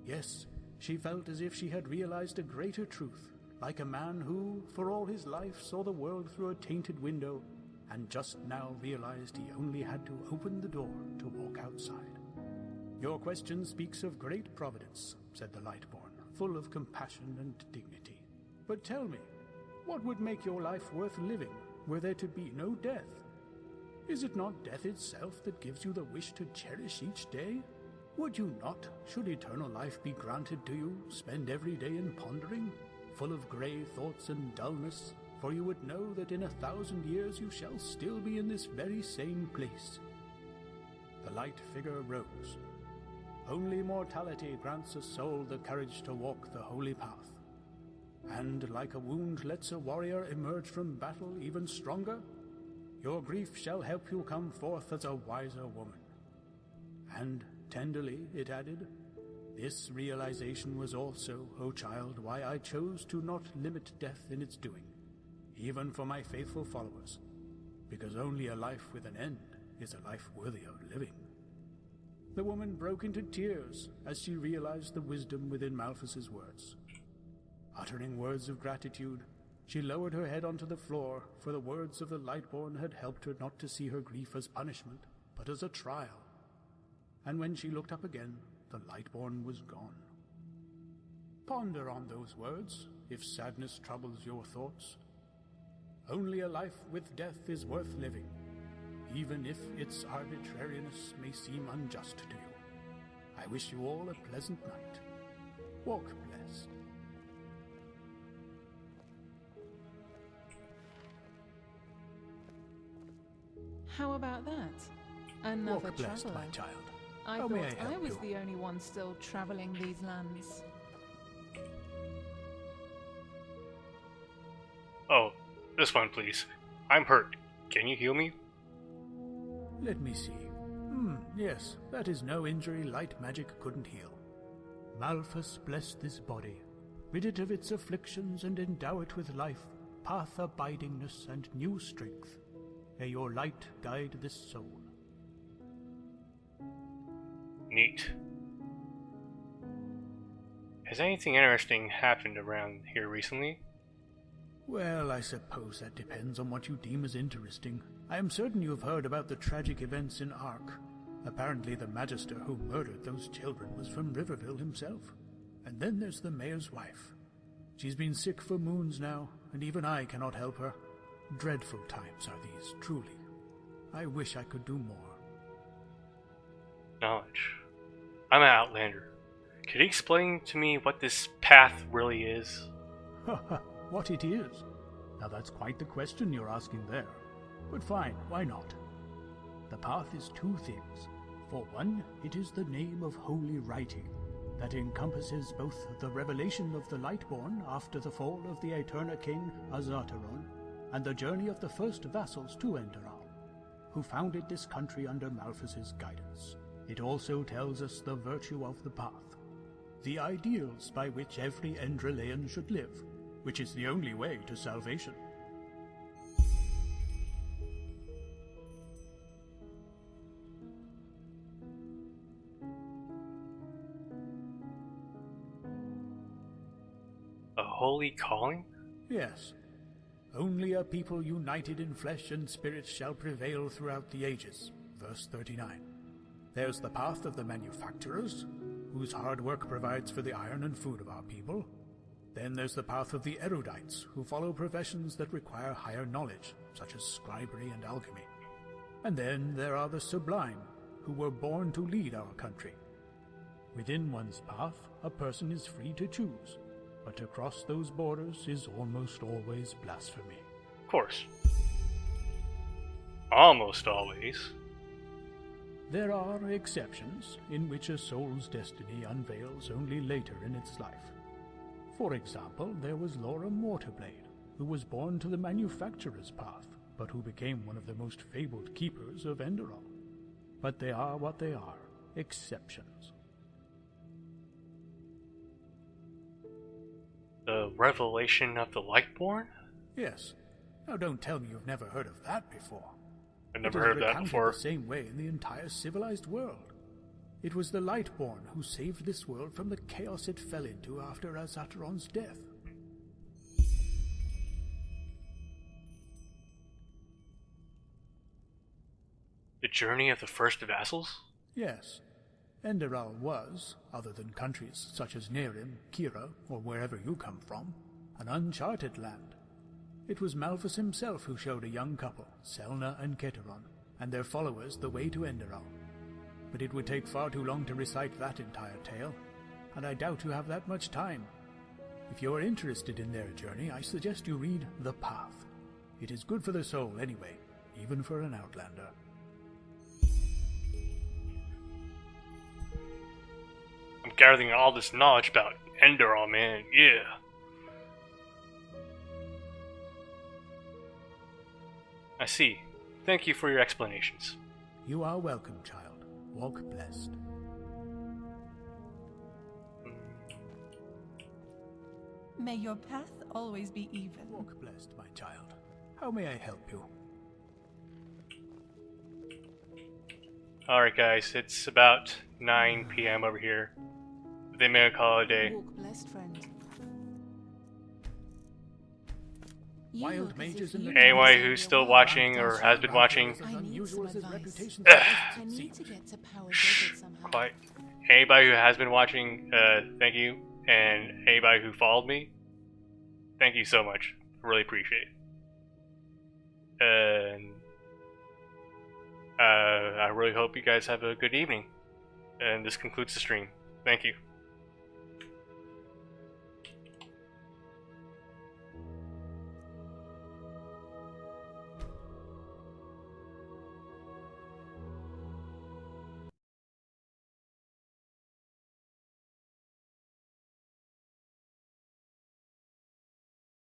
Yes, she felt as if she had realized a greater truth, like a man who, for all his life, saw the world through a tainted window, and just now realized he only had to open the door to walk outside. Your question speaks of great providence, said the Lightborn, full of compassion and dignity. But tell me, what would make your life worth living were there to be no death? Is it not death itself that gives you the wish to cherish each day? Would you not, should eternal life be granted to you, spend every day in pondering, full of grey thoughts and dullness, for you would know that in 1,000 years you shall still be in this very same place? The light figure rose. Only mortality grants a soul the courage to walk the holy path. And like a wound lets a warrior emerge from battle even stronger, your grief shall help you come forth as a wiser woman. And tenderly it added, this realization was also, O child, why I chose to not limit death in its doing, even for my faithful followers, because only a life with an end is a life worthy of living. The woman broke into tears as she realized the wisdom within Malthus's words. Uttering words of gratitude, she lowered her head onto the floor, for the words of the Lightborn had helped her not to see her grief as punishment, but as a trial. And when she looked up again, the Lightborn was gone. Ponder on those words, if sadness troubles your thoughts. Only a life with death is worth living, even if its arbitrariness may seem unjust to you. I wish you all a pleasant night. Walk blessed. How about that? Another Walk blessed, traveler. my child. I How thought may I I help was you? the only one still traveling these lands. Oh, this one, please. I'm hurt. Can you heal me? Let me see. Yes, that is no injury light magic couldn't heal. Malthus bless this body, rid it of its afflictions and endow it with life, path abidingness and new strength. May your light guide this soul. Neat. Has anything interesting happened around here recently? Well, I suppose that depends on what you deem as interesting. I am certain you have heard about the tragic events in Ark. Apparently the Magister who murdered those children was from Riverville himself. And then there's the mayor's wife. She's been sick for moons now, and even I cannot help her. Dreadful times are these, truly. I wish I could do more. Knowledge. I'm an Outlander. Could you explain to me what this path really is? What it is? Now that's quite the question you're asking there. But fine, why not? The path is two things. For one, it is the name of holy writing that encompasses both the revelation of the Lightborn after the fall of the Eterna King Azataron, and the journey of the first vassals to Enderal, who founded this country under Malthus's guidance. It also tells us the virtue of the path, the ideals by which every Endralean should live, which is the only way to salvation. A holy calling? Yes. Only a people united in flesh and spirit shall prevail throughout the ages. Verse 39. There's the path of the manufacturers, whose hard work provides for the iron and food of our people. Then there's the path of the erudites, who follow professions that require higher knowledge, such as scribery and alchemy. And then there are the sublime, who were born to lead our country. Within one's path, a person is free to choose, but to cross those borders is almost always blasphemy. Of course. Almost always. There are exceptions, in which a soul's destiny unveils only later in its life. For example, there was Laura Mortarblade, who was born to the manufacturer's path, but who became one of the most fabled keepers of Enderal. But they are what they are, exceptions. The revelation of the Lightborn? Yes. Now don't tell me you've never heard of that before. I've never heard of that before. The same way in the entire civilized world. It was the Lightborn who saved this world from the chaos it fell into after Azataron's death. The journey of the first vassals? Yes. Enderal was, other than countries such as Nerim, Kira, or wherever you come from, an uncharted land. It was Malphus himself who showed a young couple, Selna and Keteron, and their followers the way to Enderal. But it would take far too long to recite that entire tale, and I doubt you have that much time. If you are interested in their journey, I suggest you read The Path. It is good for the soul anyway, even for an outlander. I'm gathering all this knowledge about Enderal, man. Yeah. I see. Thank you for your explanations. You are welcome, child. Walk blessed. May your path always be even. Walk blessed, my child. How may I help you? Alright guys, it's about 9 p.m. over here. They may call it a day. Walk blessed, friend. Wild mages in the Anyone who's still watching or has been watching, I need some advice. I need to get to Power Desert somehow. quiet. Anybody who has been watching, thank you. And anybody who followed me, thank you so much. I really appreciate it. And I really hope you guys have a good evening. And this concludes the stream. Thank you.